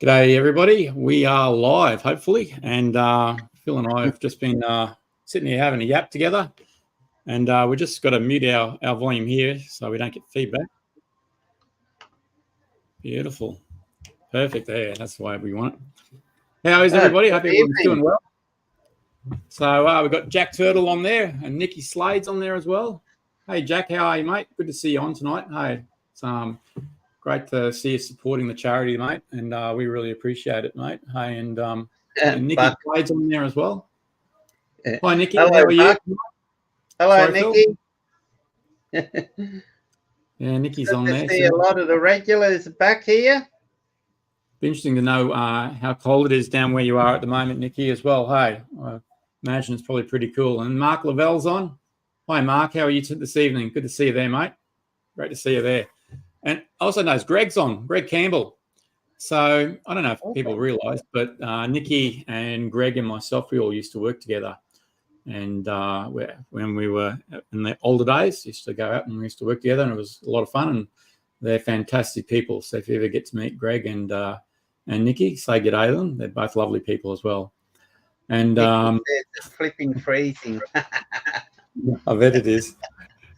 G'day, everybody. We are live, hopefully, and Phil and I have just been sitting here having a yap together, and we just got to mute our volume here so we don't get feedback. Beautiful. Perfect there. That's the way we want it. How is everybody? Hope everyone's doing well. So we've got Jack Turtle on there and Nikki Slade's on there as well. Hey, Jack, how are you, mate? Good to see you on tonight. Hey, it's great to see you supporting the charity, mate, and we really appreciate it, mate. Hey, and Nikki Slade's on there as well. Hi, Nikki. Hello, how are you? Hello, Sorry, Nikki. Yeah, Nikki's Good on to there. see a lot of the regulars back here. Be interesting to know how cold it is down where you are at the moment, Nikki, as well. Hey, I imagine it's probably pretty cool. And Mark Lavell's on. Hi, Mark. How are you this evening? Good to see you there, mate. Great to see you there. And also knows Greg's on, Greg Campbell. So I don't know if people realise, but Nikki and Greg and myself, we all used to work together. And when we were in the older days, used to go out and we used to work together, and it was a lot of fun. And they're fantastic people. So if you ever get to meet Greg and Nikki, say good day to them. They're both lovely people as well. And it's flipping freezing. I bet it is.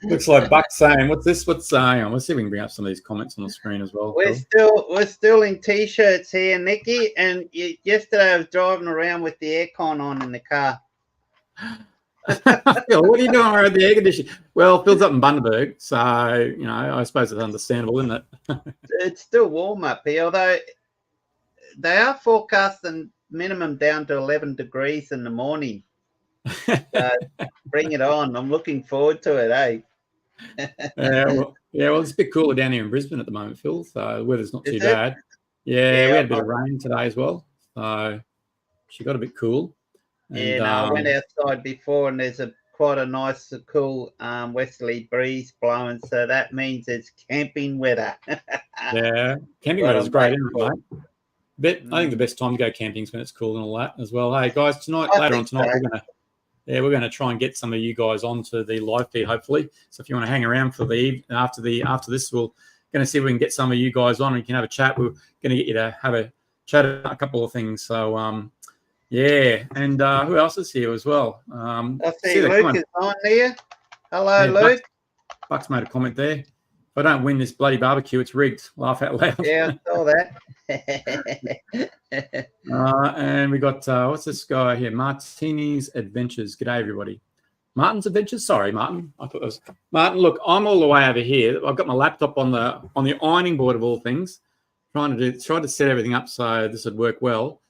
Looks like Buck's saying, "What's this? What's saying?" Let's see if we can bring up some of these comments on the screen as well. We're still in t-shirts here, Nikki. And yesterday I was driving around with the aircon on in the car. Phil, what are you doing around the air conditioning? Well, Phil's up in Bundaberg, so I suppose it's understandable, isn't it? It's still warm up here, although they are forecasting minimum down to 11 degrees in the morning. So bring it on. I'm looking forward to it, eh? Well, it's a bit cooler down here in Brisbane at the moment, Phil. So the weather's not too bad. Yeah, we had a bit of rain today as well, so she got a bit cool. And, I went outside before, and there's quite a nice, cool westerly breeze blowing. So that means it's camping weather. Yeah, camping weather is great, isn't it, mate? I think the best time to go camping is when it's cool and all that as well. Hey guys, later on tonight, we're gonna try and get some of you guys onto the live feed, hopefully. So if you want to hang around for after this, we're gonna see if we can get some of you guys on and you can have a chat. We're gonna get you to have a chat about a couple of things. So yeah, and who else is here as well? I see Luke is on there. Hello, Luke. Buck's made a comment there. If I don't win this bloody barbecue, it's rigged. Laugh out loud. Yeah, I saw that. And we got, what's this guy here? Martini's Adventures. G'day, everybody. Martin's Adventures? Sorry, Martin. I thought it was Martin. Look, I'm all the way over here. I've got my laptop on the ironing board of all things, trying to set everything up so this would work well.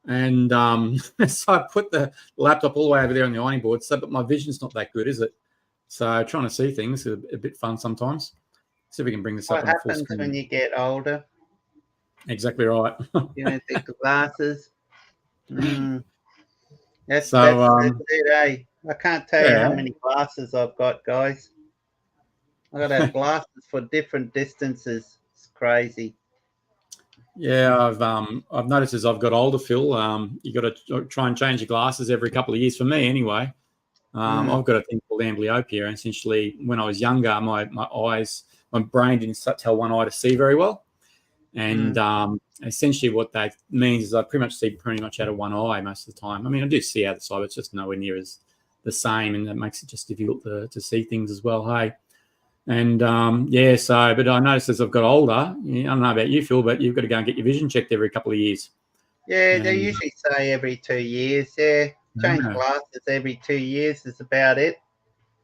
And so I put the laptop all the way over there on the ironing board. But my vision's not that good, is it? So trying to see things is a bit fun sometimes. See if we can bring this up on the full screen. What happens when you get older? Exactly right. You don't think of glasses. That's it, eh? I can't tell you how many glasses I've got, guys. I've got to have glasses for different distances. It's crazy. Yeah, I've noticed as I've got older, Phil, you got to try and change your glasses every couple of years. For me, anyway. I've got a thing called amblyopia. And essentially, when I was younger, my brain didn't tell one eye to see very well. And essentially what that means is I see pretty much out of one eye most of the time. I mean, I do see out the side, but it's just nowhere near as the same, and that makes it just difficult to see things as well, hey? And, but I noticed as I've got older, I don't know about you, Phil, but you've got to go and get your vision checked every couple of years. Yeah, they usually say every 2 years, yeah. Change glasses every 2 years is about it.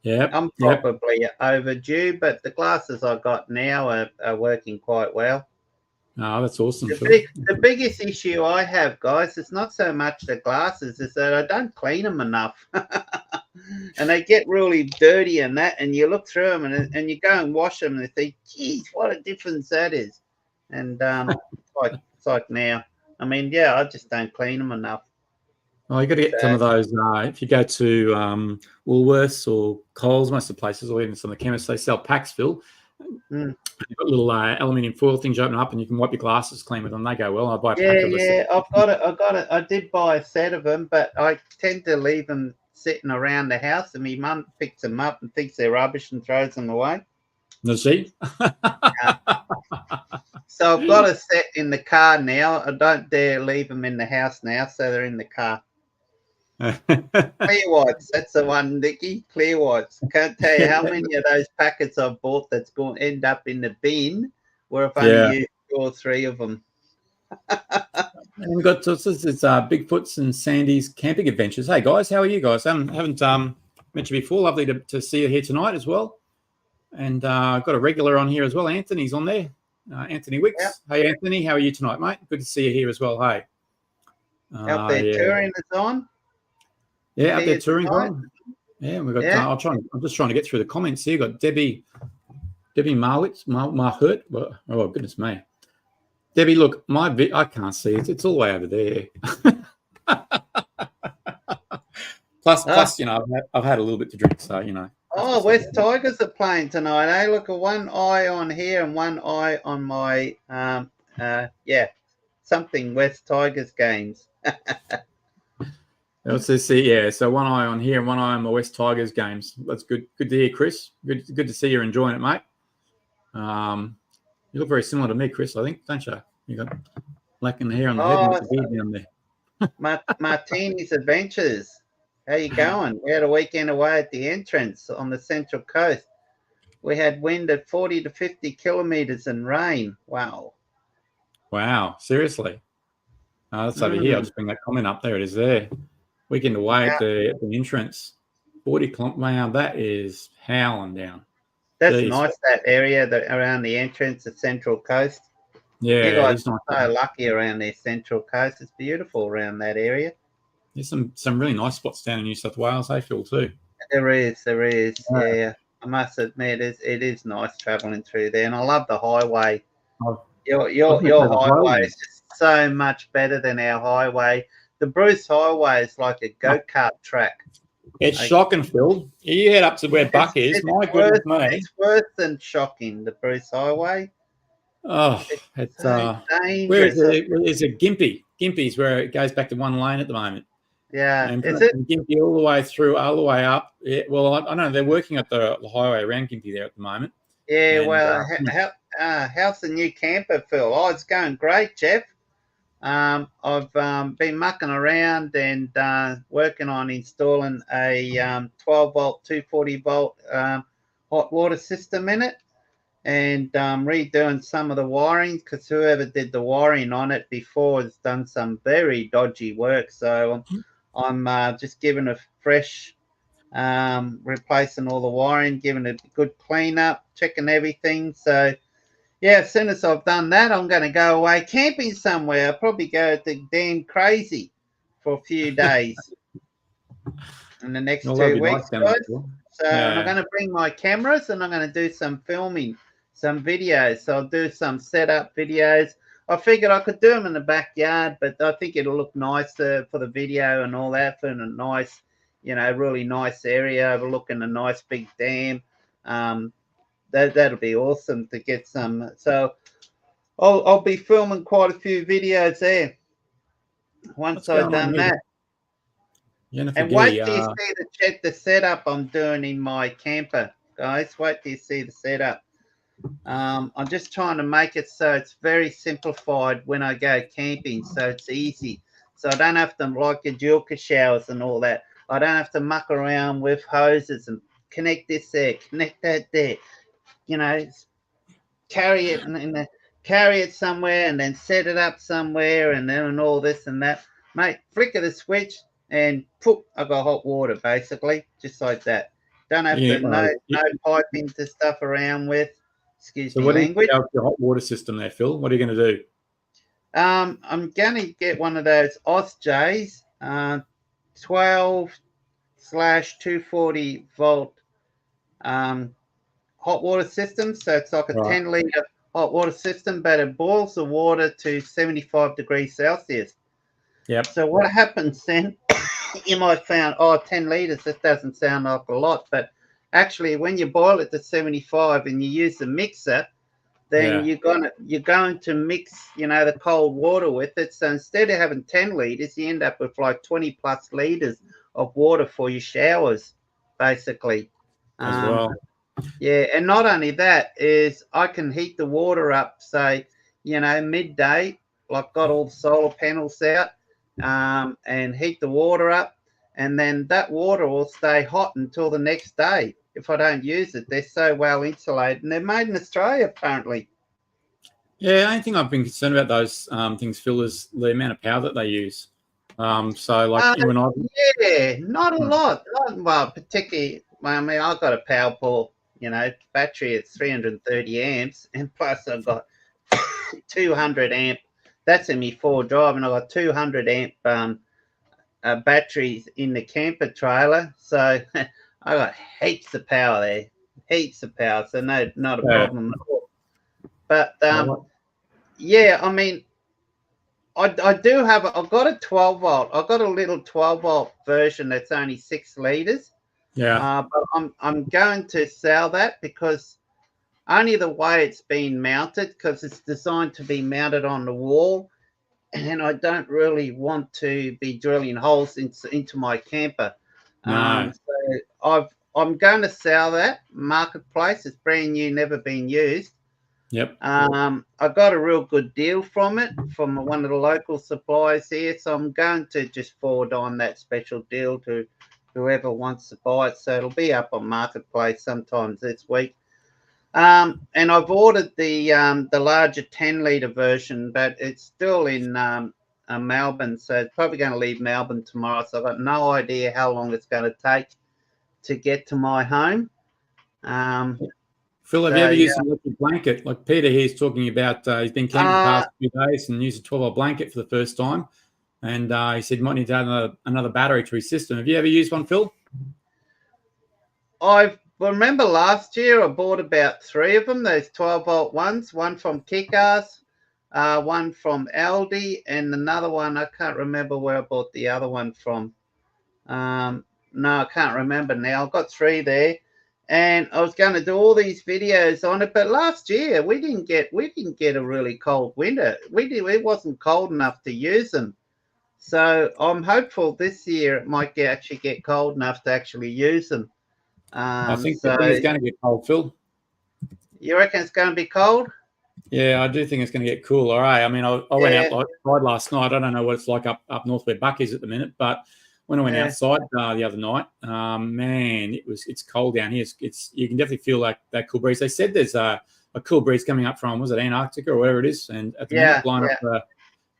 Yeah, I'm probably overdue, but the glasses I've got now are working quite well. Oh, that's awesome. The biggest issue I have, guys, is not so much the glasses, is that I don't clean them enough. And they get really dirty and that, and you look through them and you go and wash them and you think, geez, what a difference that is. And it's like now. I mean, yeah, I just don't clean them enough. Oh, you got to get some of those. If you go to Woolworths or Coles, most of the places, or even some of the chemists, they sell packs, Phil. You've got little aluminium foil things you open up, and you can wipe your glasses clean with them. They go well. I buy a pack of them. Yeah, I've got it. I did buy a set of them, but I tend to leave them sitting around the house, and my mum picks them up and thinks they're rubbish and throws them away. Does she? So So I've got a set in the car now. I don't dare leave them in the house now, so they're in the car. Clear wipes, that's the one, Nicky. Clear wipes. Can't tell you how many of those packets I've bought that's going to end up in the bin where I've only used 2 or 3 of them. And we've got it's Bigfoot's and Sandy's camping adventures. Hey guys, how are you guys? I haven't met you before. Lovely to see you here tonight as well. And I've got a regular on here as well. Anthony's on there. Anthony Wicks. Yeah. Hey Anthony, how are you tonight, mate? Good to see you here as well. Hey. Out there touring is on. Yeah, out there touring on. Yeah, we've got. I'm just trying to get through the comments here. Got Debbie Marwitz, Marhurt. Oh goodness me. Debbie, look, I can't see it. It's all the way over there. Plus, you know, I've had a little bit to drink, so you know. Oh, West Tigers are playing tonight. Eh? Look, one eye on here and one eye on my something West Tigers games. Let's just see. Yeah, so one eye on here and one eye on the West Tigers games. That's good. Good to hear, Chris. Good to see you're enjoying it, mate. You look very similar to me, Chris, I think, don't you? You got black in the hair on the head and the beard down there. Martini's Adventures. How you going? We had a weekend away at the entrance on the Central Coast. We had wind at 40 to 50 kilometres and rain. Wow. Wow, seriously. That's over here. I'll just bring that comment up. There it is there. Weekend away at the entrance. 40 kilometres. Wow, that is howling down. That's nice, that area around the entrance, the Central Coast. Yeah, you guys it's nice. are so lucky around the Central Coast. It's beautiful around that area. There's some really nice spots down in New South Wales, I feel too. There is. Yeah, I must admit, it is nice travelling through there, and I love the highway. Your highway is just so much better than our highway. The Bruce Highway is like a go-kart track. It's shocking, Phil. You head up to where Buck is. My goodness me. It's worse than shocking, the Bruce Highway. Oh, it's so dangerous. Where is it? Gympie. Gympie's where it goes back to one lane at the moment. Yeah. And is it? Gympie all the way through, all the way up. Yeah, well, I know they're working at the highway around Gympie there at the moment. Yeah, and, well, how's the new camper, Phil? Oh, it's going great, Jeff. I've been mucking around and working on installing a 12-volt, 240-volt hot water system in it, and redoing some of the wiring, because whoever did the wiring on it before has done some very dodgy work. So I'm just giving a fresh, replacing all the wiring, giving it a good clean up, checking everything. So yeah, as soon as I've done that, I'm going to go away camping somewhere. I'll probably go to Dan Crazy for a few days in the next 2 weeks, guys. So I'm going to bring my cameras and I'm going to do some filming, some videos. So I'll do some setup videos. I figured I could do them in the backyard, but I think it'll look nicer for the video and all that, for a nice, really nice area overlooking a nice big dam. That'll be awesome to get some. So I'll be filming quite a few videos there once I've done that. And wait till you see the setup I'm doing in my camper, guys. Wait till you see the setup. I'm just trying to make it so it's very simplified when I go camping, so it's easy. So I don't have to like your Julka showers and all that. I don't have to muck around with hoses and connect this there, connect that there. Carry it and carry it somewhere and then set it up somewhere and then all this and that. Mate, flicker the switch and poof, I got hot water basically, just like that. Don't have to no piping to stuff around with. Excuse me, language. So what is your hot water system there, Phil? What are you going to do? I'm going to get one of those OSJs, 12/240 volt hot water system. So it's like a 10-litre hot water system, but it boils the water to 75 degrees Celsius. Yep. So what happens then, you might find, 10 litres, that doesn't sound like a lot, but actually when you boil it to 75 and you use the mixer, then you're going to mix, the cold water with it. So instead of having 10 litres, you end up with like 20 plus litres of water for your showers, basically. As well. Yeah, and not only that is I can heat the water up, say, midday, like got all the solar panels out, and heat the water up, and then that water will stay hot until the next day if I don't use it. They're so well insulated, and they're made in Australia apparently. Yeah, the only thing I've been concerned about those things, Phil, is the amount of power that they use. So, like you and I, yeah, not a lot. Well, particularly, I mean, I've got a Powerpole, battery at 330 amps, and plus I've got 200 amp. That's in me 4-drive, and I've got 200 amp batteries in the camper trailer. So I got heaps of power there, heaps of power. So no, not a problem at all. But yeah, I mean, I do have. I've got a 12-volt. I've got a little 12-volt version that's only 6 liters. yeah, But I'm going to sell that because only the way it's been mounted, because it's designed to be mounted on the wall, and I don't really want to be drilling holes into my camper. no, So I'm going to sell that marketplace. It's brand new, never been used. yep. I got a real good deal from it from one of the local suppliers here, so I'm going to just forward on that special deal to whoever wants to buy it. So it'll be up on marketplace sometimes this week. And I've ordered the larger 10-liter version, but it's still in Melbourne, so it's probably going to leave Melbourne tomorrow. So I've got no idea how long it's going to take to get to my home. Phil, have you ever used an electric blanket? Like Peter here is talking about, he's been camping the past few days and used a 12-volt blanket for the first time. And he said he might need to add another battery to his system. Have you ever used one, Phil? I remember last year I bought about 3 of them, those 12-volt ones, one from Kickass, one from Aldi, and another one, I can't remember where I bought the other one from. No, I can't remember now. I've got 3 there. And I was going to do all these videos on it, but last year we didn't get a really cold winter. It wasn't cold enough to use them. So I'm hopeful this year it might actually get cold enough to actually use them. I think it's going to get cold, Phil. You reckon it's going to be cold? Yeah, I do think it's going to get cooler. All right. I mean, I went outside last night. I don't know what it's like up north where Buck is at the minute, but when I went outside the other night, man, it's cold down here. You can definitely feel like that cool breeze. They said there's a cool breeze coming up from, was it Antarctica or wherever it is, and at the minute blowing up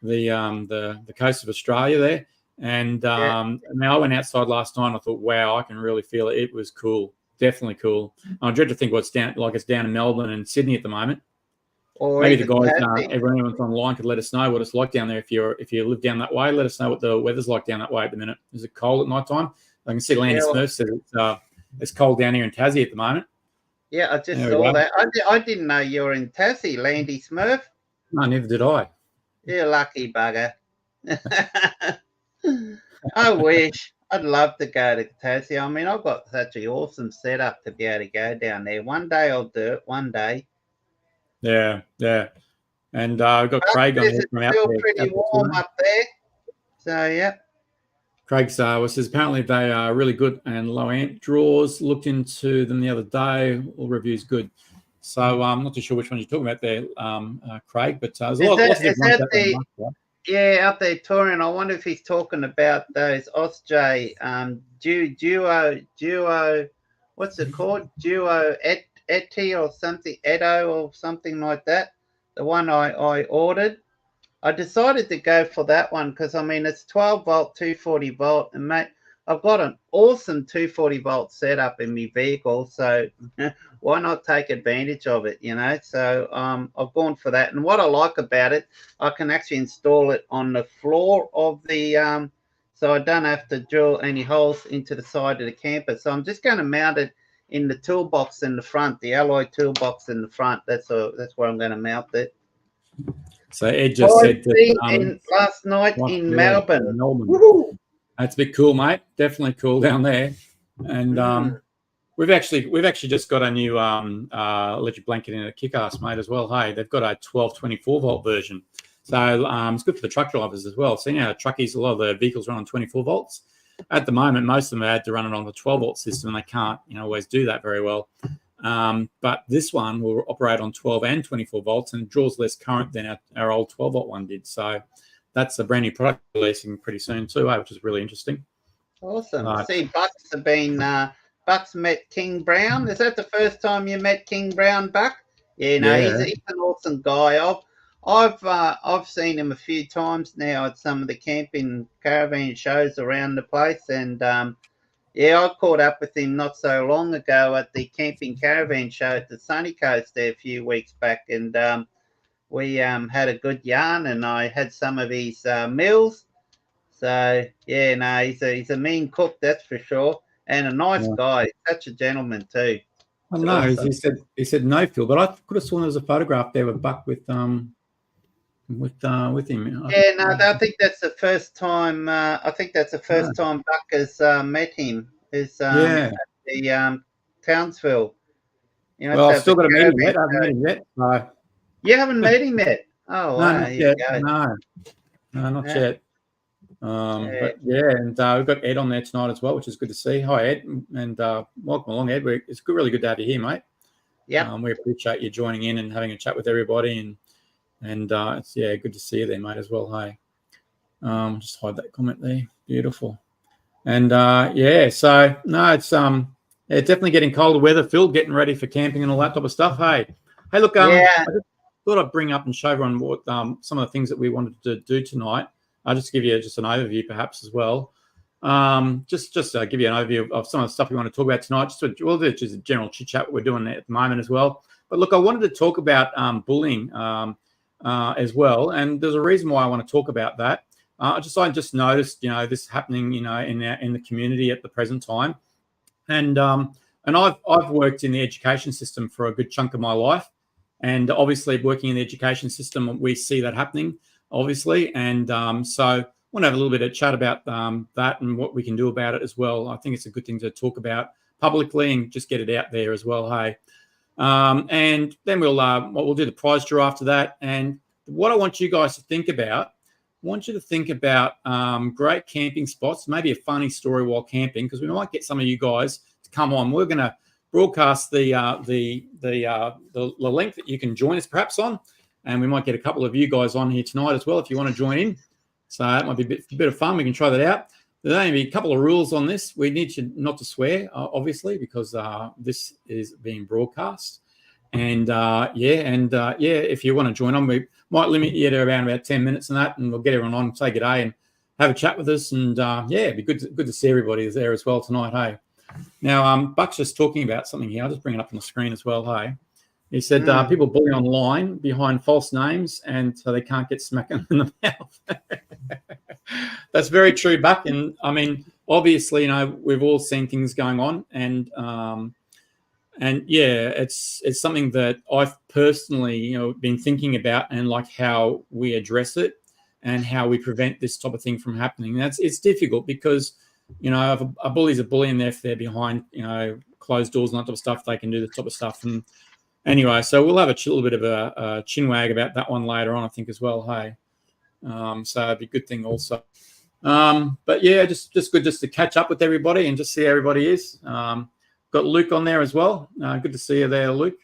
the coast of Australia there. And I mean, I went outside last night and I thought, wow, I can really feel it. It was cool, definitely cool. I dread to think what's down, like it's down in Melbourne and Sydney at the moment. Or maybe the guys, everyone's online could let us know what it's like down there. If you live down that way, let us know what the weather's like down that way at the minute. Is it cold at night time? I can see Landy Smurf says it's cold down here in Tassie at the moment. Yeah, I just saw that. I didn't know you were in Tassie, Landy Smurf. No, neither did I. You're a lucky bugger. I wish. I'd love to go to Tassie. I mean, I've got such an awesome setup to be able to go down there. One day I'll do it. One day. Yeah. And I've got Craig on here from out there. It's still pretty warm up there. So, yeah. Craig says apparently they are really good and low amp draws. Looked into them the other day. All reviews good. So I'm not too sure which one you're talking about there, Craig, but there's lots of different ones. Yeah, up there touring. I wonder if he's talking about those Osj Duo, what's it called? Duo Eti or something, Edo or something like that. The one I ordered. I decided to go for that one because, I mean, it's 12-volt, 240-volt. And, mate, I've got an awesome 240-volt setup in my vehicle. So why not take advantage of it, So I've gone for that. And what I like about it, I can actually install it on the floor of the so I don't have to drill any holes into the side of the camper. So I'm just going to mount it in the toolbox in the front, the alloy toolbox in the front. That's where I'm going to mount it. So Ed just said that last night in Melbourne. That's a bit cool, mate. Definitely cool down there. And we've actually just got a new electric blanket in a Kickass, mate, as well. Hey, they've got a 12 24-volt version. So it's good for the truck drivers as well. So, truckies, a lot of the vehicles run on 24 volts. At the moment, most of them had to run it on the 12-volt system, and they can't, always do that very well. But this one will operate on 12 and 24 volts and draws less current than our old 12-volt one did. So that's a brand new product releasing pretty soon too, which is really interesting. Awesome. See, Buck's met King Brown. Is that the first time you met King Brown, Buck? Yeah, no, Yeah. he's an awesome guy. I've seen him a few times now at some of the camping caravan shows around the place, and yeah, I caught up with him not so long ago at the camping caravan show at the Sunny Coast there a few weeks back, and we had a good yarn, and I had some of his meals. So yeah, no, he's a mean cook, that's for sure, and a nice guy. Such a gentleman too. I know. Awesome. He said no, Phil, but I could have sworn there was a photograph there with Buck with him. Yeah, no, I think that's the first time. I think that's the first time Buck has met him. Is at the Townsville. You know, well, I've still got to meet him yet. I haven't met him yet. So. You haven't met him yet? Oh, wow. Not yet. No, not yet. But yeah, and we've got Ed on there tonight as well, which is good to see. Hi, Ed, and welcome along, Ed. It's really good to have you here, mate. Yeah, we appreciate you joining in and having a chat with everybody, and it's good to see you there, mate, as well. Hey, just hide that comment there. Beautiful. And so no, it's definitely getting colder weather. Phil, getting ready for camping and all that type of stuff. Hey, look, I just thought I'd bring up and show everyone what some of the things that we wanted to do tonight. I'll just give you just an overview, perhaps, as well. Just give you an overview of some of the stuff we want to talk about tonight. We'll do just a general chit-chat we're doing at the moment as well. But, look, I wanted to talk about bullying as well, and there's a reason why I want to talk about that. I just noticed, this happening, in the community at the present time. And I've worked in the education system for a good chunk of my life. And, obviously, working in the education system, we see that happening, obviously, and so I want to have a little bit of chat about that and what we can do about it as well. I think it's a good thing to talk about publicly and just get it out there as well. Hey, and then we'll do the prize draw after that. And what I want you guys to think about, I want you to think about great camping spots, maybe a funny story while camping, because we might get some of you guys to come on. We're going to broadcast the link that you can join us perhaps on. And we might get a couple of you guys on here tonight as well if you want to join in. So that might be a bit of fun. We can try that out. There's only a couple of rules on this. We need you not to swear, obviously, because this is being broadcast. And, if you want to join on, we might limit you to around about 10 minutes and that, and we'll get everyone on, say good day, and have a chat with us. And, it'd be good to see everybody there as well tonight, hey. Now, Buck's just talking about something here. I'll just bring it up on the screen as well, hey. He said people bully online behind false names, and so they can't get smacked in the mouth. That's very true, Buck. And I mean, obviously, we've all seen things going on, and it's something that I've personally, been thinking about, and like how we address it and how we prevent this type of thing from happening. It's difficult because if a bully's a bully, and if they're behind closed doors and that type of stuff, they can do this type of stuff. And anyway, so we'll have a little bit of a chin wag about that one later on, I think, as well. Hey, so it'd be a good thing also. But yeah, just good just to catch up with everybody and just see how everybody is. Got Luke on there as well. Good to see you there, Luke.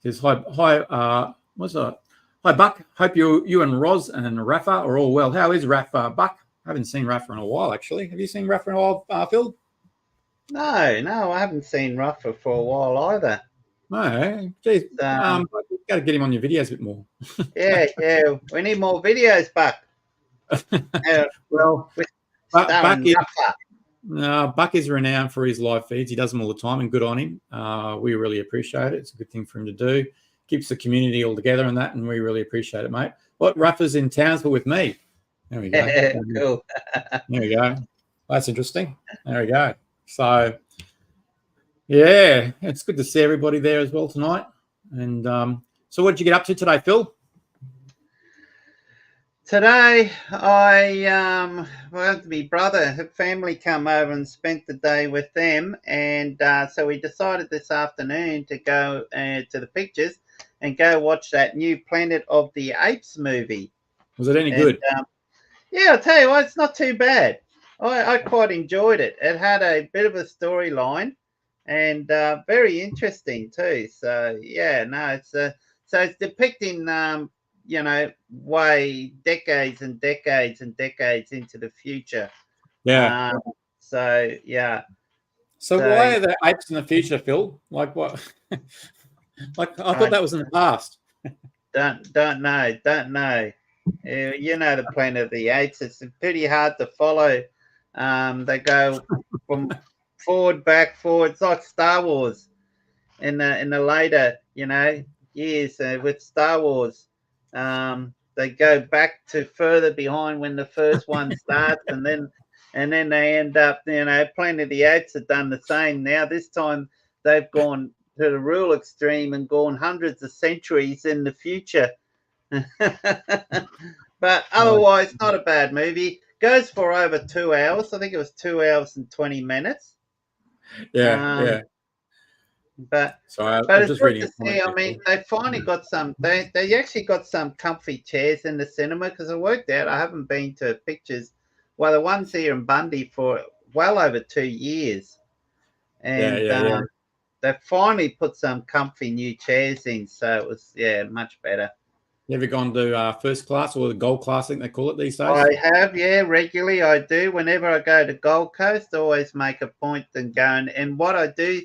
Says hi. What's that? Hi, Buck. Hope you and Roz and Rafa are all well. How is Rafa, Buck? I haven't seen Rafa in a while, actually. Have you seen Rafa in a while, Phil? No, I haven't seen Rafa for a while either. No, geez, you've got to get him on your videos a bit more. Yeah, we need more videos, Buck. Well, Buck is renowned for his live feeds. He does them all the time, and good on him. We really appreciate it. It's a good thing for him to do. Keeps the community all together and that, and we really appreciate it, mate. What, Rafa's in Townsville with me? There we go. Cool. There we go. That's interesting. There we go. So, yeah, it's good to see everybody there as well tonight. And so what did you get up to today, Phil? Today, I went my brother, her family come over and spent the day with them. And so we decided this afternoon to go to the pictures and go watch that new Planet of the Apes movie. Was it any good? Yeah, I'll tell you what, it's not too bad. I quite enjoyed it. It had a bit of a storyline. and very interesting too. So yeah, no, so it's depicting way decades and decades and decades into the future. Yeah. Um, so yeah, So so why are there apes in the future, Phil? Like what? Like I thought I that was in the past. don't know. You know the Planet of the Apes. It's pretty hard to follow. They go from forward, back, forward. It's like Star Wars in the later years with Star Wars. They go back to further behind when the first one starts, and then they end up. Planet of the Apes have done the same. Now this time they've gone to the real extreme and gone hundreds of centuries in the future. But Right. otherwise, not a bad movie. Goes for over 2 hours. I think it was 2 hours and 20 minutes. Yeah, Um, yeah. but So but I'm it's just good reading to a comment see. I here, mean, Phil. they finally got some. They actually got some comfy chairs in the cinema because I worked out. I haven't been to pictures. Well, the ones here in Bundy for well over 2 years, Yeah, and yeah, yeah. they finally put some comfy new chairs in. So it was much better. You ever gone to first class or the gold class? I think they call it these days. I have, regularly. I do. Whenever I go to Gold Coast, I always make a point and go and what I do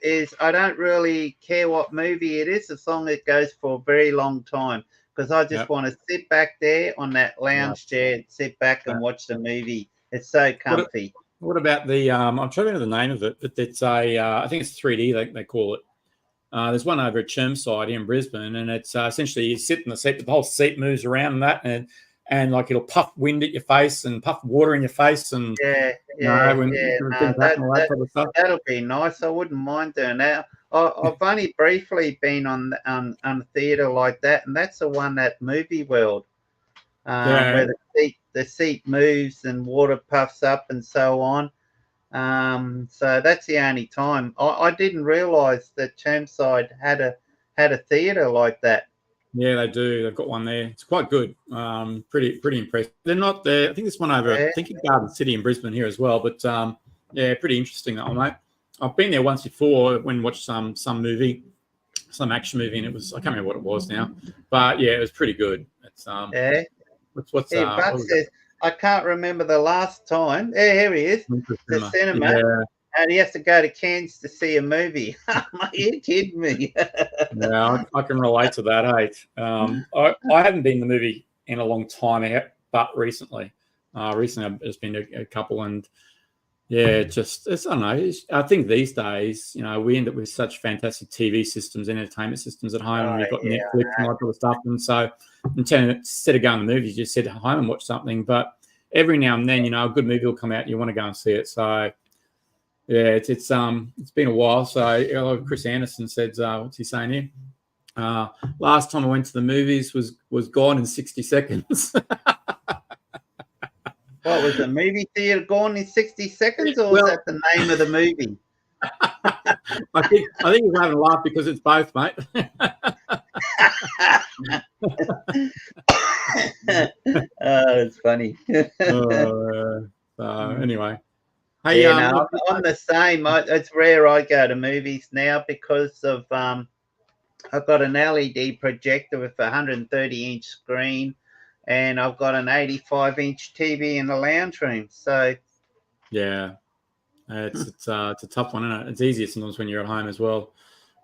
is I don't really care what movie it is as long as it goes for a very long time because I just Yep. want to sit back there on that Right. lounge chair, sit back and watch the movie. It's so What comfy. what about the I'm trying to remember the name of it, but it's a I think it's 3D they call it. There's one over at Chermside in Brisbane, and it's essentially you sit in the seat, the whole seat moves around and that, and like it'll puff wind at your face and puff water in your face, and Yeah, when No, things happen, all that sort of stuff. that'll be nice. I wouldn't mind doing that. I've only briefly been on a theatre like that, and that's the one at Movie World, Yeah, where the seat moves and water puffs up and so on. So that's the only time. I didn't realise that Chermside had a theatre like that. yeah, they do. They've got one there. It's quite good. Pretty impressive. They're not there. I think there's one over. I Yeah, think in Garden City in Brisbane here as well. But yeah, pretty interesting that one, mate. I've been there once before when watched some movie, some action movie, and it was I can't remember what it was now, but yeah, it was pretty good. It's yeah. what's Here, what Buck was that? says, I can't remember the last time. Yeah, here he is. The cinema. Yeah, And he has to go to Cairns to see a movie. Are you kidding me? yeah, I can relate to that. Hey, I haven't been to the movie in a long time, but recently, there's been a couple, and yeah, I don't know. I think these days, we end up with such fantastic TV systems, entertainment systems at home, and Oh, we've got yeah. Netflix and all that sort of stuff, and so instead of going to the movies, you just sit at home and watch something. But every now and then, a good movie will come out, and you want to go and see it. So yeah, it's been a while. So Chris Anderson said, what's he saying here? Last time I went to the movies was gone in 60 seconds. What was the movie theater gone in 60 seconds, or was Well, that the name of the movie? I think he's having a laugh because it's both, mate. It's funny. Anyway, hey, Yeah, no, I'm the same. It's rare I go to movies now because of I've got an LED projector with a 130-inch screen, and I've got an 85-inch TV in the lounge room. So yeah, it's a tough one, isn't it? It's easier sometimes when you're at home as well.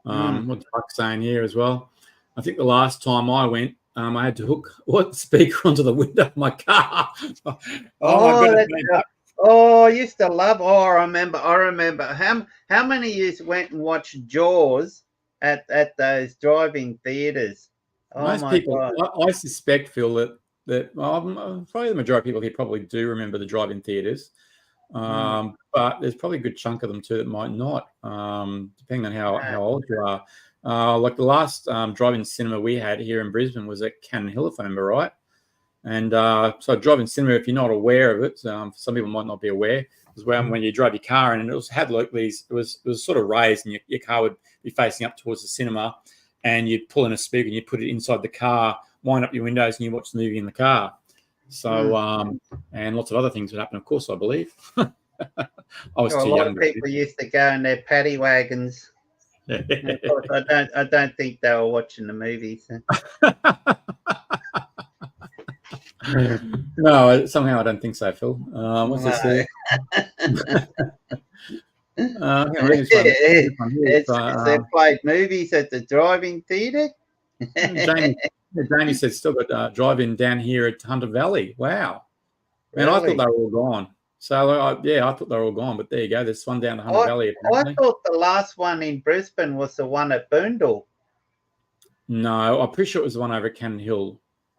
What Buck's saying here as well. I think the last time I went, I had to hook what speaker onto the window of my car. Oh my goodness, man. I used to love. Oh, I remember. How many years went and watched Jaws at those drive-in theaters? Oh Most my people, God! I suspect, Phil, that probably the majority of people here probably do remember the drive-in theaters. But there's probably a good chunk of them too that might not, depending on how old you are. Like the last drive-in cinema we had here in Brisbane was at Cannon Hill, if I remember right. And so drive-in cinema, if you're not aware of it, some people might not be aware, was when you drive your car in, and it had like these. It was sort of raised, and your car would be facing up towards the cinema, and you'd pull in a speaker and you put it inside the car, wind up your windows, and you watch the movie in the car. So and lots of other things would happen, of course, I believe. I was Well, a too lot young. of people used to go in their paddy wagons. And of course, I don't think they were watching the movies. No, somehow I don't think so, Phil. What's this No. here? Hang on, this one. This one here. They played movies at the drive-in theatre. Jamie said still got drive-in down here at Hunter Valley. Wow. Man, I thought Really? they were all gone. So, I thought they were all gone. But there you go. There's one down to Hunter Valley, I apparently. thought the last one in Brisbane was the one at Boondall. No, I'm pretty sure it was the one over at Cannon Hill.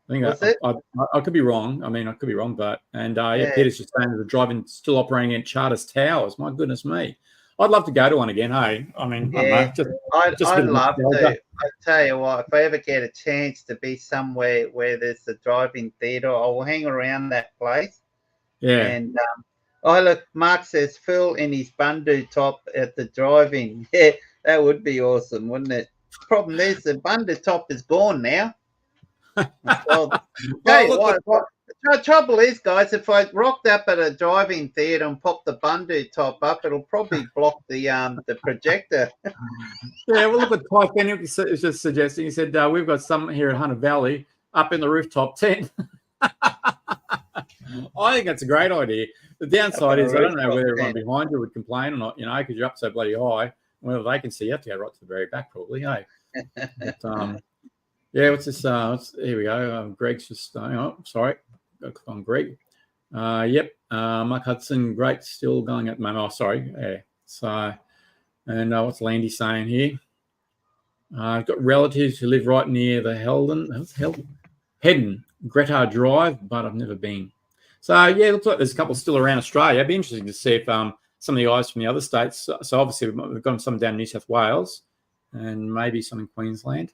I think Was it? I could be wrong. I mean, I could be wrong, but Yeah. Peter's just saying the driving still operating at Charters Towers. My goodness me, I'd love to go to one again. Hey, I mean, I don't know, I'd love to. I tell you what, if I ever get a chance to be somewhere where there's a drive-in theatre, I will hang around that place. Yeah. And oh look, Mark says Phil in his Bundu top at the drive-in. Yeah, that would be awesome, wouldn't it? Problem is the Bundu top is gone now. Well, the trouble is, guys, if I rocked up at a drive-in theatre and popped the Bundu top up, it'll probably block the projector. Yeah, well, look what Ty Fenwick is just suggesting. He said, we've got some here at Hunter Valley up in the rooftop tent. I think that's a great idea. The downside is I don't know whether everyone behind you would complain or not, because you're up so bloody high. Whether they can see, you have to go right to the very back probably, hey? But, yeah, what's this? Here we go. Greg's just, sorry. Go click on Greg. Yep. Mike Hudson, great, still going at the moment. Oh, sorry. Yeah. So, and what's Landy saying here? I've got relatives who live right near the Hedden, Greta Drive, but I've never been. So, yeah, it looks like there's a couple still around Australia. It'd be interesting to see if some of the guys from the other states, so obviously we've got some down in New South Wales and maybe some in Queensland.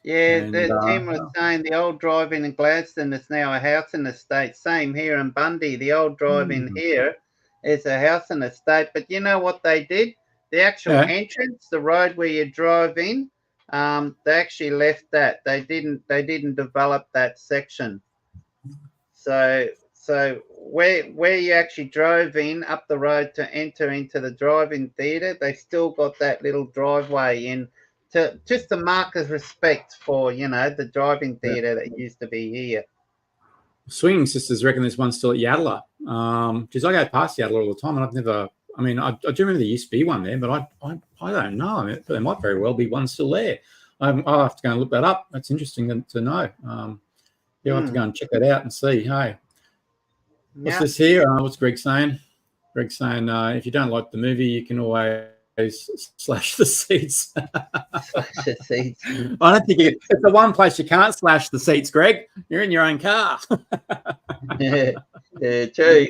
Yeah, Tim was saying the old drive-in Gladstone is now a housing estate. Same here in Bundy. The old drive-in here is a housing estate. But you know what they did? The actual entrance, the road where you drive in, they actually left that. They didn't develop that section. So where you actually drove in up the road to enter into the drive-in theatre, they still got that little driveway in. Just to mark as respect for, the driving theatre that used to be here. Swinging Sisters reckon there's one still at Yadler. Because I go past Yadler all the time, and I've never. I mean, I do remember there used to be one there, but I don't know. I mean, there might very well be one still there. I'll have to go and look that up. That's interesting to know. I'll have to go and check that out and see. Hey, what's this here? What's Greg saying? Greg's saying if you don't like the movie, you can always slash the seats. Slash the seats. I don't think it's the one place you can't slash the seats, Greg. You're in your own car. Yeah, true.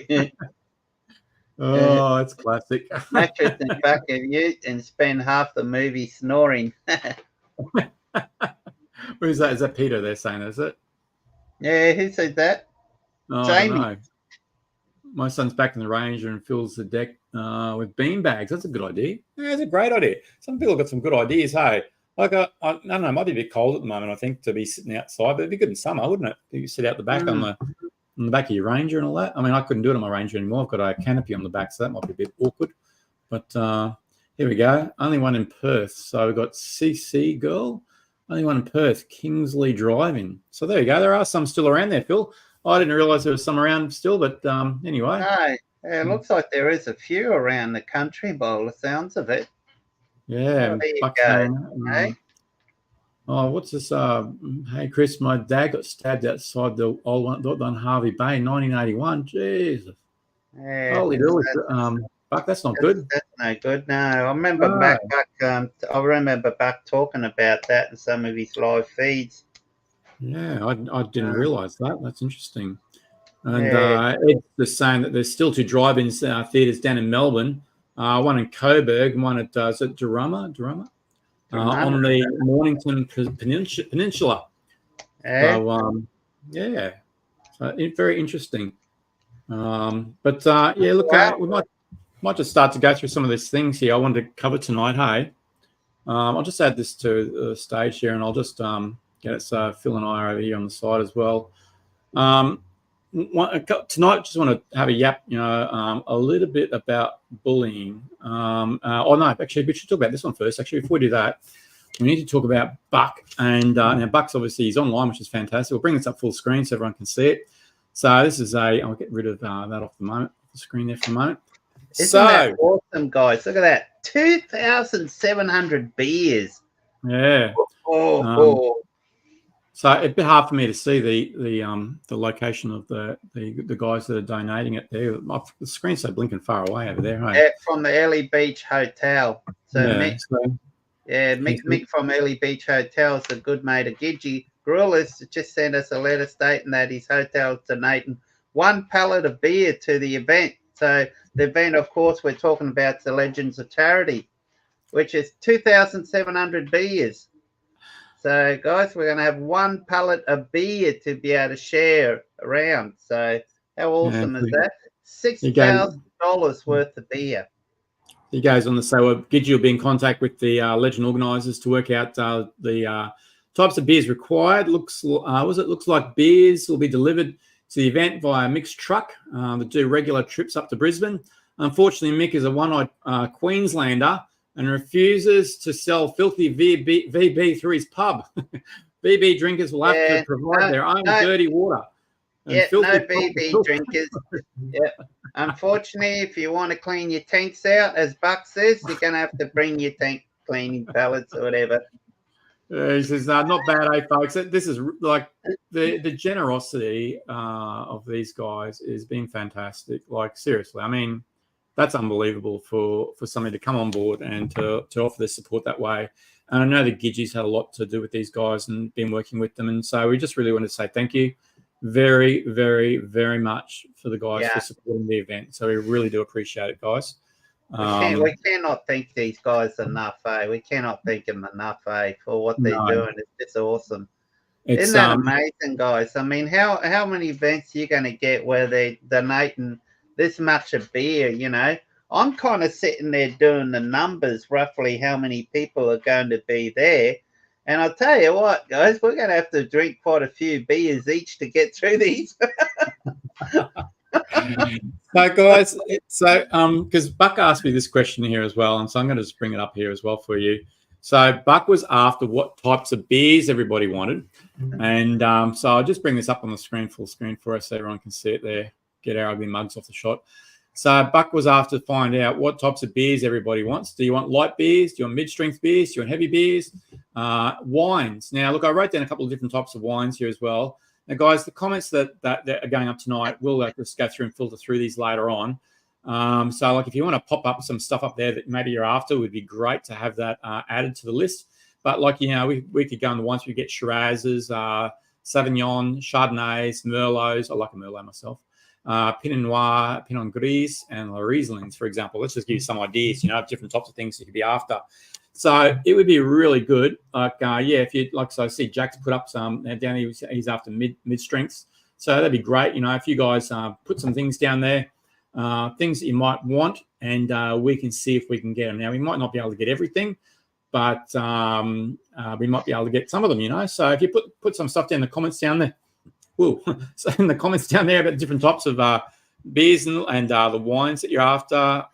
Oh, it's classic. Mattress in the back of you and spend half the movie snoring. Who's that? Is that Peter they're saying, is it? Yeah, who said that? Oh, Jamie. I don't know. My son's back in the Ranger and fills the deck with bean bags. That's a good idea. Yeah, that's a great idea. Some people got some good ideas. Hey, like I don't know, it might be a bit cold at the moment, I think, to be sitting outside, but it'd be good in summer, wouldn't it? You sit out the back on the back of your Ranger and all that. I mean, I couldn't do it on my Ranger anymore. I've got a canopy on the back, so that might be a bit awkward. But here we go. Only one in Perth. So we've got CC Girl. Only one in Perth, Kingsley Driving. So there you go. There are some still around there, Phil. I didn't realise there was some around still, but anyway. No, it looks like there is a few around the country by all the sounds of it. Yeah. Oh, there you go. Oh, what's this? Hey, Chris, my dad got stabbed outside the old one on Harvey Bay in 1981. Jesus. Yeah, Holy dooly. Fuck, that's not good. That's no good. No, I remember back talking about that in some of his live feeds. Yeah, I didn't realise that. That's interesting. And Ed's just saying that there's still two drive-in theatres down in Melbourne, one in Coburg and one at, is it Durama? On the Mornington Peninsula. Yeah. So, so very interesting. Look, we might just start to go through some of these things here I wanted to cover tonight, hey? I'll just add this to the stage here, and I'll just get it so Phil and I are over here on the side as well. tonight, just want to have a yap, a little bit about bullying. No, actually, we should talk about this one first. Actually, before we do that, we need to talk about Buck. And now Buck's obviously he's online, which is fantastic. We'll bring this up full screen so everyone can see it. So this is I'll get rid of that off the screen there for a moment. Isn't that awesome, guys? Look at that. 2,700 beers. Yeah. So it'd be hard for me to see the location of the guys that are donating it there. The screen's so blinking far away over there. Hey? Yeah, from the Early Beach Hotel. Mick from Early Beach Hotel is a good mate of Gidgey. Gorillas just sent us a letter stating that his hotel is donating 1 pallet of beer to the event. So the event, of course, we're talking about the Legends of Charity, which is 2,700 beers. So, guys, we're going to have 1 pallet of beer to be able to share around. So, how awesome is that? $6,000 worth of beer. He goes on to say, Gidgey will be in contact with the Legend organisers to work out the types of beers required. Looks like beers will be delivered to the event via a mixed truck that do regular trips up to Brisbane. Unfortunately, Mick is a one-eyed Queenslander and refuses to sell filthy VB through his pub. VB drinkers will have to provide their own dirty water. No VB drinkers. Unfortunately, if you want to clean your tanks out, as Buck says, you're going to have to bring your tank cleaning pallets or whatever. He says, not bad, folks. This is like the generosity of these guys is being fantastic. Like, seriously, I mean, that's unbelievable for somebody to come on board and to offer their support that way. And I know the Gidgey's had a lot to do with these guys and been working with them. And so we just really want to say thank you very, very, very much for the guys for supporting the event. So we really do appreciate it, guys. We cannot thank these guys enough, We cannot thank them enough, for what they're doing. It's just awesome. Isn't that amazing, guys? I mean, how many events are you going to get where they're donating this much of beer, I'm kind of sitting there doing the numbers, roughly how many people are going to be there. And I'll tell you what, guys, we're going to have to drink quite a few beers each to get through these. So, guys, because Buck asked me this question here as well, and so I'm going to just bring it up here as well for you. So Buck was after what types of beers everybody wanted. And so I'll just bring this up on the screen, full screen for us so everyone can see it there. Get our ugly mugs off the shot. So Buck was after to find out what types of beers everybody wants. Do you want light beers? Do you want mid-strength beers? Do you want heavy beers? Wines. Now, look, I wrote down a couple of different types of wines here as well. Now, guys, the comments that are going up tonight, we'll just go through and filter through these later on. So, like, if you want to pop up some stuff up there that maybe you're after, it would be great to have that added to the list. But, like, we could go on the ones we get Shirazes, Sauvignon, Chardonnays, Merlots. I like a Merlot myself. Pinot Noir, Pinot Gris, and Rieslings, for example. Let's just give you some ideas, of different types of things you could be after. So it would be really good. Like, if you like, so I see Jack's put up some down here. He's after mid strengths, so that'd be great. If you guys put some things down there, things that you might want, and we can see if we can get them. Now we might not be able to get everything, but we might be able to get some of them. So if you put some stuff down in the comments down there. So in the comments down there about different types of beers and the wines that you're after,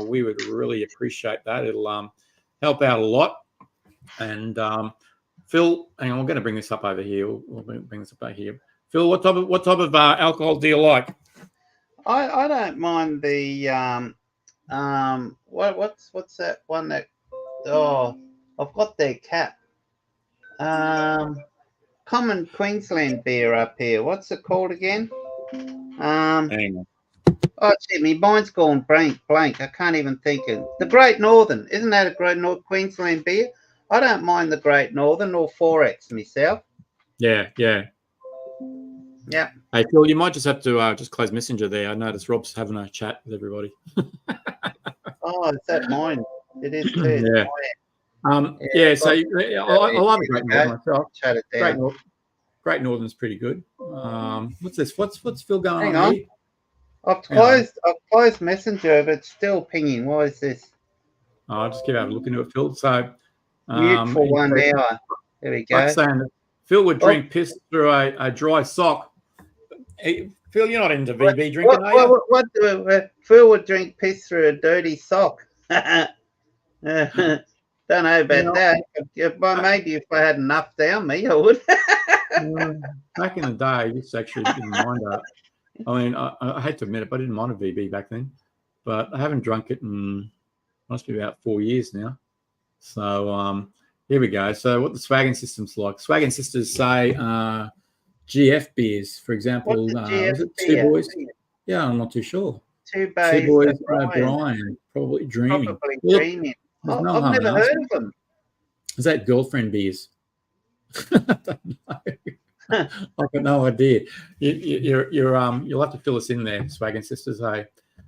we would really appreciate that. It'll help out a lot. And Phil, hang on, we're going to bring this up over here. We'll bring this up over here. Phil, what type of alcohol do you like? I don't mind the what's that one that I've got their cap. Common Queensland beer up here. What's it called again? Hang on. Oh, shit, my mind's gone blank. I can't even think of the Great Northern. Isn't that a Great Northern Queensland beer? I don't mind the Great Northern or 4X myself. Yeah. Hey, Phil, you might just have to just close Messenger there. I noticed Rob's having a chat with everybody. Oh, is that mine? It is too. Yeah. So I love a Great Northern myself. Shut it down. Great Northern's pretty good. What's this? What's Phil going on here? I've closed Messenger, but it's still pinging. Why is this? I'll just keep having a look into it, Phil. So mute for 1 hour. There we go. Like saying that Phil would drink piss through a dry sock. Phil, Phil, you're not into VB drinking, are you? Phil would drink piss through a dirty sock. Don't know about that. But maybe if I had enough down me, I would. Back in the day, I just actually didn't mind that. I mean, I hate to admit it, but I didn't mind a VB back then. But I haven't drunk it in must be about 4 years now. So here we go. So what the swagging system's like? Swagging sisters say GF beers, for example. Was it Two Boys? Yeah, I'm not too sure. Two Boys, Brian, probably Dreaming. Dreaming. I've never heard of them. Is that girlfriend beers? I don't know. I've got no idea. You'll have to fill us in there, Swagging Sisters. Hey,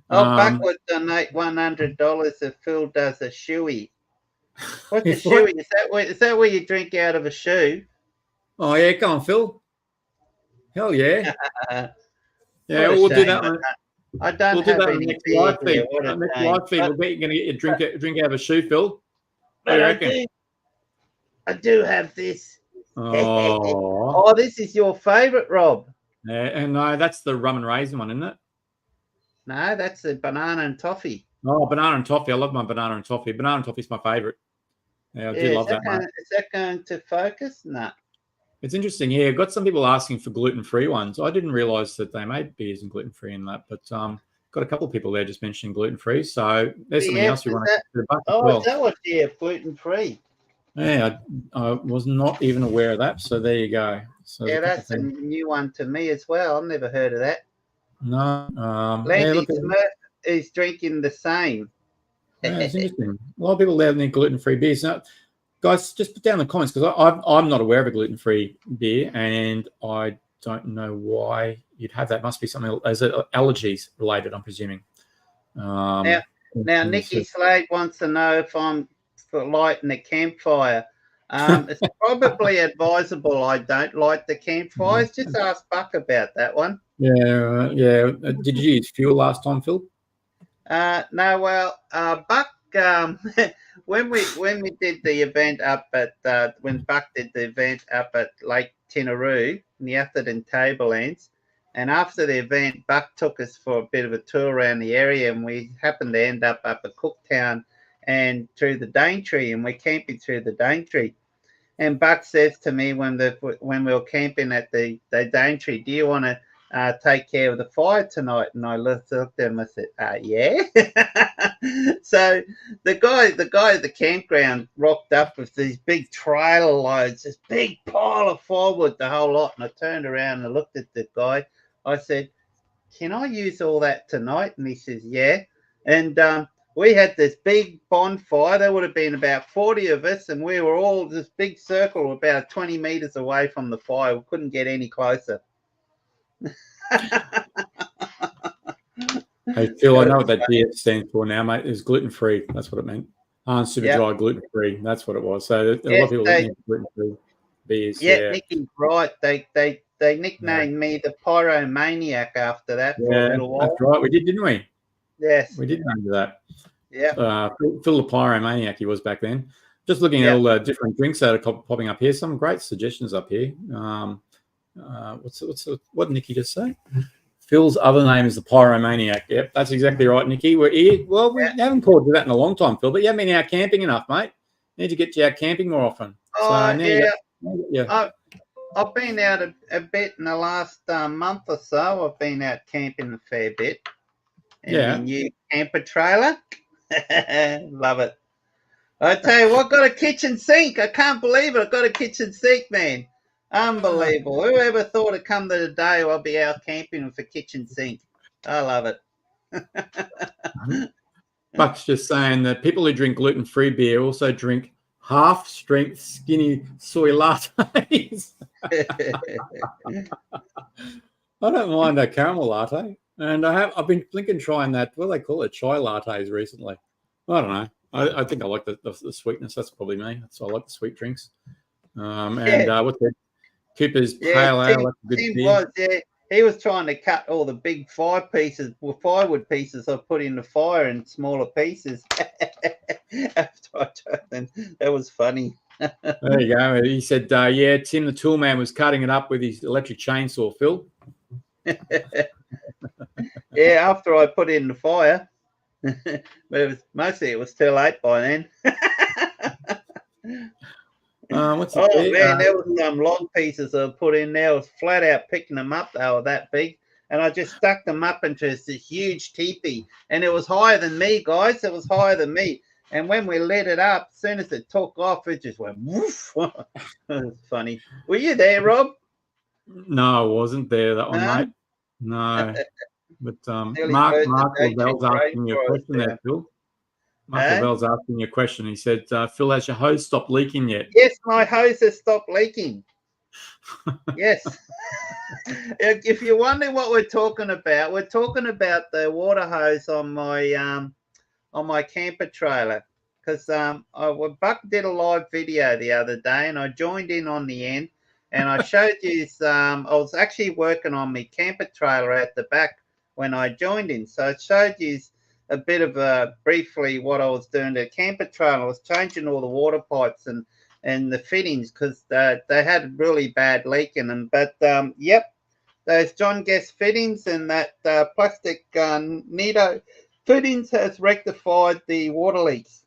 Buck would donate $100 if Phil does a shoey. What's a shoey? Is that where you drink out of a shoe? Oh yeah, come on, Phil. Hell yeah. Yeah, we'll do that one. I don't have any next live feed. Next live feed, we'll bet you're going to get your drink out of a shoe, Phil. What do you reckon? I do have this. Oh, this is your favourite, Rob. Yeah, and no, that's the rum and raisin one, isn't it? No, that's the banana and toffee. Oh, banana and toffee. I love my banana and toffee. Banana and toffee is my favourite. Yeah, I do love that one. Is that going to focus? No. It's interesting. Yeah, I've got some people asking for gluten-free ones. I didn't realise that they made beers and gluten-free in that, but got a couple of people there just mentioning gluten-free. So there's something else we want to do about as well. Is that what gluten-free? Yeah, I was not even aware of that. So there you go. So yeah, that's a new one to me as well. I've never heard of that. No. Landy Smith is drinking the same. Yeah, it's interesting. A lot of people there need gluten-free beers. Now, guys, just put down in the comments because I'm not aware of a gluten-free beer and I don't know why you'd have that. Must be something as allergies related, I'm presuming. Now Nikki Slade wants to know if I'm for lighting a campfire. It's probably advisable I don't light the campfires. Just ask Buck about that one. Yeah. Did you use fuel last time, Phil? No. Well, Buck. When we did the event up at when Buck did the event up at Lake Tinaroo in the Atherton Tablelands, and after the event, Buck took us for a bit of a tour around the area, and we happened to end up at Cooktown and through the Daintree, and we're camping through the Daintree. And Buck says to me when we were camping at the Daintree, "Do you want to take care of the fire tonight?" And I looked at them and I said, "Yeah." So the guy at the campground rocked up with these big trailer loads, this big pile of firewood, the whole lot. And I turned around and I looked at the guy. I said, "Can I use all that tonight?" And he says, "Yeah." And we had this big bonfire. There would have been about 40 of us, and we were all this big circle about 20 meters away from the fire. We couldn't get any closer. Hey, Phil, I know what that DF stands for now, mate. It's gluten-free. That's what it meant. Super dry gluten-free. That's what it was. So a lot of people looking at gluten-free beers. Yeah, Nicky's right. They nicknamed me the Pyromaniac after that for a little while. That's right. We did, didn't we? Yes. We did remember that. Yeah. Phil the Pyromaniac he was back then. Just looking at all the different drinks that are popping up here. Some great suggestions up here. What did Nikki just say? Phil's other name is the Pyromaniac. Yep, that's exactly right, Nikki. We're here. Well, we haven't called you that in a long time, Phil, but you haven't been out camping enough, mate. Need to get you out camping more often. I've been out a bit in the last month or so. I've been out camping a fair bit. In the new camper trailer. Love it. I tell you what, got a kitchen sink. I can't believe it. I've got a kitchen sink, man. Unbelievable. Whoever thought it'd come to the day I'll be out camping with a kitchen sink. I love it. Buck's just saying that people who drink gluten-free beer also drink half-strength skinny soy lattes. I don't mind a caramel latte. And I've been thinking trying that, what do they call it, chai lattes recently. I don't know. I think I like the sweetness. That's probably me. So I like the sweet drinks. And what's that? Cooper's Pale Ale. He was trying to cut all the big firewood pieces I put in the fire in smaller pieces. After I tried them. That was funny. There you go. He said, Tim the Toolman was cutting it up with his electric chainsaw, Phil. Yeah, after I put it in the fire. But mostly it was too late by then. What's it Oh there? man, there was some log pieces I put in there. I was flat out picking them up. They were that big. And I just stuck them up into this huge teepee. And it was higher than me, guys. It was higher than me. And when we lit it up, as soon as it took off, it just went woof. That was funny. Were you there, Rob? No, I wasn't there, that one, No? mate. No. But Early Mark birds of Lavell's nature asking you a for us question there, there. Phil. Mark Huh? Lavell's asking you a question. He said, Phil, has your hose stopped leaking yet? Yes, my hose has stopped leaking. Yes. If you're wondering what we're talking about the water hose on my camper trailer. Because Buck did a live video the other day and I joined in on the end and I showed you I was actually working on my camper trailer at the back when I joined in. So I showed you a bit of briefly what I was doing to the camper trailer. I was changing all the water pipes and the fittings because they had really bad leak in them. But yep, those John Guest fittings and that plastic Nito fittings has rectified the water leaks.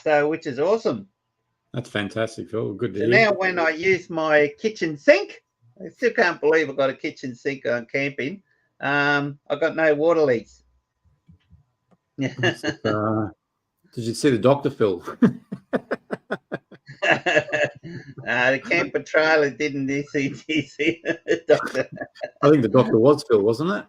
So, which is awesome. That's fantastic, Phil. Good to So hear. now when I use my kitchen sink, I still can't believe I've got a kitchen sink on camping. I've got no water leaks. Did you see the doctor, Phil? The camper trailer didn't see the doctor. I think the doctor was Phil, wasn't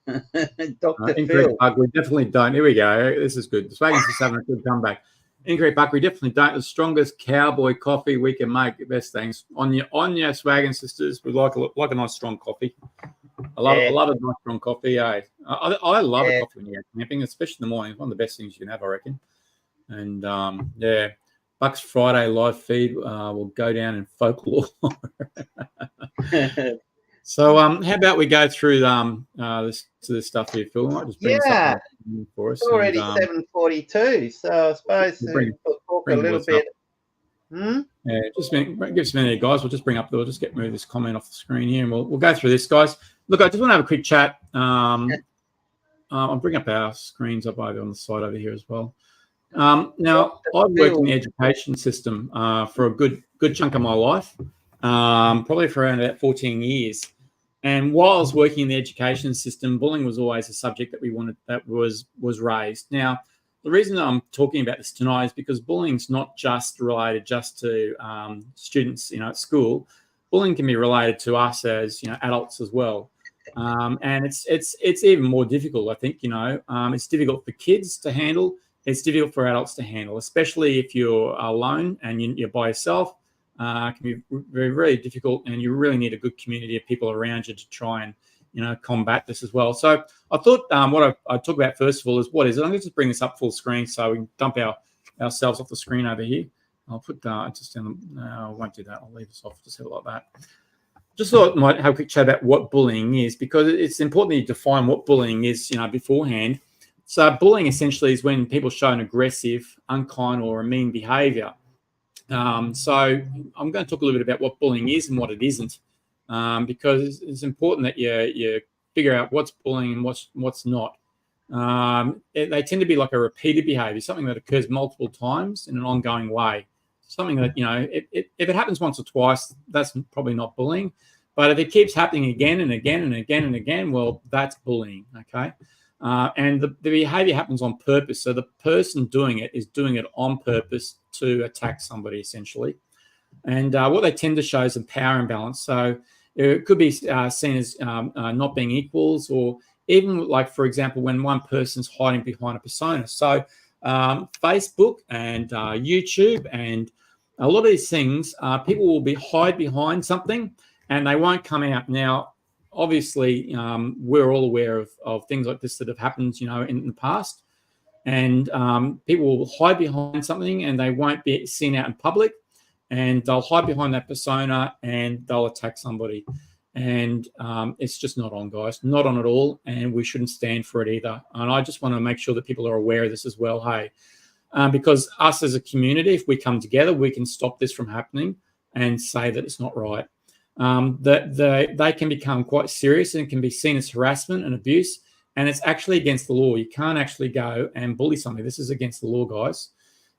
it? Dr. Incorrect, Phil. Buck. We definitely don't. Here we go. This is good. The Swagons just having a good comeback. Incorrect, Buck. We definitely don't. The strongest cowboy coffee we can make. Best things on your Swagon sisters. We like a nice strong coffee. I love a nice strong coffee. I love a coffee when you're camping, especially in the morning. It's one of the best things you can have, I reckon. And yeah, Buck's Friday live feed will go down in folklore. So, how about we go through this stuff here, Phil? I might just bring something for us. It's already 7:42, so I suppose we'll talk a little bit. Yeah, just give us a minute, guys. We'll just move this comment off the screen here, and we'll go through this, guys. Look, I just want to have a quick chat. I'll bring up our screens up over on the side over here as well. Now, I've worked in the education system for a good chunk of my life, probably for around about 14 years. And while I was working in the education system, bullying was always a subject that was raised. Now, the reason that I'm talking about this tonight is because bullying is not just related to students, at school. Bullying can be related to us as adults as well, and it's even more difficult. I think it's difficult for kids to handle. It's difficult for adults to handle, especially if you're alone and you're by yourself. It can be very, very difficult, and you really need a good community of people around you to try and combat this as well. So I thought what I talk about first of all is what is it. I'm going to just bring this up full screen so we can dump ourselves off the screen over here. I'll put just down. I won't do that. I'll leave this off. Just have it like that. Just thought I might have a quick chat about what bullying is, because it's important that you define what bullying is, beforehand. So bullying essentially is when people show an aggressive, unkind, or a mean behaviour. So I'm going to talk a little bit about what bullying is and what it isn't, because it's important that you figure out what's bullying and what's not. They tend to be like a repeated behaviour, something that occurs multiple times in an ongoing way. Something that, if it happens once or twice, that's probably not bullying. But if it keeps happening again and again and again and again, well, that's bullying, okay? And the behavior happens on purpose. So the person doing it is doing it on purpose to attack somebody, essentially. And what they tend to show is a power imbalance. So it could be seen as not being equals, or even like, for example, when one person's hiding behind a persona. So Facebook and YouTube and a lot of these things, people will hide behind something and they won't come out. Now, obviously, we're all aware of things like this that have happened, in the past. And people will hide behind something and they won't be seen out in public. And they'll hide behind that persona and they'll attack somebody. And it's just not on, guys. Not on at all. And we shouldn't stand for it either. And I just want to make sure that people are aware of this as well, hey. Because us as a community, if we come together, we can stop this from happening and say that it's not right. that they can become quite serious and can be seen as harassment and abuse. And it's actually against the law. You can't actually go and bully somebody. This is against the law, guys.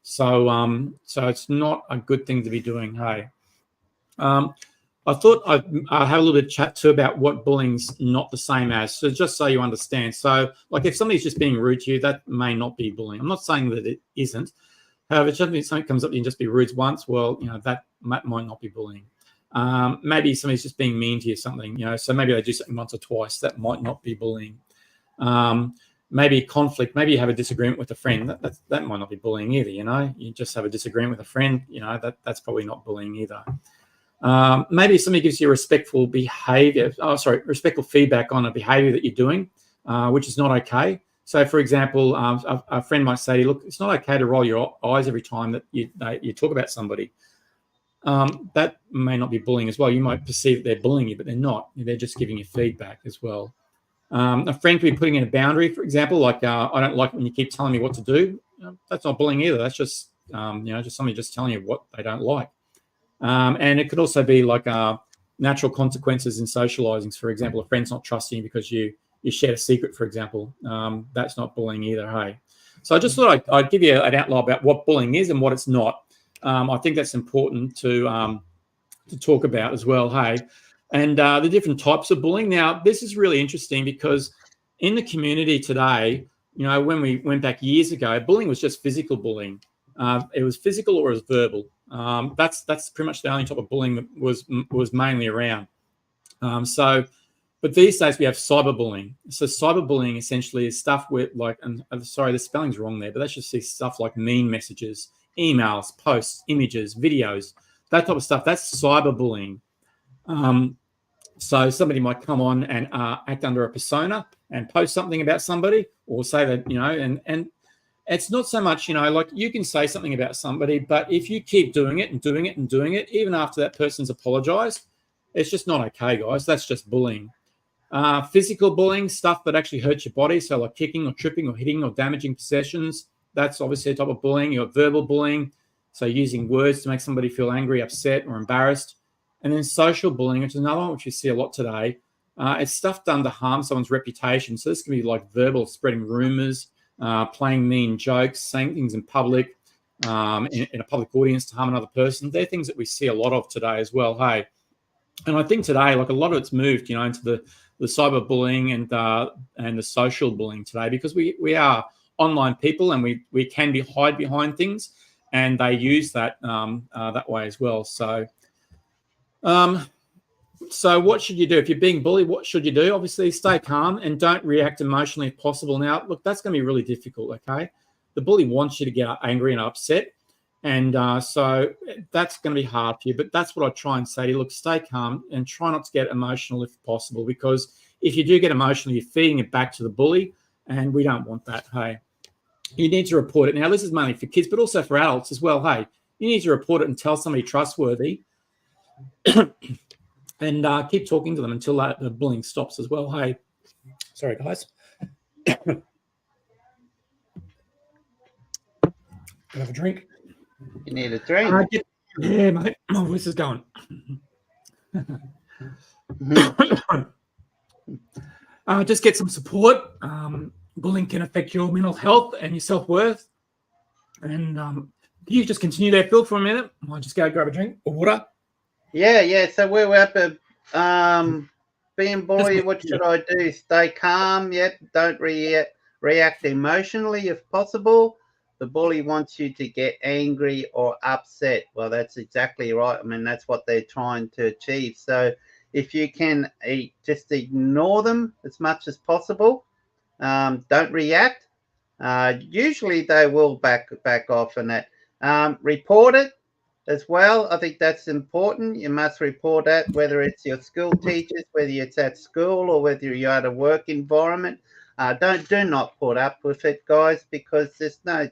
So so it's not a good thing to be doing. Hey, I thought I'd have a little bit of chat too about what bullying's not the same as. So just so you understand. So like if somebody's just being rude to you, that may not be bullying. I'm not saying that it isn't. However, if something comes up, you can just be rude once. Well, that might not be bullying. Maybe somebody's just being mean to you, something. So maybe they do something once or twice. That might not be bullying. Maybe conflict. Maybe you have a disagreement with a friend. That might not be bullying either. You just have a disagreement with a friend. That's probably not bullying either. Maybe somebody gives you respectful respectful feedback on a behavior that you're doing, which is not okay. So, for example, a friend might say to you, look, it's not okay to roll your eyes every time that you talk about somebody. That may not be bullying as well. You might perceive that they're bullying you, but they're not. They're just giving you feedback as well. A friend could be putting in a boundary, for example, like I don't like when you keep telling me what to do. That's not bullying either. That's just just somebody just telling you what they don't like. And it could also be like natural consequences in socializing. For example, a friend's not trusting you because you shared a secret, for example. That's not bullying either, hey? So I just thought I'd give you an outline about what bullying is and what it's not. I think that's important to talk about as well, hey? And the different types of bullying. Now, this is really interesting because in the community today, when we went back years ago, bullying was just physical bullying. It was physical or it was verbal. That's pretty much the only type of bullying that was mainly around. But these days we have cyberbullying. So cyberbullying essentially is stuff with sorry, the spelling's wrong there, but that's just stuff like mean messages, emails, posts, images, videos, that type of stuff. That's cyberbullying. So somebody might come on and act under a persona and post something about somebody or say that, and it's not so much, like you can say something about somebody, but if you keep doing it and doing it and doing it, even after that person's apologized, it's just not okay, guys. That's just bullying. Physical bullying, stuff that actually hurts your body. So like kicking or tripping or hitting or damaging possessions. That's obviously a type of bullying. You've got verbal bullying. So using words to make somebody feel angry, upset, or embarrassed. And then social bullying, which is another one which we see a lot today. It's stuff done to harm someone's reputation. So this can be like verbal, spreading rumors, playing mean jokes, saying things in public, in a public audience to harm another person. They're things that we see a lot of today as well, hey? And I think today, like a lot of it's moved, into the cyberbullying and the social bullying today because we are online people and we can hide behind things and they use that that way as well. So what should you do? If you're being bullied, what should you do? Obviously, stay calm and don't react emotionally if possible. Now, look, that's going to be really difficult, okay? The bully wants you to get angry and upset. And so that's going to be hard for you. But that's what I try and say to you. Look, stay calm and try not to get emotional if possible, because if you do get emotional, you're feeding it back to the bully, and we don't want that, hey? You need to report it. Now, this is mainly for kids, but also for adults as well, hey? You need to report it and tell somebody trustworthy and keep talking to them until the bullying stops as well, hey? Sorry, guys. Have a drink. You need a drink? Yeah, mate. My voice is going. Just get some support. Bullying can affect your mental health and your self-worth. And can you just continue there, Phil, for a minute? I'll just go grab a drink or water. Yeah. So we're up at being bullied. What should I do? Stay calm. Yep. Don't react emotionally if possible. The bully wants you to get angry or upset. Well, that's exactly right. I mean, that's what they're trying to achieve. So if you can just ignore them as much as possible, don't react. Usually they will back off on that. Report it as well. I think that's important. You must report that, whether it's your school teachers, whether it's at school or whether you're at a work environment. Do not put up with it, guys, because there's no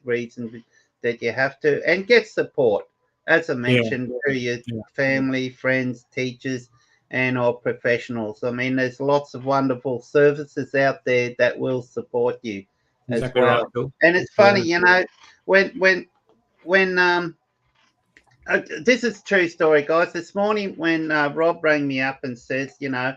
reason that you have to. And get support, as I mentioned, through your family, friends, teachers, and or professionals. I mean, there's lots of wonderful services out there that will support you as well. Right, and it's funny, when This is a true story, guys. This morning when Rob rang me up and says, I'm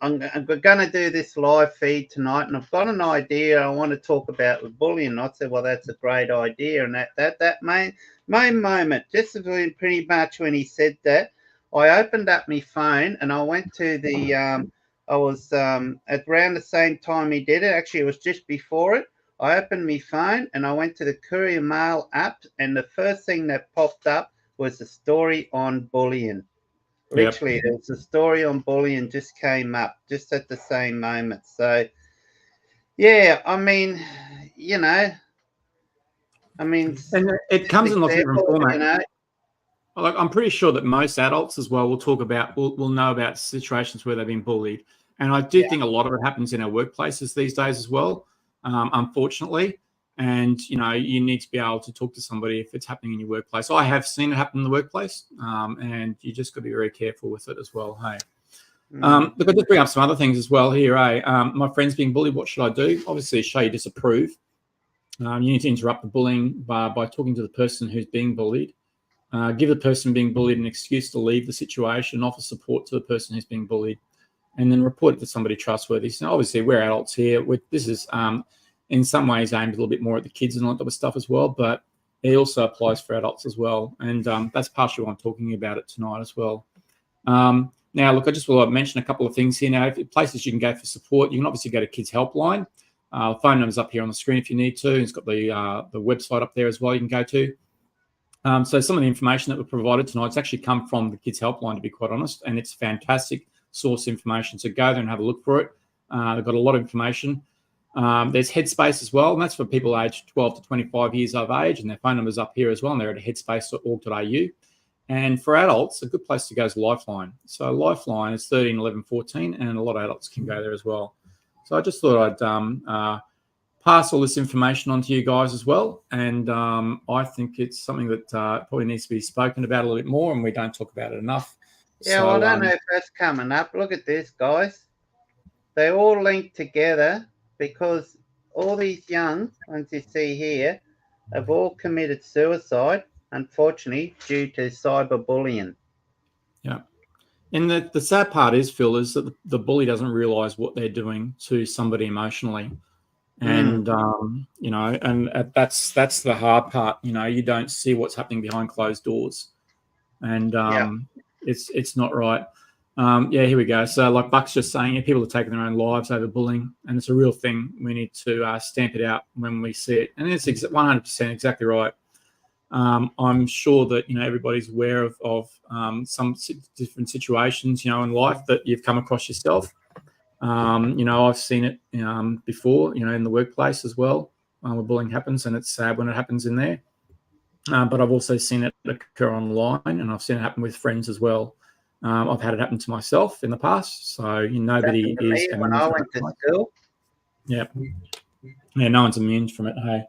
going to do this live feed tonight, and I've got an idea. I want to talk about the bullying. I said, well, that's a great idea. And that main moment, just pretty much when he said that, I opened up my phone and I went to the. I was at around the same time he did it. Actually, it was just before it. I opened my phone and I went to the Courier Mail app, and the first thing that popped up was a story on bullying. Literally, There was a story on bullying just came up just at the same moment. So, yeah, I mean, and it comes in lots of different formats. Like, I'm pretty sure that most adults as well will know about situations where they've been bullied, and I do think a lot of it happens in our workplaces these days as well, unfortunately. And you need to be able to talk to somebody if it's happening in your workplace. I have seen it happen in the workplace, and you just got to be very careful with it as well. Hey, look, I'll just bring up some other things as well here. My friend's being bullied. What should I do? Obviously, show you disapprove. You need to interrupt the bullying by talking to the person who's being bullied. Give the person being bullied an excuse to leave the situation, offer support to the person who's being bullied, and then report it to somebody trustworthy. So obviously, we're adults here. This is in some ways aimed a little bit more at the kids and all that type of stuff as well, but it also applies for adults as well. And that's partially why I'm talking about it tonight as well. Now, look, I just will mention a couple of things here. Now, places you can go for support, you can obviously go to Kids Helpline. The phone number's up here on the screen if you need to. It's got the website up there as well you can go to. So some of the information that we've provided tonight has actually come from the Kids Helpline, to be quite honest, and it's fantastic source information. So go there and have a look for it. They've got a lot of information. There's Headspace as well, and that's for people aged 12 to 25 years of age, and their phone number's up here as well, and they're at headspace.org.au. And for adults, a good place to go is Lifeline. So Lifeline is 13 11 14, and a lot of adults can go there as well. So I just thought I'd pass all this information on to you guys as well. And I think it's something that probably needs to be spoken about a little bit more, and we don't talk about it enough. Yeah, so, well, I don't know if that's coming up. Look at this, guys. They all link together because all these young ones you see here have all committed suicide, unfortunately, due to cyberbullying. Yeah. And the sad part is, Phil, is that the bully doesn't realise what they're doing to somebody emotionally. And and that's the hard part. You don't see what's happening behind closed doors, and it's not right. Here we go. So like Buck's just saying, people are taking their own lives over bullying, and it's a real thing. We need to stamp it out when we see it, and it's 100% exactly right. I'm sure that everybody's aware of some different situations in life that you've come across yourself. I've seen it before, in the workplace as well, where bullying happens, and it's sad when it happens in there. But I've also seen it occur online, and I've seen it happen with friends as well. I've had it happen to myself in the past, so nobody is when I went to school. Yeah, no one's immune from it. Hey,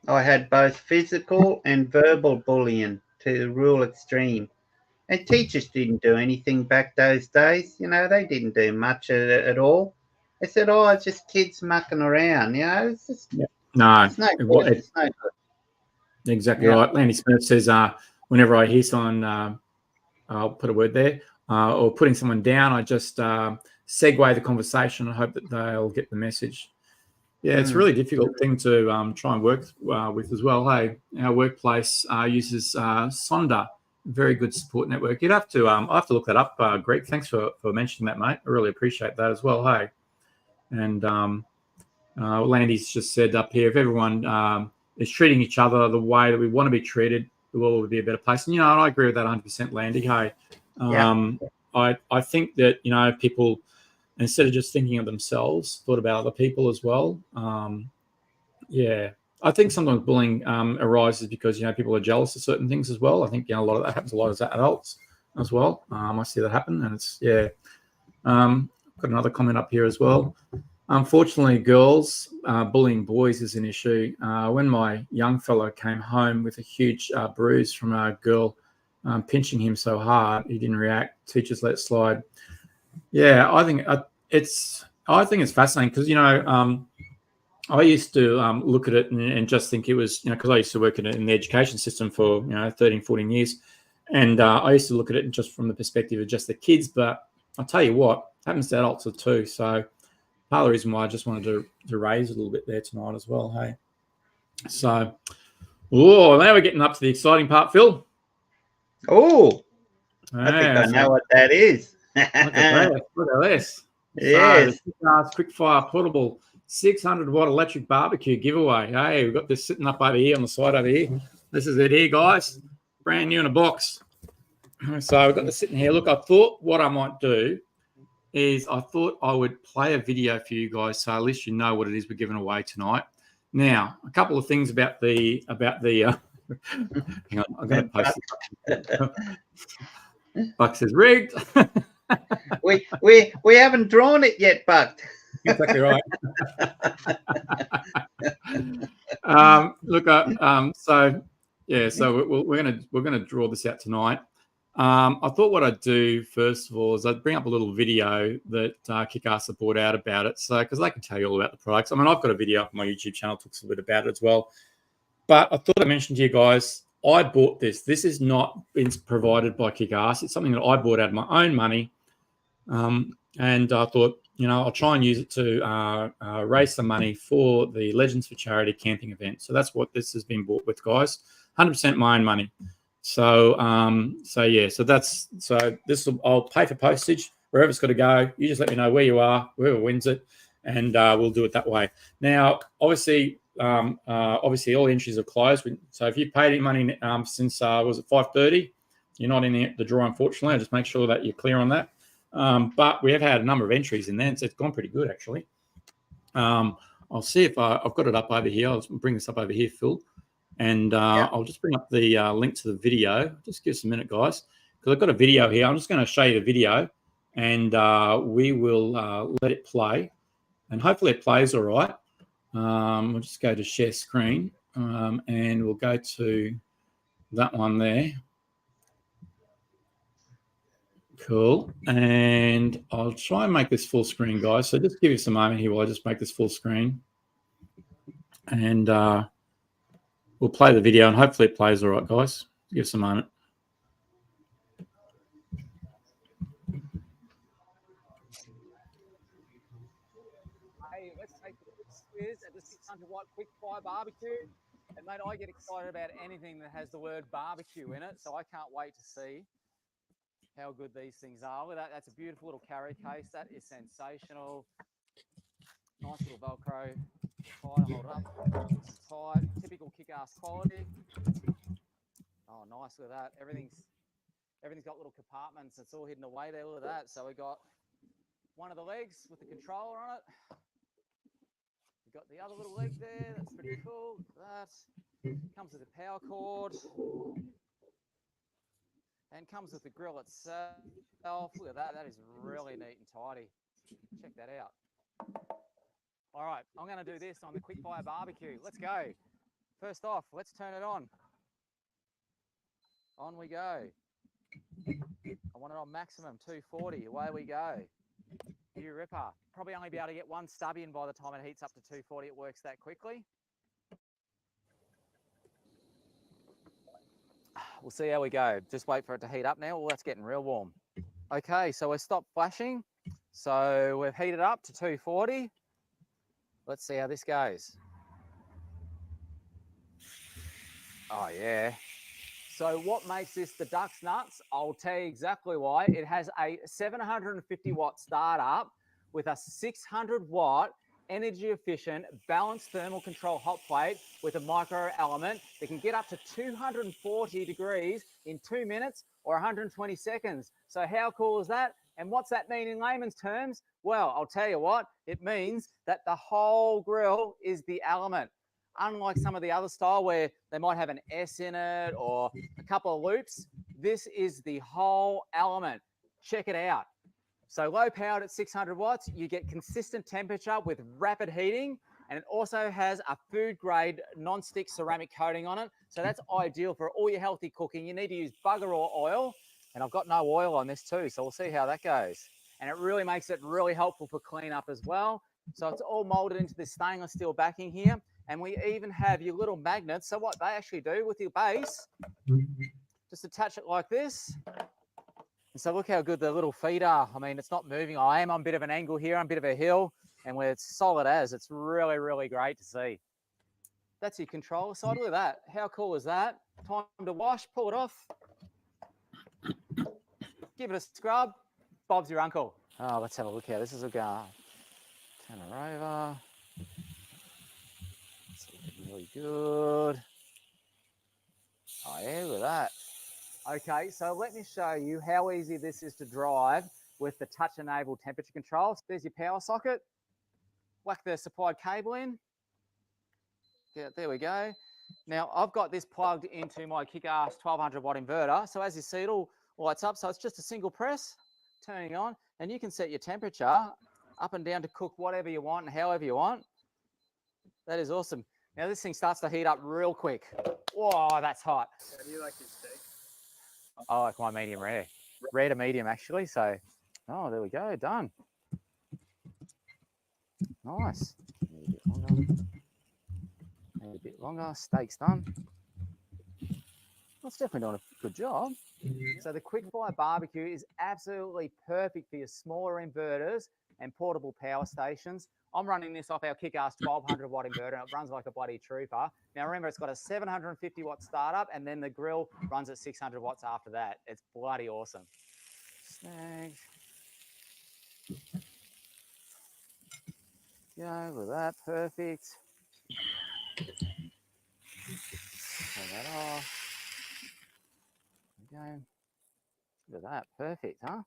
I had both physical and verbal bullying to the real extreme. And teachers didn't do anything back those days. They didn't do much at all. They said, oh, it's just kids mucking around. It's just it's no good. It's no good. Exactly right. Landy Smith says, whenever I hear someone, I'll put a word there, or putting someone down, I just segue the conversation and hope that they'll get the message. Yeah, it's a really difficult thing to try and work with as well. Hey, our workplace uses Sonder. Very good support network. You'd have to, I have to look that up, Greg. Thanks for mentioning that, mate. I really appreciate that as well. Hey, and Landy's just said up here, if everyone is treating each other the way that we want to be treated, the world would be a better place. And I agree with that 100%, Landy. Hey, I think that people, instead of just thinking of themselves, thought about other people as well. I think sometimes bullying arises because people are jealous of certain things as well. I think a lot of that happens a lot as adults as well. I see that happen, and it's got another comment up here as well. Unfortunately, girls bullying boys is an issue. When my young fellow came home with a huge bruise from a girl pinching him so hard, he didn't react. Teachers let it slide. Yeah, I think it's fascinating because I used to look at it and just think it was, because I used to work in the education system for 13, 14 years, and I used to look at it just from the perspective of just the kids. But I'll tell you what, it happens to adults too. So part of the reason why I just wanted to raise a little bit there tonight as well. Hey, so now we're getting up to the exciting part, Phil. Oh, I think I know what that is. Look at this. Look at this. Yes. So the Kickass Quickfire Portable 600-watt electric barbecue giveaway. Hey, we've got this sitting up over here on the side over here. This is it here, guys. Brand new in a box. So I've got this sitting here. Look, I thought what I might do is I thought I would play a video for you guys so at least you know what it is we're giving away tonight. Now, a couple of things about the hang on, I'm going to post it. Buck says rigged. we haven't drawn it yet, Buck. Exactly right. So we're gonna draw this out tonight. I thought what I'd do first of all is I'd bring up a little video that Kickass have brought out about it, so because they can tell you all about the products. I mean, I've got a video up on my YouTube channel that talks a bit about it as well. But I thought I'd mention to you guys, I bought this. This is not been provided by Kickass. It's something that I bought out of my own money. And I thought, I'll try and use it to raise some money for the Legends for Charity camping event. So that's what this has been bought with, guys. 100% my own money. So I'll pay for postage wherever it's got to go. You just let me know where you are, whoever wins it, and we'll do it that way. Now, obviously, all the entries are closed. So if you paid any money since was it 5:30, you're not in the draw, unfortunately. I'll just make sure that you're clear on that. But we have had a number of entries in there, and so it's gone pretty good, actually. I'll see if I've got it up over here. I'll bring this up over here, Phil. And I'll just bring up the link to the video. Just give us a minute, guys, because I've got a video here. I'm just going to show you the video, and we will let it play. And hopefully it plays all right. We'll just go to share screen, and we'll go to that one there. Cool. And I'll try and make this full screen, guys. So just give us a moment here while I just make this full screen. And we'll play the video, and hopefully it plays all right, guys. Give us a moment. Hey, let's take a quick squiz at the 600-watt Quickfire barbecue. And, mate, I get excited about anything that has the word barbecue in it, so I can't wait to see how good these things are. Look at that. That's a beautiful little carry case. That is sensational. Nice little Velcro. Tight, hold it up. It's tight. Typical Kick-Ass quality. Oh, nice. Look at that. Everything's got little compartments. It's all hidden away there. Look at that. So we got one of the legs with the controller on it. We've got the other little leg there. That's pretty cool. Look at that. Comes with a power cord. And comes with the grill itself. Look at that. That is really neat and tidy. Check that out. All right, I'm going to do this on the Quickfire barbecue. Let's go. First off, let's turn it on. On we go. I want it on maximum 240. Away we go. You ripper. Probably only be able to get one stubby in by the time it heats up to 240. It works that quickly. We'll see how we go. Just wait for it to heat up now. Well, that's getting real warm. Okay, so we've stopped flashing. So we've heated up to 240. Let's see how this goes. Oh, yeah. So what makes this the duck's nuts? I'll tell you exactly why. It has a 750-watt startup with a 600-watt energy-efficient, balanced thermal control hot plate with a micro element that can get up to 240 degrees in 2 minutes or 120 seconds. So how cool is that? And what's that mean in layman's terms? Well, I'll tell you what, it means that the whole grill is the element. Unlike some of the other style where they might have an S in it or a couple of loops, this is the whole element. Check it out. So low powered at 600 watts, you get consistent temperature with rapid heating, and it also has a food grade non-stick ceramic coating on it. So that's ideal for all your healthy cooking. You need to use bugger all oil, and I've got no oil on this too, so we'll see how that goes. And it really makes it really helpful for cleanup as well. So it's all molded into this stainless steel backing here. And we even have your little magnets. So what they actually do with your base, just attach it like this. And so look how good the little feet are. I mean, it's not moving. I am on a bit of an angle here, on a bit of a hill, and where it's solid as. It's really, really great to see. That's your controller side. Look at that. How cool is that? Time to wash, pull it off. Give it a scrub. Bob's your uncle. Oh, let's have a look here. This is a guy. Turn her over. It's looking really good. Oh, yeah, look at that. Okay, so let me show you how easy this is to drive with the touch-enabled temperature control. So there's your power socket. Whack the supplied cable in. Yeah, there we go. Now, I've got this plugged into my Kickass 1200 watt inverter. So as you see, it all lights up. So it's just a single press, turning on, and you can set your temperature up and down to cook whatever you want and however you want. That is awesome. Now, this thing starts to heat up real quick. Whoa, that's hot. How do you like your steak? I like my medium rare. Rare to medium, actually. So, oh, there we go. Done. Nice. Maybe a bit longer. Maybe a bit longer. Steak's done. That's definitely doing a good job. So the Quickfire barbecue is absolutely perfect for your smaller inverters and portable power stations. I'm running this off our Kickass 1200 watt inverter, and it runs like a bloody trooper. Now remember, it's got a 750 watt startup, and then the grill runs at 600 watts after that. It's bloody awesome. Snag. Yeah, look at that, perfect. Turn that off. There we go. Look at that, perfect, huh?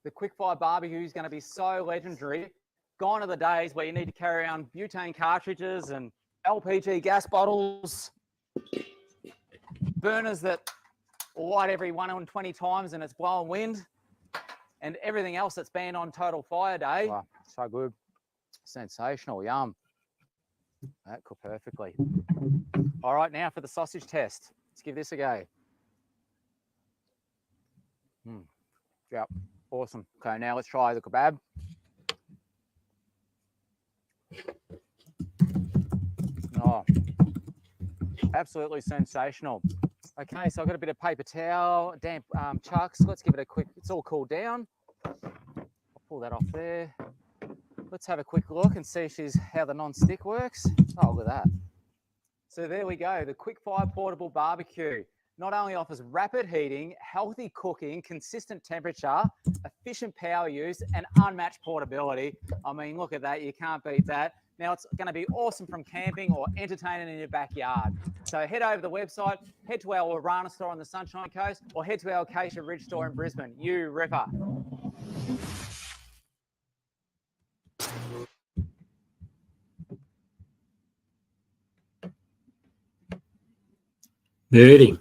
The Quickfire barbecue is going to be so legendary. Gone are the days where you need to carry around butane cartridges and LPG gas bottles, burners that light every 1 in 20 times and it's blowing wind, and everything else that's banned on Total Fire Day. Wow, so good. Sensational, yum. That cooked perfectly. All right, now for the sausage test. Let's give this a go. Yep, awesome. Okay, now let's try the kebab. Oh, absolutely sensational. Okay, so I've got a bit of paper towel, damp chucks. Let's give it a quick, it's all cooled down. I'll pull that off there. Let's have a quick look and see how the non-stick works. Oh, look at that. So there we go, the Quickfire Portable Barbecue. Not only offers rapid heating, healthy cooking, consistent temperature, efficient power use, and unmatched portability. I mean, look at that. You can't beat that. Now, it's going to be awesome from camping or entertaining in your backyard. So head over to the website, head to our Orana store on the Sunshine Coast, or head to our Acacia Ridge store in Brisbane. You ripper. Beauty.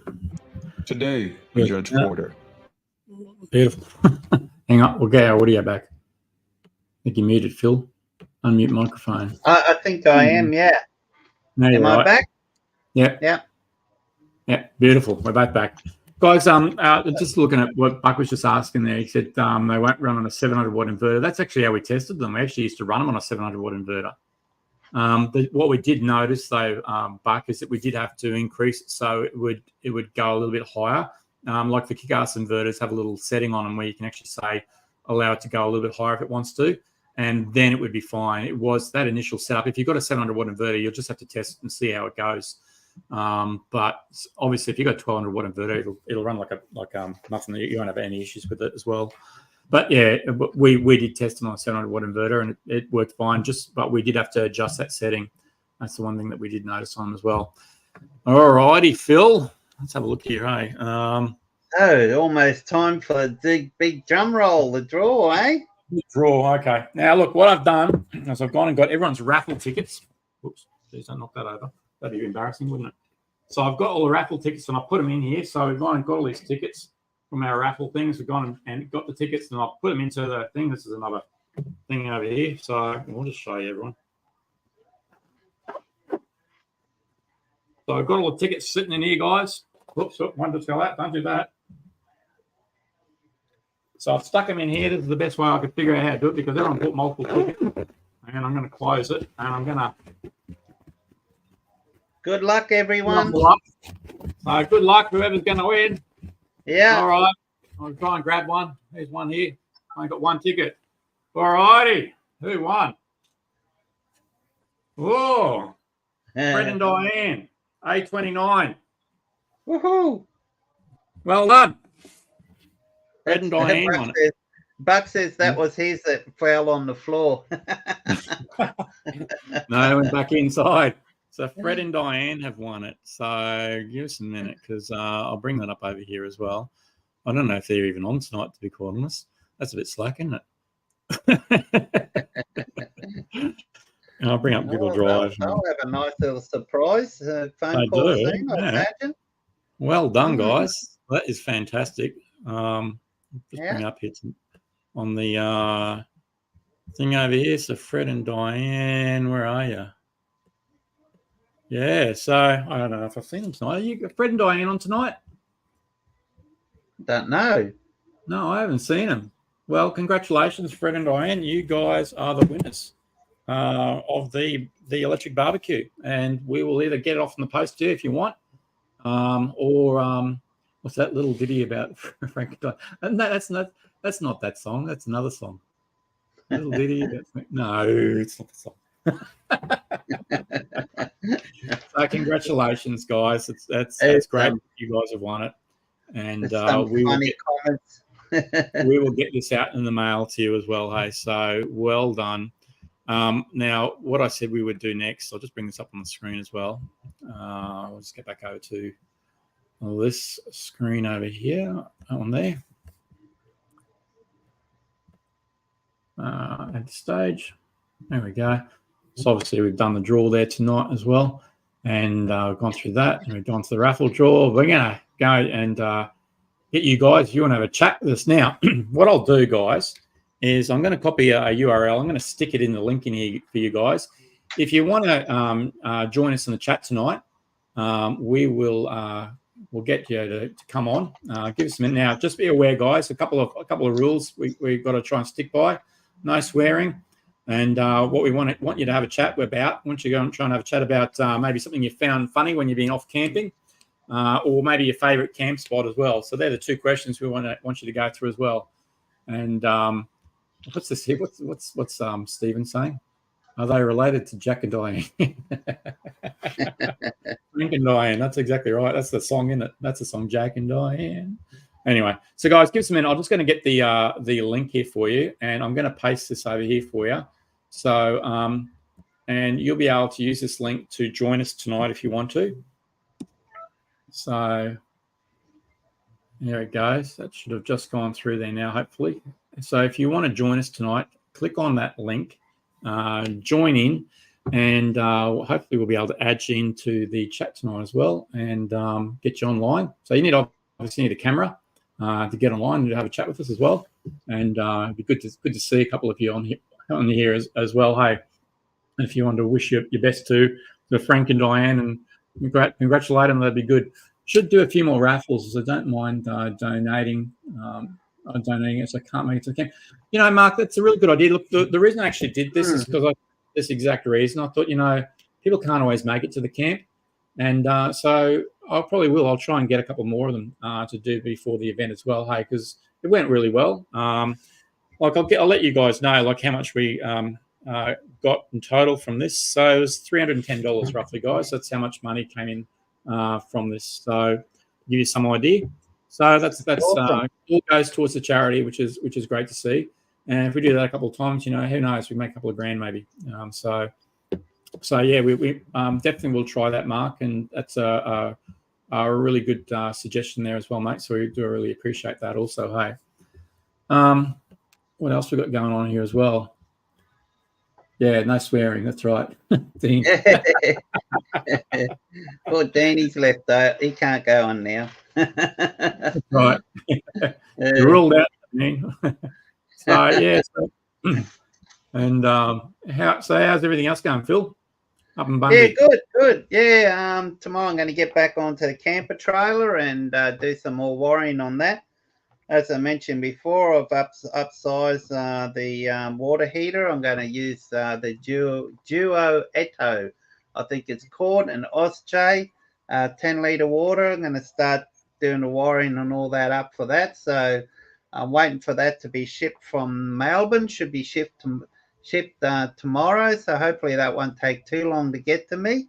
Today, Judge Porter. Beautiful. Hang on, we'll get our audio back. I think you're muted, Phil. Unmute microphone. I think I am, yeah. No, Am I back? Yeah. Yeah. Yeah, beautiful. We're both back. Guys, just looking at what Buck was just asking there, he said they won't run on a 700 watt inverter. That's actually how we tested them. We actually used to run them on a 700 watt inverter. What we did notice though, Buck, is that we did have to increase it so it would go a little bit higher. Like the Kickass inverters have a little setting on them where you can actually say allow it to go a little bit higher if it wants to, and then it would be fine. It was that initial setup. If you've got a 700 watt inverter, you'll just have to test and see how it goes. But obviously, if you've got a 1200 watt inverter, it'll run like nothing. You won't have any issues with it as well. But yeah, we did test it on a 700 watt inverter and it worked fine. But we did have to adjust that setting. That's the one thing that we did notice on as well. All righty, Phil. Let's have a look here, hey. Almost time for the big drum roll, the draw, eh? Draw, okay. Now, look, what I've done is I've gone and got everyone's raffle tickets. Oops, please don't knock that over. That'd be embarrassing, wouldn't it? So I've got all the raffle tickets and I put them in here. So we've gone and got all these tickets from our raffle things. We've gone and got the tickets and I'll put them into the thing. This is another thing over here. So we'll just show you everyone. So I've got all the tickets sitting in here, guys. Whoops, one just fell out. Don't do that. So I've stuck them in here. This is the best way I could figure out how to do it because everyone put multiple tickets. And I'm going to close it, and I'm going to. Good luck, everyone. So good luck, whoever's going to win. Yeah. All right. I'll try and grab one. There's one here. I got one ticket. All righty. Who won? Oh, Fred and Dianne, A29. Woohoo! Well done. Fred and Dianne won it. Buck says that was his that fell on the floor. No, went back inside. So Fred and Dianne have won it. So give us a minute because I'll bring that up over here as well. I don't know if they're even on tonight, to be quite honest. That's a bit slack, isn't it? I'll bring up Google Drive. They'll have a nice little surprise phone call soon, I imagine. Well done, guys. That is fantastic. Just bring it up here on the thing over here. So Fred and Dianne, where are you? Yeah, so I don't know if I've seen them tonight. Are you Fred and Dianne on tonight? Don't know. No, I haven't seen them. Well, congratulations, Fred and Dianne. You guys are the winners of the electric barbecue, and we will either get it off in the post here if you want, or what's that little ditty about Frank and Dianne? No, that's not that song. That's another song. Little ditty. No, it's not the song. So congratulations, guys. That's great. You guys have won it, and we will get this out in the mail to you as well. Hey, so well done. Now, what I said we would do next, I'll just bring this up on the screen as well. I'll just get back over to this screen over here, on there. At the stage, there we go. So obviously we've done the draw there tonight as well, and we've gone through that, and we've gone to the raffle draw. We're gonna go and get you guys. If you want to have a chat with us now, what I'll do, guys, is I'm going to copy a URL. I'm going to stick it in the link in here for you guys. If you want to join us in the chat tonight, we'll get you to come on. Give us a minute now. Just be aware, guys. A couple of rules we've got to try and stick by. No swearing, and what we want you to have a chat about. Once you go and try and have a chat about maybe something you found funny when you've been off camping, or maybe your favourite camp spot as well. So they're the two questions we want you to go through as well. And what's this here? What's Stephen saying? Are they related to Jack and Dianne? Frank and Dianne. That's exactly right. That's the song, isn't it? That's the song, Jack and Dianne. Anyway, so guys, give us a minute. I'm just going to get the link here for you, and I'm going to paste this over here for you. So, and you'll be able to use this link to join us tonight if you want to. So there it goes. That should have just gone through there now, hopefully. So if you want to join us tonight, click on that link, join in, and hopefully we'll be able to add you into the chat tonight as well, and get you online. So you obviously need a camera to get online and to have a chat with us as well. And it'd be good to see a couple of you on here as well. Hey, if you want to wish your best to Frank and Dianne and congratulate them, that'd be good. Should do a few more raffles, so don't mind donating. I'm donating it, so I can't make it to the camp. You know, Mark, that's a really good idea. Look, the reason I actually did this is because this exact reason. I thought, people can't always make it to the camp, and so I probably will. I'll try and get a couple more of them to do before the event as well. Hey, because it went really well. I'll let you guys know how much we got in total from this. So it was $310 roughly, guys. That's how much money came in from this. So give you some idea. So that's awesome. All goes towards the charity, which is great to see. And if we do that a couple of times, who knows, we make a couple of grand maybe. So yeah, we definitely will try that, Mark, and that's a really good suggestion there as well, mate. So we do really appreciate that also. Hey, what else we got going on here as well? Yeah, no swearing. That's right, Dean. Well, Dean, left though. He can't go on now. That's right. You're ruled out, Dean. So yeah. And how's everything else going, Phil? Up and Bundy? Yeah, good. Yeah. Tomorrow I'm going to get back onto the camper trailer and do some more wiring on that. as I mentioned before, I've upsized the water heater. I'm going to use the Duo Eto, I think it's called, an Osj, 10-litre water. I'm going to start doing the wiring and all that up for that. So I'm waiting for that to be shipped from Melbourne. Should be shipped tomorrow. So hopefully that won't take too long to get to me.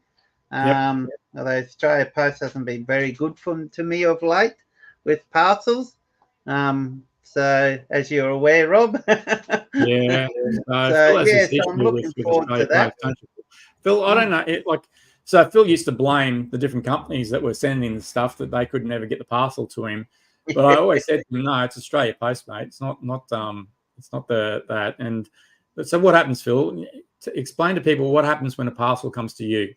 Although Australia Post hasn't been very good to me of late with parcels. So as you're aware, Rob. Yeah. So Phil has this so I'm issue looking with forward to Australia that. Post, don't you? Phil, I don't know. So Phil used to blame the different companies that were sending the stuff that they could never get the parcel to him. But I always said to him, no, it's Australia Post, mate. It's not that. And so what happens, Phil? Explain to people what happens when a parcel comes to you.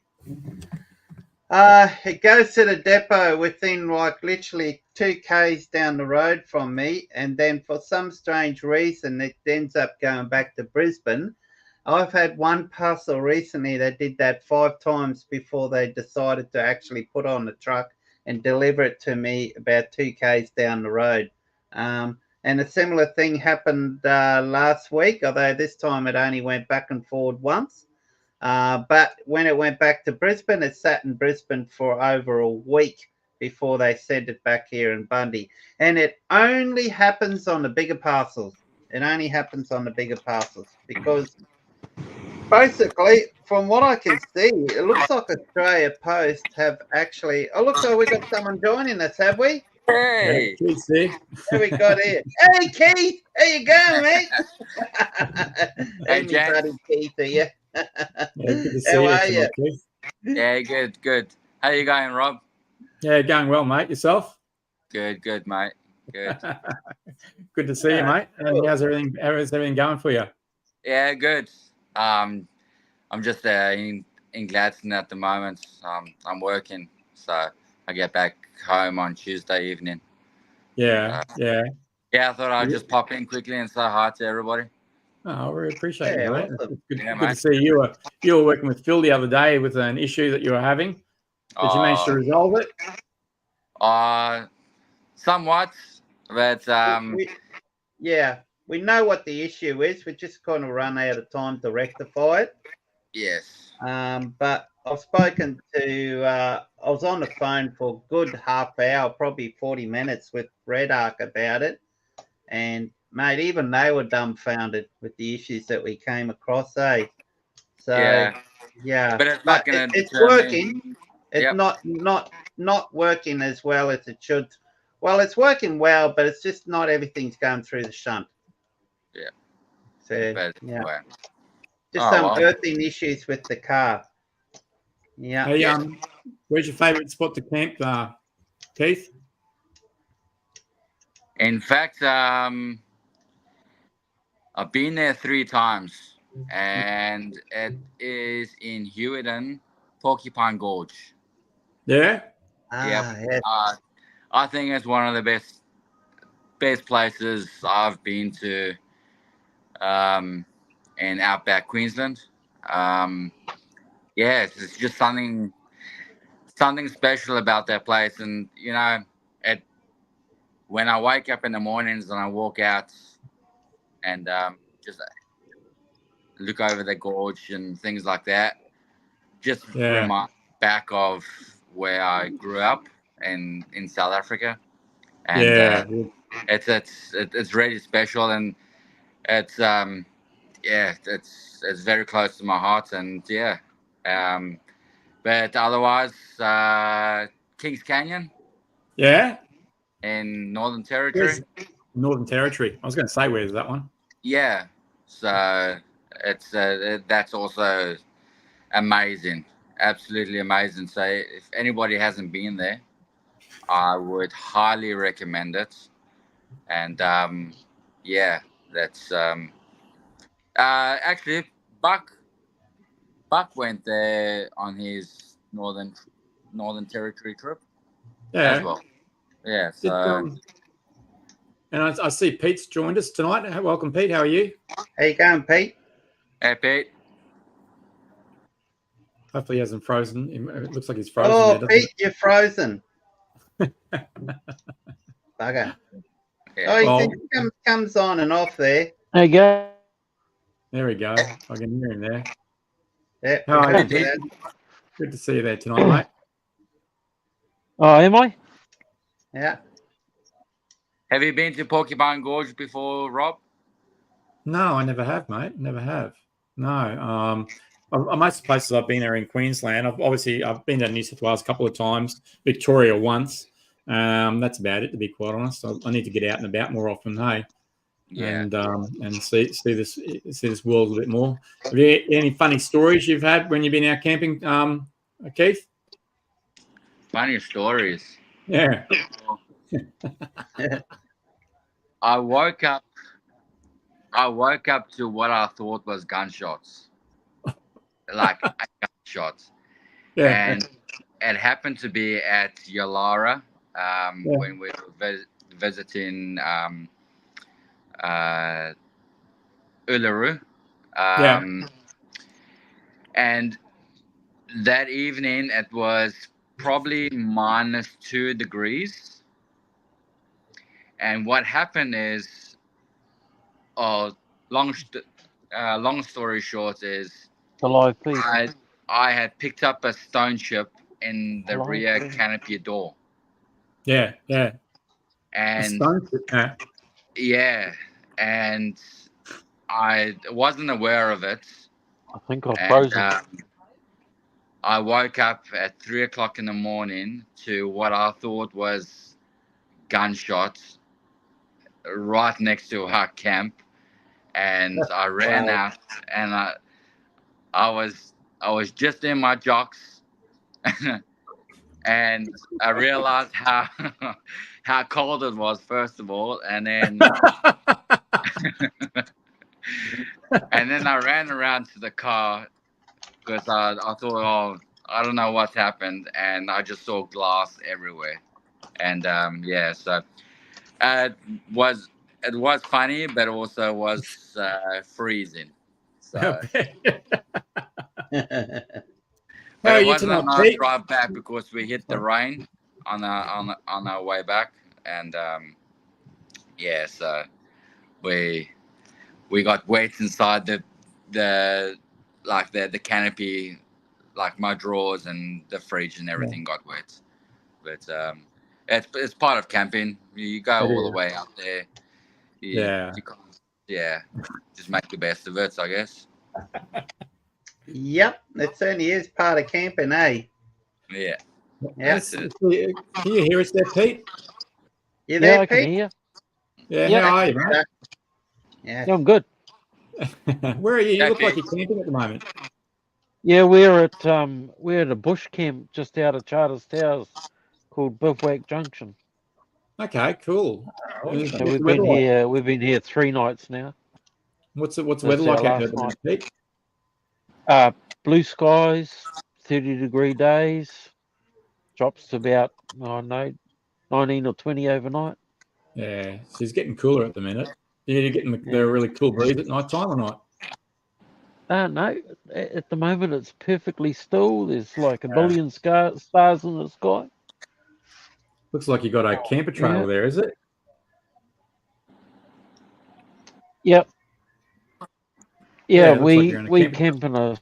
It goes to the depot within like literally 2 k's down the road from me, and then for some strange reason it ends up going back to Brisbane. I've had one parcel recently that did that 5 times before they decided to actually put on the truck and deliver it to me about 2 k's down the road. And a similar thing happened last week, although this time it only went back and forward once. But when it went back to Brisbane, it sat in Brisbane for over a week before they sent it back here in Bundy. And it only happens on the bigger parcels. It only happens on the bigger parcels because basically, from what I can see, it looks like Australia Post have actually. Oh, looks like we got someone joining us, have we? Hey, Yeah, Keith's there. Who we got here? Hey, Keith, how you going, mate? Hey, Hey, Jen. buddy Keith, are you? Yeah, good to see How you are tonight, you? Keith. yeah, good. How you going, Rob? Yeah, going well, mate. Yourself? Good, mate. Good. Good to see you, Yeah, mate. And how's everything going for you? Yeah, good. I'm just in Gladstone at the moment. I'm working, so I get back home on Tuesday evening. Yeah. Yeah, I thought I'd just pop in quickly and say hi to everybody. Oh, I really appreciate Yeah, you, mate. awesome. It's Yeah, good to mate. see you. You were working with Phil the other day with an issue that you were having. Did you manage to resolve it? Somewhat, but we know what the issue is. We just kind of run out of time to rectify it. yes. But I've spoken to. I was on the phone for a good half hour, probably 40 minutes, with Red Arc about it, and mate, even they were dumbfounded with the issues that we came across. So Yeah, but it's but not going to it's deter working. me. It's Yep. not working as well as it should. Well, it's working well, but it's just not everything's going through the shunt. Yeah. So But yeah, anyway. just Oh, some well. earthing issues with the car. Yeah. Hey, Yeah. where's your favourite spot to camp, Keith? In fact, I've been there 3 times, and it is in Hewiton, Porcupine Gorge. Yeah. Yep. Yeah. I think it's one of the best places I've been to in outback Queensland. It's just something special about that place, and when I wake up in the mornings and I walk out and just look over the gorge and things like that, just remind me back of where I grew up in South Africa, and it's really special, and it's it's very close to my heart, and but otherwise, Kings Canyon, Yeah. in Northern Territory. Where's Northern Territory? I was going to say, where's that one? Yeah, so it's that's also amazing, absolutely amazing. So if anybody hasn't been there, I would highly recommend it. And that's actually Buck went there on his Northern Territory trip as well. Yeah, so. And I see Pete's joined us tonight. Welcome, Pete. How are you? How you going, Pete? Hey, Pete. Hopefully he hasn't frozen. It looks like he's frozen there, doesn't Pete, it? you're frozen. Bugger. Oh, he Well, comes on and off there. There you go. there we go. I can hear him there. Yeah, How are you, we heard Pete? Good to see you there tonight, mate. Oh, am I? that. Yeah. Have you been to Porcupine Gorge before, Rob? No, I never have, mate. Never have. No. Most of the places I've been there in Queensland. I've been to New South Wales a couple of times, Victoria once. That's about it, to be quite honest. I need to get out and about more often, hey, Yeah. and see this world a little bit more. Have you any funny stories you've had when you've been out camping, Keith? Funny stories. Yeah. I woke up to what I thought was gunshots. Like gunshots. Yeah. And it happened to be at Yalara when we were visiting Uluru. And that evening it was probably -2 degrees. And what happened is, long story short is, The live feed. I had picked up a stone chip in the Live rear feed. canopy door. Yeah. And Yeah. and I wasn't aware of it. I think I've And frozen. I woke up at 3 o'clock in the morning to what I thought was gunshots right next to our camp, and I ran out, and I was just in my jocks, and I realized how how cold it was, first of all, and then and then I ran around to the car because I thought, oh, I don't know what's happened, and I just saw glass everywhere, and so it was funny, but also was freezing. So. How But are it you wasn't a tonight, nice Pete? drive back because we hit the rain on our way back, and so we got wet inside the canopy, like my drawers and the fridge and everything got wet. But it's part of camping. You go all the way out there. You can't, just make the best of it, I guess. Yep, it certainly is part of camping, eh? Yeah. Yeah. Can you hear us there, Pete? You there, I can Pete? hear. Yeah. Yeah. How are you, mate? Yeah. Yeah, I'm good. Where are you? You look Okay. like you're camping at the moment. Yeah, we're at a bush camp just out of Charters Towers called Bivouac Junction. Okay, cool. So we've been here 3 nights now. What's the weather That's our like out there last at the moment, Pete? Blue skies, 30-degree days, drops to about 19 or 20 overnight. Yeah, so it's getting cooler at the minute. You're getting the really cool breeze at night time or not? No, at the moment it's perfectly still. There's like a billion stars in the sky. Looks like you got a camper trailer there, is it? Yep. Yeah, it looks like you're in a we camper camp in a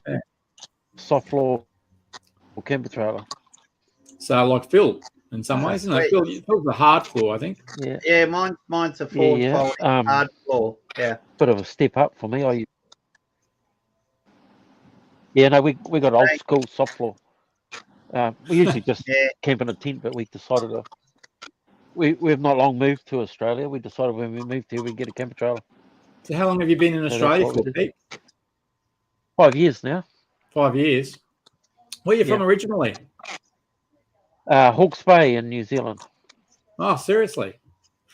soft floor camper trailer. So like Phil in some ways, isn't it? Phil's a hard floor, I think. Yeah. Yeah, mine's a forward folding hard floor. Yeah. Bit of a step up for me. We got old school soft floor. We usually just camp in a tent, but we decided we've not long moved to Australia. We decided when we moved here we'd get a camper trailer. So how long have you been in Australia for, Pete? 5 years now. 5 years. Where are you from originally? Hawke's Bay in New Zealand. Oh, seriously?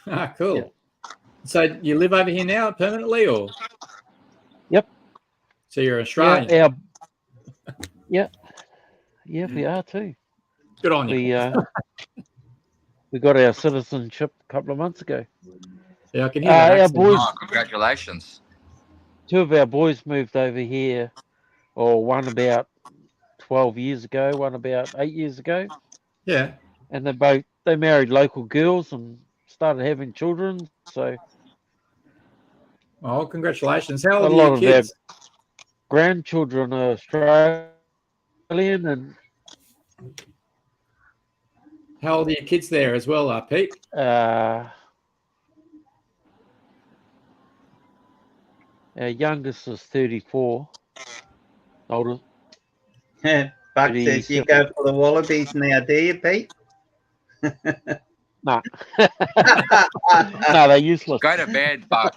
Ah, cool. Yeah. So you live over here now permanently, or? Yep. So you're Australian? Yeah, we are too. Good on you. We got our citizenship a couple of months ago. Yeah, I can hear that. Our boys. Oh, congratulations. 2 of our boys moved over here, or one about 12 years ago, one about 8 years ago. Yeah. And they married local girls and started having children. So Oh, congratulations. How a old are lot your of their kids? grandchildren are Australian, and How old are your kids there as well, Pete? our youngest is 34. Oldest Buck says you 37. go for the Wallabies now, do you, Pete? Nah. No, they're useless. Go to bed, Buck.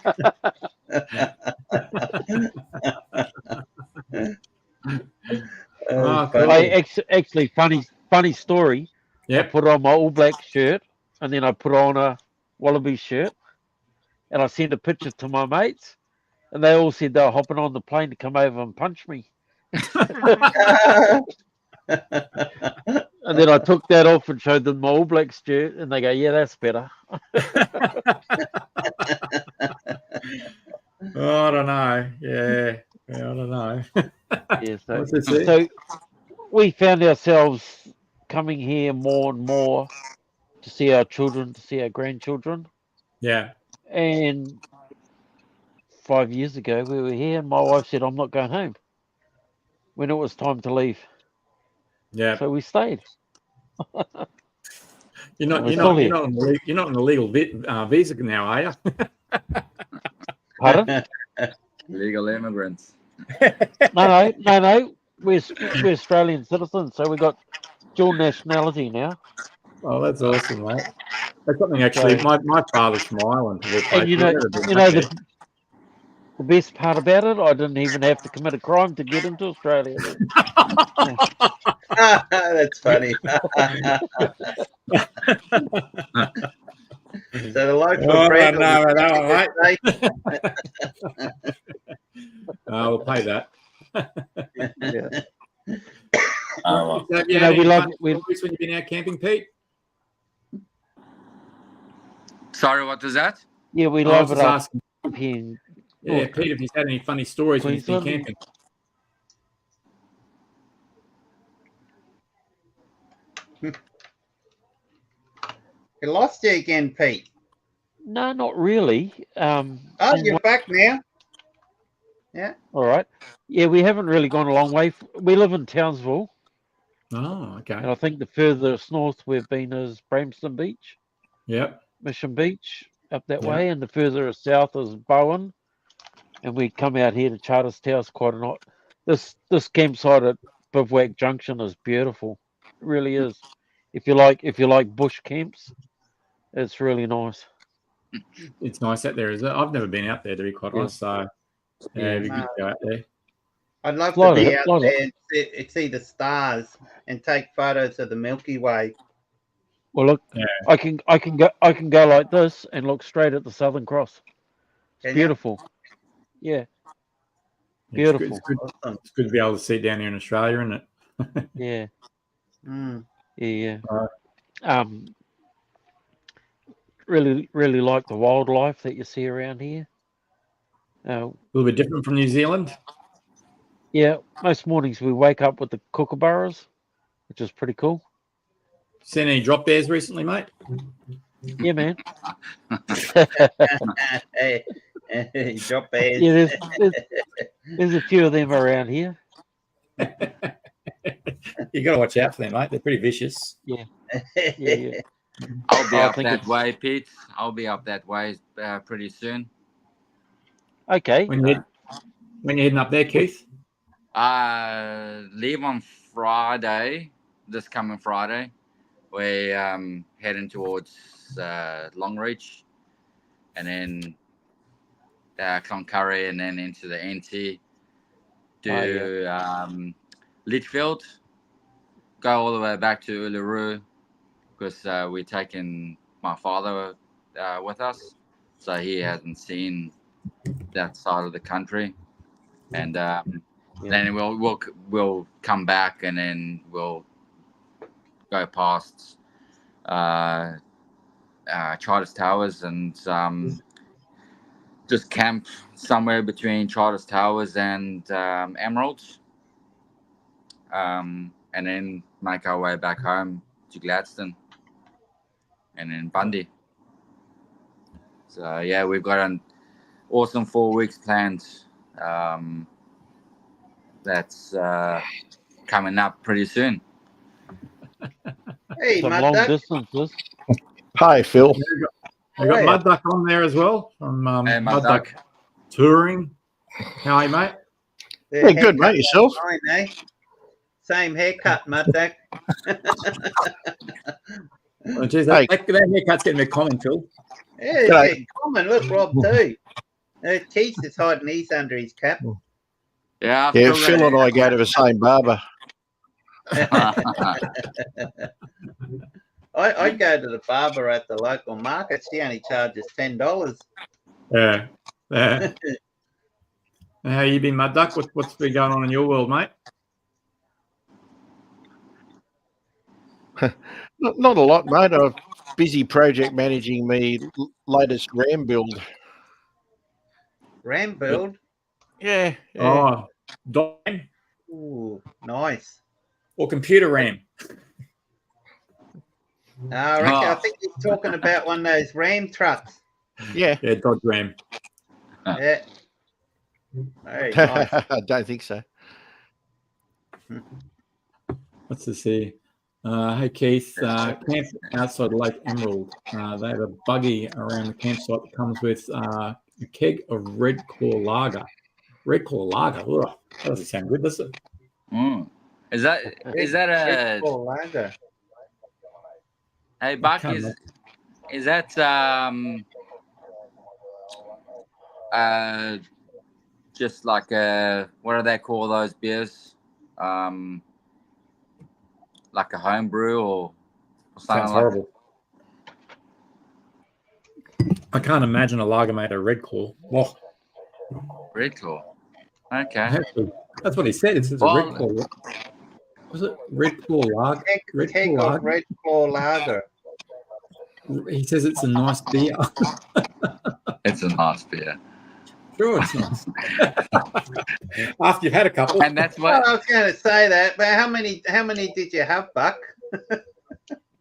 Oh, funny. cool. I actually funny story. I Yep. put on my All Black shirt, and then I put on a Wallaby shirt, and I sent a picture to my mates, and they all said they were hopping on the plane to come over and punch me. And then I took that off and showed them my All Black shirt, and they go, "Yeah, that's better." Oh, I don't know. Yeah, I don't know. Yeah, What's this here? so we found ourselves coming here more and more to see our children, to see our grandchildren. Yeah. And 5 years ago, we were here, and my wife said, "I'm not going home," when it was time to leave. Yeah. So we stayed. You're not We're still here. you're not on a legal visa now, are you? Pardon? Legal immigrants. No. We're Australian citizens, so we got dual nationality now. Oh, that's awesome, mate. That's something actually. So- My father's from Ireland. And you know the best part about it, I didn't even have to commit a crime to get into Australia. That's funny. So the local Oh, bread. no, will- that one, mate. We'll pay that. Yeah. Oh, well. Have you You had know, we any love fun we stories when you've been out camping, Pete? Sorry, what was that? yeah we I was love it just up asking. here in Yeah, North Pete, if he's had any funny stories when he's been Queensland. camping. You lost you again, Pete. No, not really. Oh, you're back now. Yeah. All right. Yeah, we haven't really gone a long way. We live in Townsville, Oh, okay. and I think the furthest north we've been is Bramston Beach, Yep. Mission Beach, up that Yeah. way, and the furthest south is Bowen, and we come out here to Charters Towers quite a lot. This campsite at Bivouac Junction is beautiful. It really is. If you like bush camps, it's really nice. It's nice out there, is it? I've never been out there, to be quite honest. So, yeah, it'd be good to go out there. I'd love Lot to of be it, out lot of there and see the stars and take photos of the Milky Way. Well, look, Yeah. I can go like this and look straight at the Southern Cross. It's Can you? beautiful. Yeah, It's good, beautiful. Awesome. it's good to be able to see it down here in Australia, isn't it? Yeah, Mm. yeah. Right. Really like the wildlife that you see around here. A little bit different from New Zealand. Yeah, most mornings we wake up with the kookaburras, which is pretty cool. Seen any drop bears recently, mate? Yeah, man. Hey, drop bears. Yeah, there's a few of them around here. You got to watch out for them, mate. They're pretty vicious. Yeah. I'll be I up think that it's- way, Pete. I'll be up that way pretty soon. Okay. When you're heading up there, Keith? Leave on Friday, this coming Friday. We're heading towards Longreach, and then Cloncurry, and then into the NT. Do Litchfield, go all the way back to Uluru, because we're taking my father with us, so he hasn't seen that side of the country, and then we'll come back, and then we'll go past Charters Towers and just camp somewhere between Charters Towers and Emeralds, and then make our way back home to Gladstone and then Bundy. So yeah, we've got an awesome 4 weeks planned. That's coming up pretty soon. Hey, Some Mud long Duck. distances. Hi, Phil. I got Hey. Mud Duck on there as well from Hey, Mud Duck Touring. How are you, mate? Their Yeah, good, mate. haircut's Yourself? fine, eh? Same haircut, Mud Duck. Oh, geez, Hey. that haircut's getting a bit common, Phil. Yeah, G'day. yeah, common. Look, Rob too. Keith is hiding his under his cap. Yeah, I've Yeah, still Phil and I go to the same barber. I go to the barber at the local market. She only charges $10. Yeah. Yeah. How you been, Mud Duck? What's been going on in your world, mate? Not a lot, mate. I'm busy project managing me latest RAM build. Ram build. Yeah. Oh, RAM Ooh, nice. or computer RAM? I think you're talking about one of those Ram trucks. Yeah. Yeah, Dodge RAM. Yeah. Very nice. I don't think so. What's this here? Hey, Keith. Camp outside Lake Emerald. They have a buggy around the campsite that comes with a keg of Red Claw Lager. Red Claw Lager? Ugh, that doesn't sound good, does it? Is that a Red Lager. hey Buck? Can't Is that just like what do they call those beers? Like a home brew or something Sounds like horrible. I can't imagine a lager made of Red Claw. Oh, Red Claw. Okay. that's what he said. It says a Red Claw. Was it Red Claw Lager? Keg of Red Claw Lager. He says it's a nice beer. It's a nice beer. Sure, it's nice. After you've had a couple. And that's what I was going to say that, but how many did you have, Buck?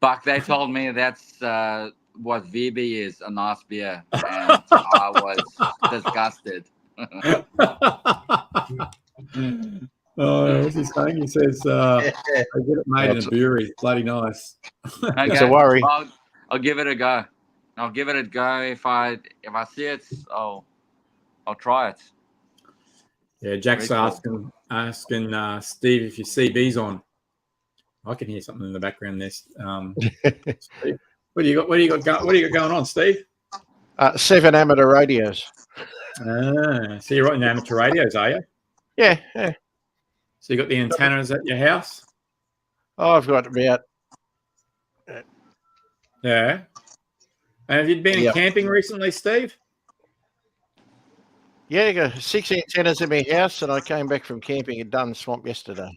Buck, they told me that's what VB is, a nice beer. And I was disgusted. Oh, what's he saying? He says, I get it made in a brewery. It's bloody nice. Okay. It's a worry. I'll give it a go. I'll give it a go. If I see it, I'll try it. Yeah, Jack's Very cool. asking Steve if your CB's on. I can hear something in the background there. Steve. What do you got going on, Steve? 7 amateur radios. So you're writing amateur radios, are you? Yeah. So you got the antennas at your house? Oh, I've got about. Yeah. And have you been camping recently, Steve? Yeah, I got 6 antennas in my house, and I came back from camping at Dunn Swamp yesterday.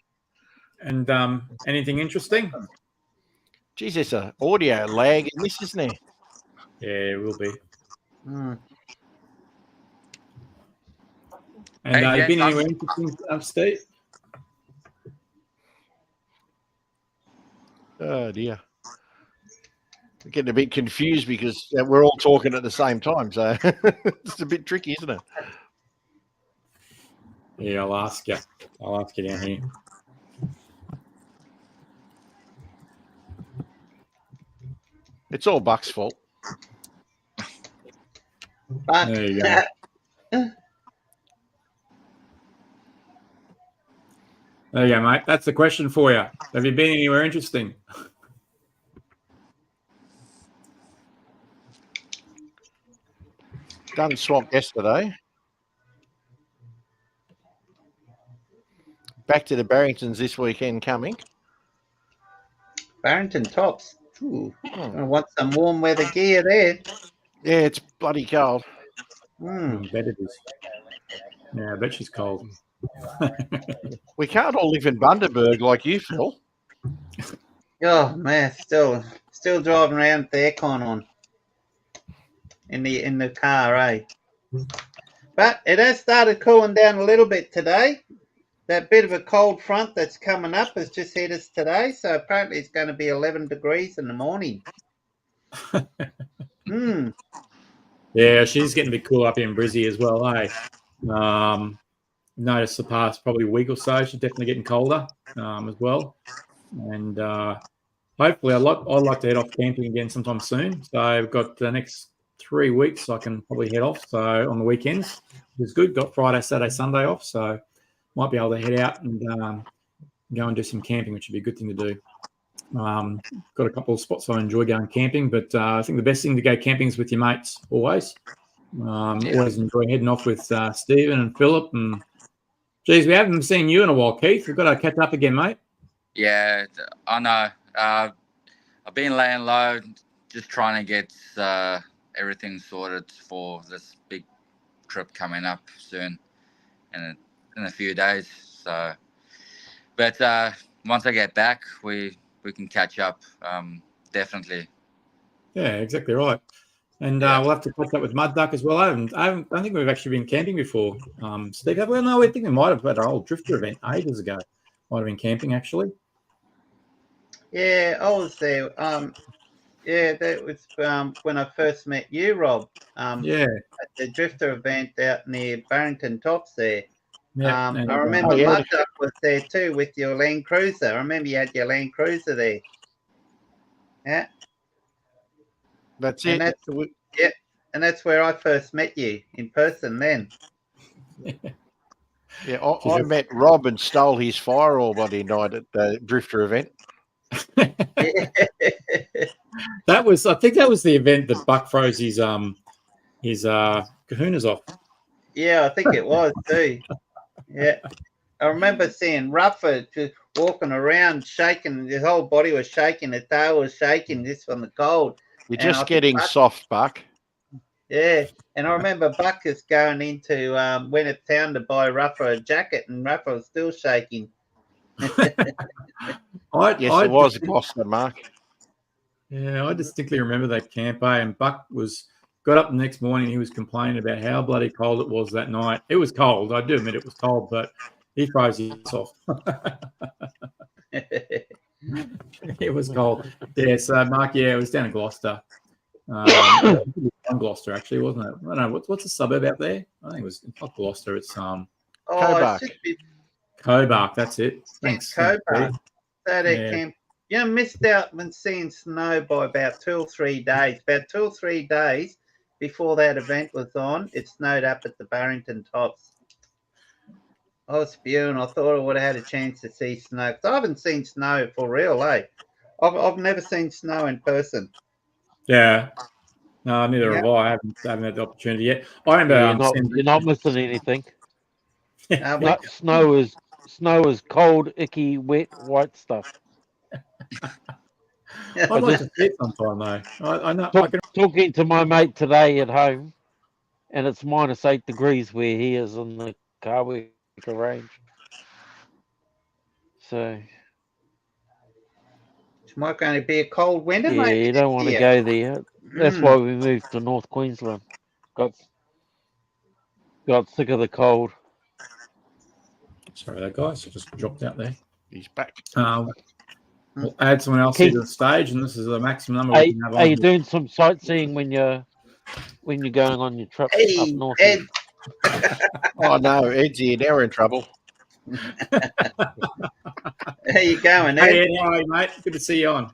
And anything interesting? Geez, there's an audio lag in this, isn't there? Yeah, it will be. Hmm. And Hey, have you been Jack, anywhere interesting, Steve? Oh, dear. I'm getting a bit confused because we're all talking at the same time, so it's a bit tricky, isn't it? Yeah, I'll ask you. Down here. It's all Buck's fault. Buck. There you go. There you go, mate. That's the question for you. Have you been anywhere interesting? Dunn Swamp yesterday. Back to the Barringtons this weekend coming. Barrington Tops. Ooh, I want some warm weather gear there. Yeah, it's bloody cold. Hmm. I bet it is. Yeah, I bet she's cold. We can't all live in Bundaberg like you, Phil. Oh man, still driving around with the aircon on in the car, eh? But it has started cooling down a little bit today. That bit of a cold front that's coming up has just hit us today, so apparently it's going to be 11 degrees in the morning. Yeah, she's getting a bit cool up here in Brizzy as well, eh? Noticed the past probably week or so, she's definitely getting colder as well. And hopefully, I'd like to head off camping again sometime soon. So I've got the next 3 weeks I can probably head off. So on the weekends, which is good. Got Friday, Saturday, Sunday off. So might be able to head out and go and do some camping, which would be a good thing to do. Got a couple of spots I enjoy going camping, but I think the best thing to go camping is with your mates always. Always enjoy heading off with Stephen and Philip. And geez, we haven't seen you in a while, Keith. We've got to catch up again, mate. Yeah, I know. I've been laying low, just trying to get everything sorted for this big trip coming up soon in a few days. So, but once I get back, we can catch up. Definitely. Yeah, exactly right. And we'll have to catch up with Mud Duck as well. I don't think we've actually been camping before, Steve. Have we? No, I think we might have had our old drifter event ages ago. Might have been camping actually. Yeah, I was there. Yeah, that was when I first met you, Rob. Yeah. At the drifter event out near Barrington Tops there. Yeah. I remember Mud Duck was there too with your Land Cruiser. I remember you had your Land Cruiser there. Yeah. That's it. And that's where I first met you in person then. Yeah, I met Rob and stole his Fireall Buddy night at the drifter event. I think that was the event that Buck froze his kahunas off. Yeah, I think it was too. Yeah. I remember seeing Ruffer just walking around shaking, his whole body was shaking, the tail was shaking just from the cold. You're just getting soft, Buck. Yeah, and I remember Buckus going into went to town to buy Ruffer a jacket, and Ruffer was still shaking. Yes, it was Gloucester, Mark. Yeah, I distinctly remember that camp, and Buck got up the next morning. He was complaining about how bloody cold it was that night. It was cold. I do admit it was cold, but he froze his off. It was cold. Yeah, so Mark, yeah, it was down in Gloucester. Gloucester, actually, wasn't it? I don't know what's the suburb out there. I think it was not Gloucester. It's Cobark. Cobark. That's it. Thanks. Cobark. Camp. You know, missed out on seeing snow by about 2 or 3 days. About 2 or 3 days before that event was on, it snowed up at the Barrington Tops. I was spewing. I thought I would have had a chance to see snow. I haven't seen snow for real, eh? I've never seen snow in person. Yeah. No, neither have I. I haven't had the opportunity yet. I remember you're not missing anything. No, snow is cold, icky, wet, white stuff. I'd like to see it sometime though. I know. Talking to my mate today at home, and it's -8 degrees where he is in the Kawika range. So it might going to be a cold winter, yeah, mate. you don't want to go there. That's why we moved to North Queensland. Got sick of the cold. Sorry, that guy just dropped out there. He's back. We'll add someone else to the stage, and this is the maximum number we can have on. Are you doing some sightseeing when you're going on your trip up north? Ed. Oh no, Ed's here. Now we're in trouble. How you going, Ed? Hey, Ed, how are you, mate? Good to see you on.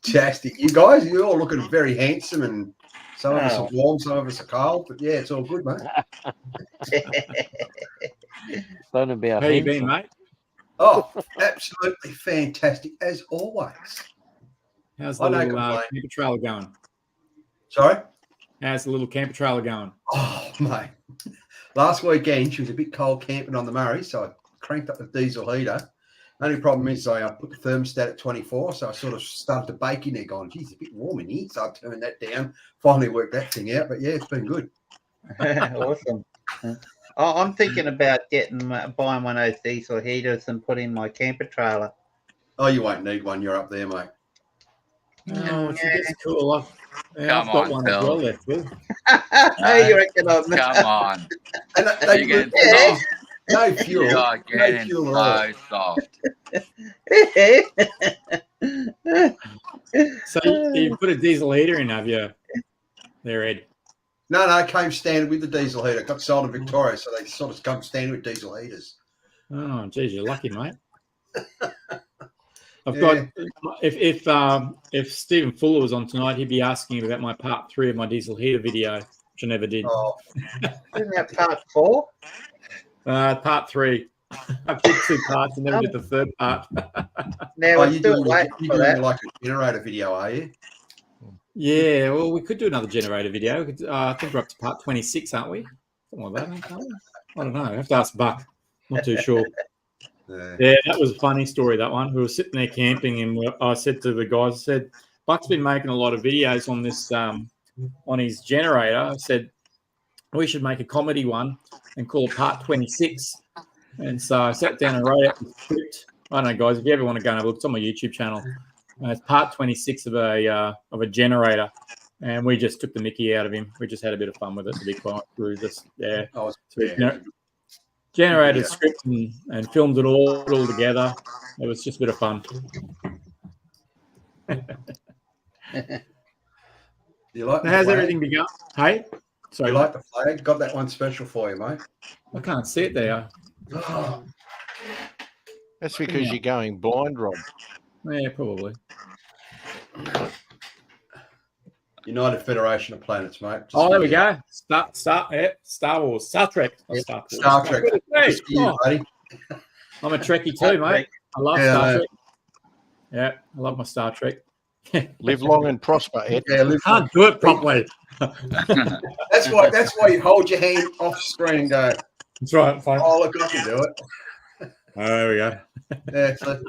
Fantastic. You guys, you're all looking very handsome, and some of us are warm, some of us are cold, but yeah, it's all good, mate. Don't about how you been, mate? Oh, absolutely fantastic, as always. How's the little camper trailer going? Sorry? How's the little camper trailer going? Oh, mate. Last weekend, she was a bit cold camping on the Murray, so I cranked up the diesel heater. Only problem is I put the thermostat at 24, so I sort of started to bake in there going, geez, it's a bit warm in here. So I turned that down, finally worked that thing out. But, yeah, it's been good. Awesome. I'm thinking about buying one of those diesel heaters and putting in my camper trailer. Oh, you won't need one. You're up there, mate. Oh, it's cool. Come I've got on, one Phil. as well left, Phil. You reckon I'm Come on. And You're getting soft. no fuel. You are getting fuel at so soft. So you put a diesel heater in, have you? There, Ed. No, it came standard with the diesel heater. It got sold in Victoria, so they sort of come standard with diesel heaters. Oh, geez, you're lucky, mate. I've Yeah. got if Stephen Fuller was on tonight, he'd be asking about my part 3 of my diesel heater video, which I never did. Oh, Isn't that part 4? Part 3. I did 2 parts and never did the third part. Now oh it's you're still doing, late you're for doing that. like a generator video, are you? Yeah, well, we could do another generator video. I think we're up to part 26, aren't we? Something like that, aren't we? I don't know. I have to ask Buck. Not too sure. Yeah, that was a funny story, that one. We were sitting there camping, and I said to the guys, I said, Buck's been making a lot of videos on this, on his generator. I said, we should make a comedy one and call it part 26. And so I sat down and wrote out the script. I don't know, guys, if you ever want to go and have a look, it's on my YouTube channel. It's part 26 of a generator, and we just took the mickey out of him. We just had a bit of fun with it, to be quite through this. Yeah, Oh, so generated script and filmed it all together. It was just a bit of fun. You like How's everything begun? Hey, sorry, You like the flag? Got that one special for you, mate. I can't see it there. Oh, That's because you're going blind, Rob. Yeah, probably. United Federation of Planets, mate. Just Oh, there we for go. Star Wars, Star Trek. Not you. Star Wars. Star Trek. Hey, Just for you, oh, buddy. I'm a Trekkie too, mate. I love Yeah, Star I know. Trek. Yeah, I love my Star Trek. Live long and prosper, Ed. Yeah, live Can't do it properly. That's why you hold your hand off screen and go, That's right. Fine. oh, look, I can do it. There we go. Yeah, so,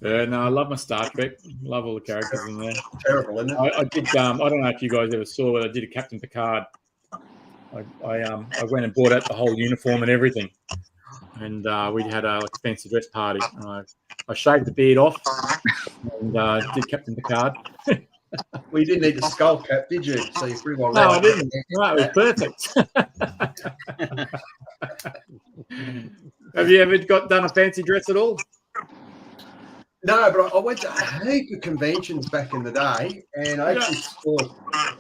Yeah, no, I love my Star Trek. Love all the characters in there. terrible, isn't it? I did. I don't know if you guys ever saw it. I did a Captain Picard. I went and bought out the whole uniform and everything, and we had a fancy dress party. I shaved the beard off and did Captain Picard. Well, you didn't need the skull cap, did you? So you're pretty well No, right. I didn't. No, it was perfect. Have you ever done a fancy dress at all? No, but I went to a heap of conventions back in the day, and I actually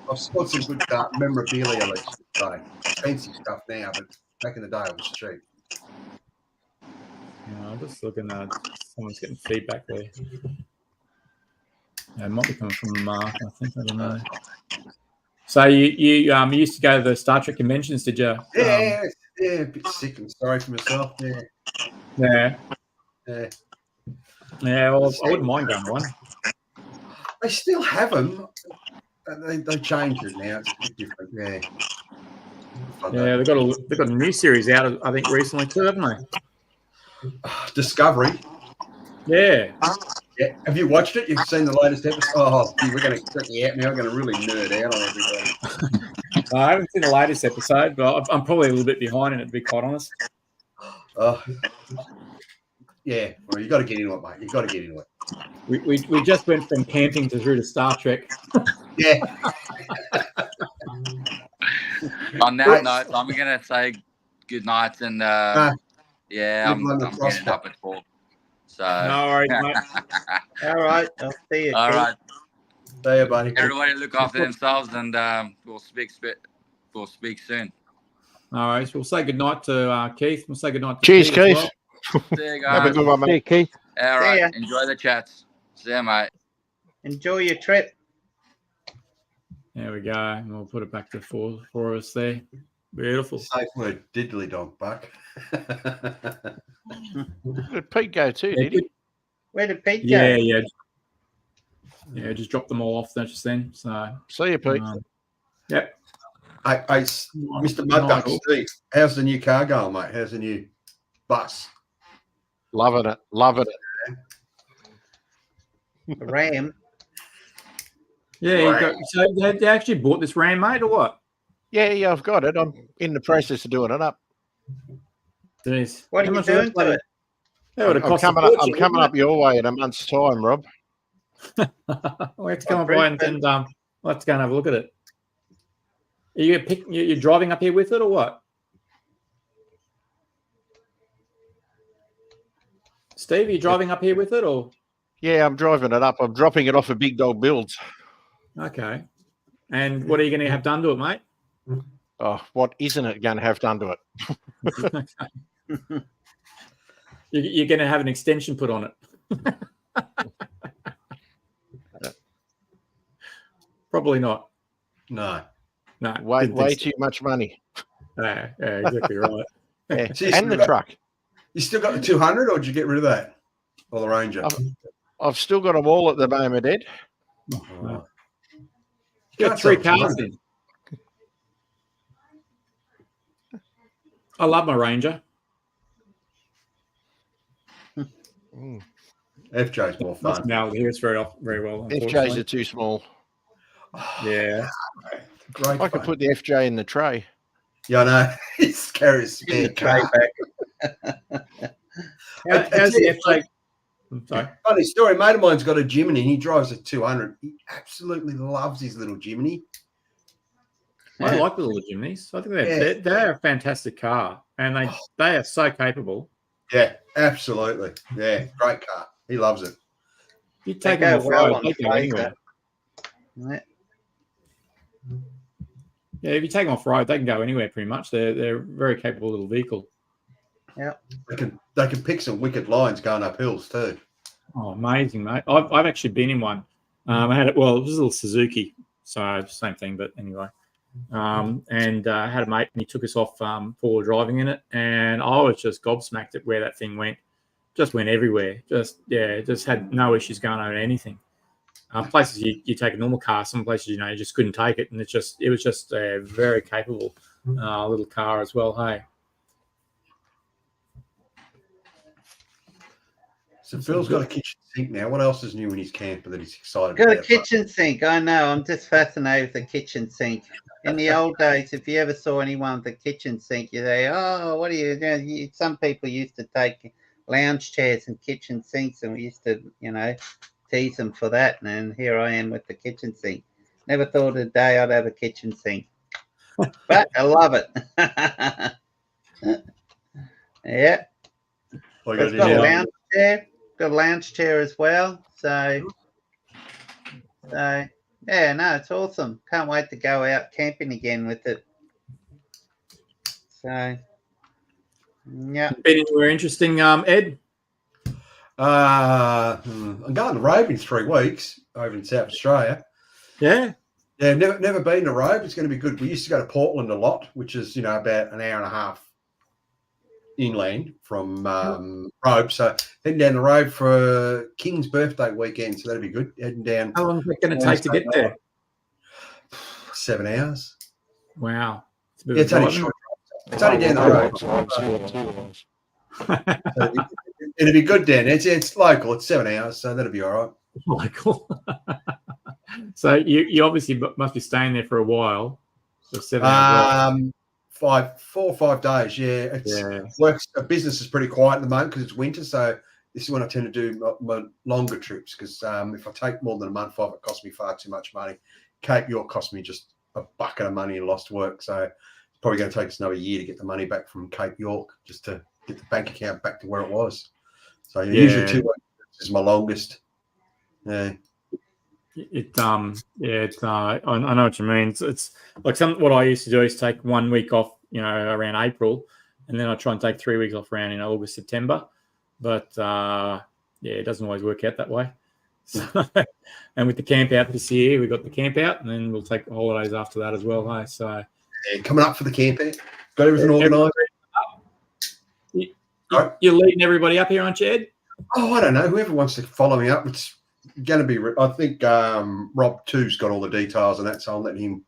I've scored some good memorabilia, let's say. Fancy stuff now, but back in the day it was cheap. Yeah, I'm just looking at someone's getting feedback there. Yeah, it might be coming from Mark, I think. I don't know. So you used to go to the Star Trek conventions, did you? Yeah, a bit sick and sorry for myself. Yeah. Yeah. Yeah, well, I wouldn't mind going to one. They still have them. They changed it now. It's a bit different. Yeah. Yeah, they've got a new series out, I think, recently too, haven't they? Discovery. Yeah. Yeah. Have you watched it? You've seen the latest episode? Oh, gee, we're going to check you out now. We're going to really nerd out on everybody. I haven't seen the latest episode, but I'm probably a little bit behind in it, to be quite honest. Yeah, well, you got to get into it, mate. You got to get into it. We just went from camping through to Star Trek. Yeah. On that note, I'm going to say good night and yeah, I'm getting up at 4. So No worries, mate. All right. I'll see you. all Keith. right, See you, buddy. everybody, look after themselves, and we'll speak soon. All right, we'll say good night to Keith. We'll say good night to Cheers, Pete as Keith. well. See you Have a guys. good one, Hey, mate. Keith. All See right, ya. enjoy the chats. See ya, mate. Enjoy your trip. There we go. And we'll put it back to 4 for us there. Beautiful. Safe word, diddly dog, Buck. Where did Pete go too, Yeah, did he? Where did Pete go? yeah. Yeah, just drop them all off just then. So, See you, Pete. yep. Hey, Mr. Mudduck, Steve, how's the new car going, mate? How's the new bus? Loving it. Loving it. The Ram. Yeah, so they actually bought this Ram, mate, or what? Yeah, I've got it. I'm in the process of doing it up. Jeez. What How are you much would doing that bloody- to it? That would have I'm cost a coming up. I'm fortune, coming wouldn't up your way in a month's time, Rob. it? We'll have to come up by and we'll have to go and have a look at it. Are you're driving up here with it or what? Steve, are you driving up here with it or? Yeah, I'm driving it up. I'm dropping it off a Big Dog Builds. Okay. And what are you going to have done to it, mate? Oh, what isn't it going to have done to it? You're going to have an extension put on it. Probably not. No. No. Way too much money. Yeah, exactly right. Yeah. So you And the still got- truck. You still got the 200, or did you get rid of that? Or the Ranger? I've still got them all at the moment, Ed. Oh. You got Can't 3 sell cars 200. then. I love my Ranger. FJ's more That's fun. now here. It's very well. FJs Unfortunately. are too small. Yeah. Great I could fun. put the FJ in the tray. Yeah, I know. It's carries Give the spare tray car. back. How's the FJ? I'm sorry. Funny story. A mate of mine's got a Jimny. He drives a 200. He absolutely loves his little Jimny. I like the little Jimneys. I think they're a fantastic car, and they are so capable. Yeah, absolutely. Yeah, great car. He loves it. You They take go them off well road, on they go Fraser. anywhere. Yeah. Yeah, if you take them off road, they can go anywhere pretty much. They're a very capable little vehicle. They can pick some wicked lines going up hills too. Oh, amazing, mate! I've actually been in one. I had it. Well, it was a little Suzuki, so same thing, but anyway. And I had a mate, and he took us off forward driving in it, and I was just gobsmacked at where that thing went. Just went everywhere. Just had no issues going over anything. Places you take a normal car, some places you just couldn't take it, and it was just a very capable little car as well. Hey, So Phil's got a kitchen sink now. What else is new in his camper that he's excited Got a about? kitchen sink. I know. I'm just fascinated with the kitchen sink. In the old days, if you ever saw anyone with a kitchen sink, you say, "Oh, what are you doing?" Some people used to take lounge chairs and kitchen sinks, and we used to, tease them for that. And here I am with the kitchen sink. Never thought of the day I'd have a kitchen sink, but I love it. Yeah, All you gotta it's do got a now- lounge chair. Got a lounge chair as well. So yeah, no, it's awesome. Can't wait to go out camping again with it. So yeah. been anywhere interesting, Ed? I'm going to Robe in 3 weeks over in South Australia. Yeah. Yeah, never been to Robe. It's going to be good. We used to go to Portland a lot, which is about an hour and a half inland from Robe. So heading down the road for King's birthday weekend, so that'll be good. Heading down. How long is it going to take to get there? 7 hours. Wow. It's a bit Yeah, of it's a only drive, short. It's only down the road. So it'll be good down. It's local. It's 7 hours, so that'll be all right. Michael. So you obviously must be staying there for a while. So 7 hours. 4 or 5 days. Yeah, works. Business is pretty quiet at the moment because it's winter. So this is when I tend to do my longer trips because if I take more than a month off, it costs me far too much money. Cape York cost me just a bucket of money and lost work. So it's probably going to take us another year to get the money back from Cape York just to get the bank account back to where it was. So usually 2 weeks is my longest. Yeah. I know what you mean. It's like what I used to do is take 1 week off, around April, and then I try and take 3 weeks off around August, September. But it doesn't always work out that way. So, and with the camp out this year, we got the camp out, and then we'll take the holidays after that as well. Hey, so coming up for the camp out. Got everything organised. You're leading everybody up here, aren't you, Ed? Oh, I don't know. Whoever wants to follow me up, it's going to be. I think Rob 2's got all the details and that, so I'm letting him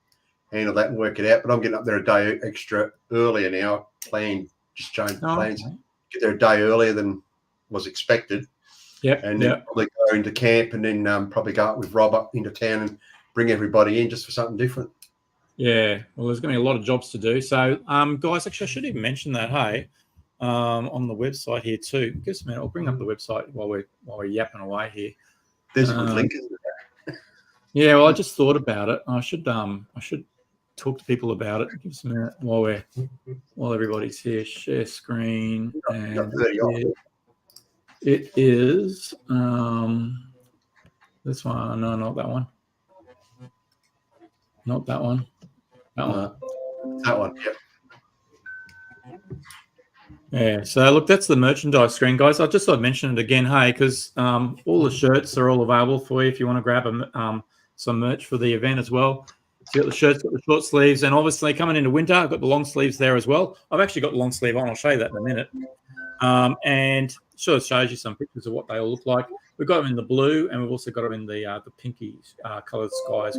handle that and work it out. But I'm getting up there a day extra earlier now. Just changed the plans. Okay. Get there a day earlier than was expected. Yep. And then probably go into camp and then probably go up with Rob up into town and bring everybody in just for something different. Yeah. Well, there's going to be a lot of jobs to do. So, guys, actually, I should even mention that. Hey. On the website here too. Give us a minute. I'll bring up the website while we're yapping away here. There's a good link, isn't there? Yeah, well, I just thought about it. I should talk to people about it. Give us a minute while everybody's here. Share screen, and it is this one. No, not that one. Not that one. That one. That one. Yep. Yeah, so look, that's the merchandise screen, guys. I just thought I'd mention it again, hey, because all the shirts are all available for you if you want to grab some merch for the event as well. So you've got the shirts, got the short sleeves, and obviously coming into winter, I've got the long sleeves there as well. I've actually got the long sleeve on. I'll show you that in a minute. And sure, it shows you some pictures of what they all look like. We've got them in the blue, and we've also got them in the pinky coloured skies.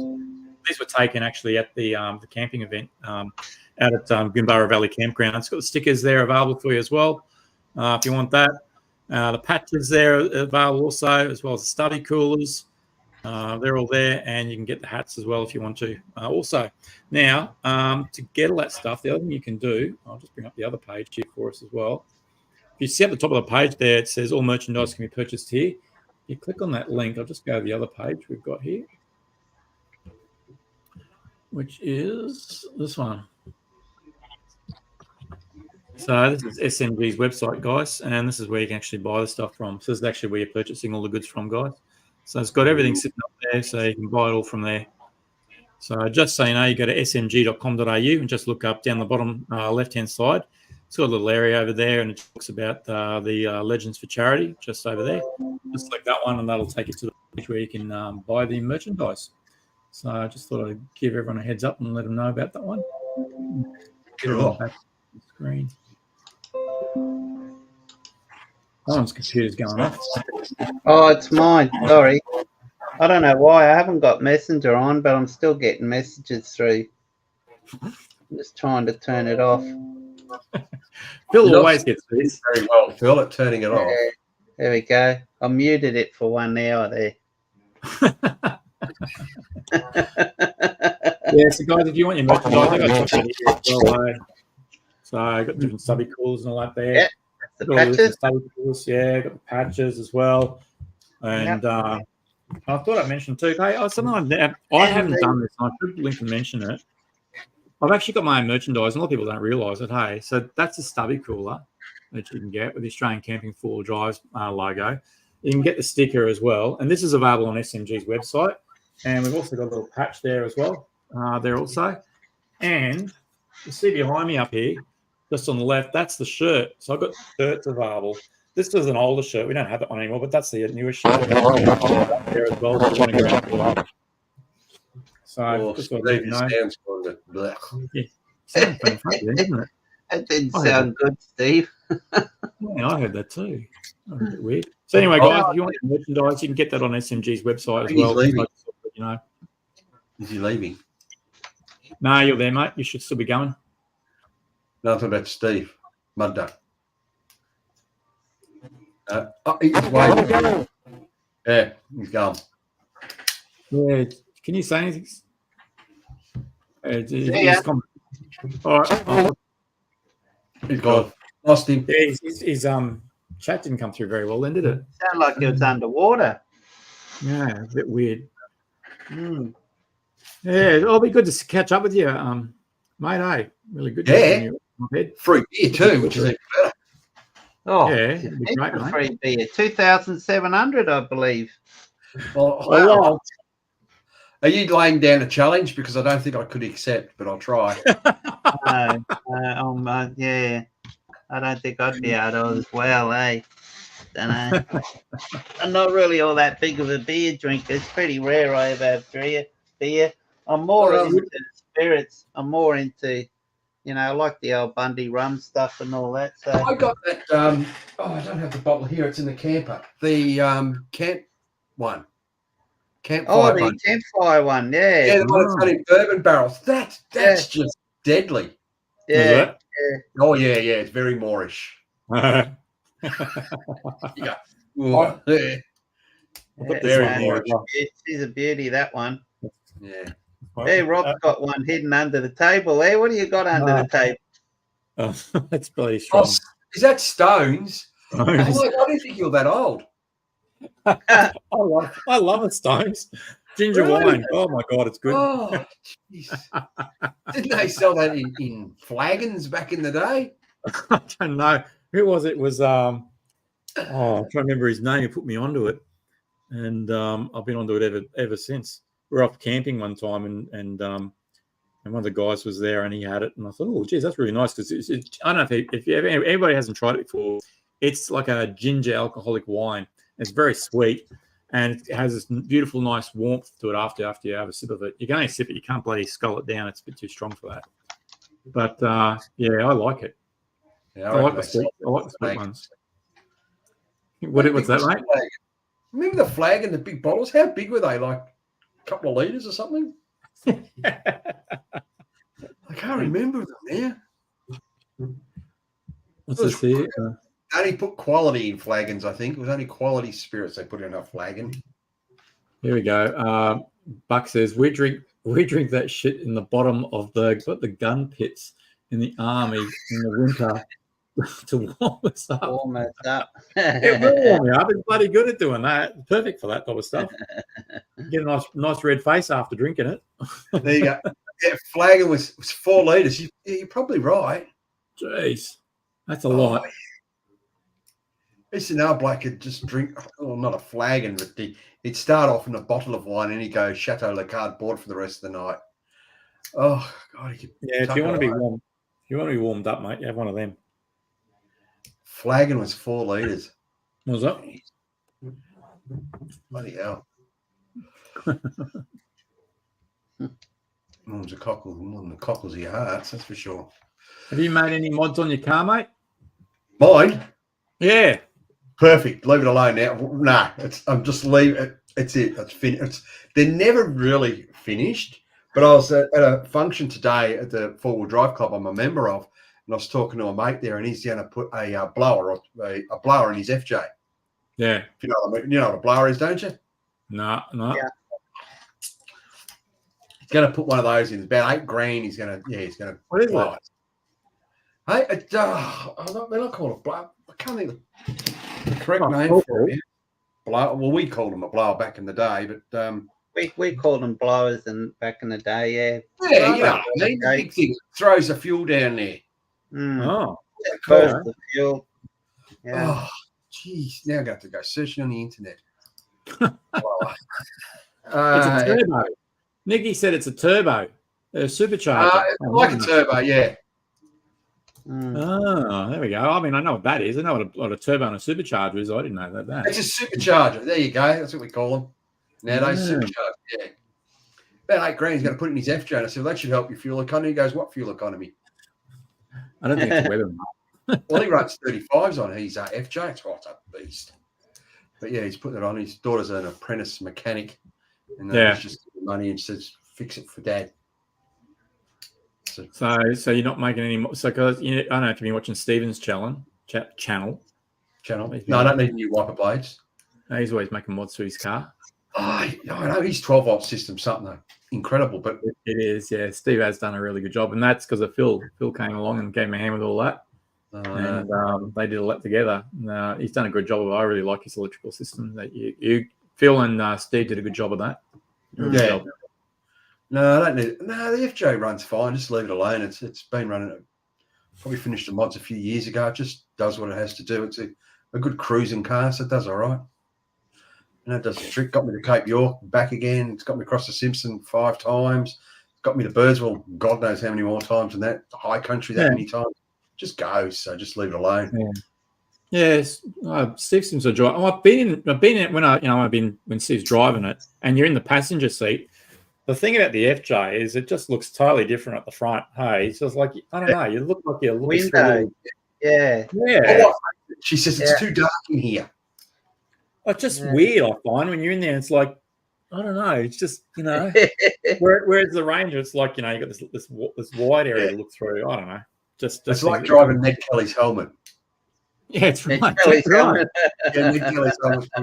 These were taken actually at the camping event out at Goombara Valley Campground. It's got the stickers there available for you as well if you want that. The patches there are available also, as well as the study coolers. They're all there, and you can get the hats as well if you want to. Also, now to get all that stuff, the other thing you can do, I'll just bring up the other page here for us as well. If you see at the top of the page there, it says all merchandise can be purchased here. If you click on that link, I'll just go to the other page we've got here, which is this one. So this is SMG's website, guys, and this is where you can actually buy the stuff from. So this is actually where you're purchasing all the goods from, guys. So it's got everything sitting up there, so you can buy it all from there. So just so you know, you go to smg.com.au and just look up down the bottom left-hand side. It's got a little area over there, and it talks about the Legends for Charity just over there. Just select that one, and that'll take you to the page where you can buy the merchandise. So I just thought I'd give everyone a heads up and let them know about that one. Get it on back to the screen. Someone's computer's going off. Oh, it's mine. Sorry. I don't know why. I haven't got Messenger on, but I'm still getting messages through. I'm just trying to turn it off. Phil always gets this. Very well, Phil, at turning it off. There we go. I muted it for 1 hour there. Yeah, so guys, if you want your merchandise, I got something here as well. So I got different stubby coolers and all that there. Yeah, the patches. Yeah, got the patches as well. And I thought I'd mention too. Hey, something I haven't done this. I should link and mention it. I've actually got my own merchandise, and a lot of people don't realise it. Hey, so that's a stubby cooler that you can get with the Australian Camping 4 Drive logo. You can get the sticker as well, and this is available on SMG's website. And we've also got a little patch there as well. There also, and you see behind me up here, just on the left, that's the shirt. So I've got shirts available. This is an older shirt. We don't have that one anymore, but that's the newest shirt. There as well. So just got to let you know. Sounds fantastic, isn't it? That didn't sound good, Steve. Yeah, I heard that too. That was a bit weird. So anyway, guys, if you want your merchandise, you can get that on SMG's website as well. You know. Is he leaving? No, you're there, mate. You should still be going. Nothing about Steve. Mud duck. He's waving. Yeah, he's gone. Yeah, can you say anything? He's gone. All right. He's gone. Lost him. Yeah, his chat didn't come through very well then, did it? Sound like it was underwater. Yeah, a bit weird. Mm. Yeah, it'll be good to catch up with you, mate. Hey, really good. Yeah. Free beer too, which is even better. Oh, yeah, it'd be great, mate. Free beer, 2,700, I believe. Well, wow. Are you laying down a challenge? Because I don't think I could accept, but I'll try. No, yeah, I don't think I'd be able to as well, eh? Don't know. I'm not really all that big of a beer drinker. It's pretty rare I ever have beer. I'm more into spirits. I'm more into, I like the old Bundy rum stuff and all that. So I got that. I don't have the bottle here. It's in the camper. The camp one. Campfire one. Campfire one. Yeah. Yeah, the one that's got in bourbon barrels. That's just deadly. Yeah. Oh yeah. It's very Moorish. Yeah. Ooh, yeah. Very Moorish. She's a beauty, that one. Yeah. Hey, Rob's got one hidden under the table. Hey, what do you got under the table? Oh, that's bloody strong. Is that Stones? Oh my God, I didn't think you were that old. I love the Stones. Ginger wine. Oh my God, it's good. Oh, jeez. Didn't they sell that in flagons back in the day? I don't know. Who was it? It was I'm trying to remember his name. He put me onto it, and I've been onto it ever since. we were off camping one time, and one of the guys was there, and he had it, and I thought, oh, geez, that's really nice because I don't know if anybody hasn't tried it before. It's like a ginger alcoholic wine. It's very sweet, and it has this beautiful, nice warmth to it after you have a sip of it. You can only sip it; you can't bloody scull it down. It's a bit too strong for that. But yeah, I like it. Yeah, I like the sweet ones. What's that, mate? Remember the flag and the big bottles? How big were they? Like a couple of litres or something? I can't remember them now. What's this here? They only put quality in flagons, I think. It was only quality spirits they put in a flagon. Here we go. Buck says we drink that shit in the bottom of the gun pits in the army in the winter to warm us up. Warm us up. It will warm you up. It's bloody good at doing that. It's perfect for that type of stuff. Get a nice red face after drinking it. There you go. Yeah, flagon was 4 litres. You're probably right. Jeez, that's a lot. Yeah. I used to know a bloke could just drink, well, not a flagon, but he'd start off in a bottle of wine and he'd go Chateau Le Cardboard for the rest of the night. Oh, God. Yeah, if you want to be warmed up, mate, you have one of them. Flagon was 4 litres. What was that? Bloody hell. More than the cockles of your hearts, that's for sure. Have you made any mods on your car, mate? Mine? Yeah. Perfect. Leave it alone now. Nah, I'm just leaving it. It's it. It's finished. They're never really finished. But I was at a function today at the 4-wheel drive club I'm a member of, and I was talking to a mate there, and he's going to put a blower in his FJ. Yeah. If you know what I mean. You know what a blower is, don't you? No. Yeah. He's going to put one of those in. It's about $8,000. He's going to. What is blow it? Hey, they're not called a blower. I can't think of the correct name for it. Blower. Well, we called them a blower back in the day, but we called them blowers back in the day. Yeah. Yeah, you know what I mean. The big thing throws the fuel down there. Oh. Burst the fuel. Yeah. Oh, geez. Now I'm going to have to go searching on the internet. It's a turbo. Nicky said it's a turbo. A supercharger. Like a turbo, yeah. Oh, there we go. I mean, I know what that is. I know what a turbo and a supercharger is. I didn't know that. It's a supercharger. There you go. That's what we call them. Nowadays, supercharger, yeah. About $8,000 he's going to put in his FJ. I said, well, that should help your fuel economy. He goes, what fuel economy? I don't think it's weather. Well, he runs 35s on his FJ. It's right up beast. But yeah, he's putting it on. His daughter's an apprentice mechanic. And he's just giving money and says, fix it for dad. So you're not making any more. So, because I don't know if you've been watching Steven's channel. No, I don't need new wiper blades. No, he's always making mods to his car. Oh, I know his 12-volt system, something incredible. But it is, yeah. Steve has done a really good job, and that's because of Phil. Phil came along and gave me a hand with all that, and they did all that together. He's done a good job of it. I really like his electrical system. That you Phil and Steve did a good job of that. Yeah. No, I don't need it. No, the FJ runs fine. Just leave it alone. It's been running. Probably finished the mods a few years ago. It just does what it has to do. It's a good cruising car, so it does all right. And it does the trick. Got me to Cape York, back again. It's got me across the Simpson 5 times. It's got me to Birdsville, God knows how many more times than that. The high country that many times. Just goes. So just leave it alone. Yeah. Yes, Steve seems to enjoy it. I've been in when Steve's driving it, and you're in the passenger seat. The thing about the FJ is it just looks totally different at the front. Hey, it's just like, I don't know, you look like you're looking window. Yeah. Oh, she says it's too dark in here. It's just weird, I find, when you're in there. It's like, I don't know. It's just, whereas the Ranger, it's like, you got this wide area to look through. I don't know. Just it's like driving Ned Kelly's helmet. Yeah, it's right. Ned Kelly's helmet's probably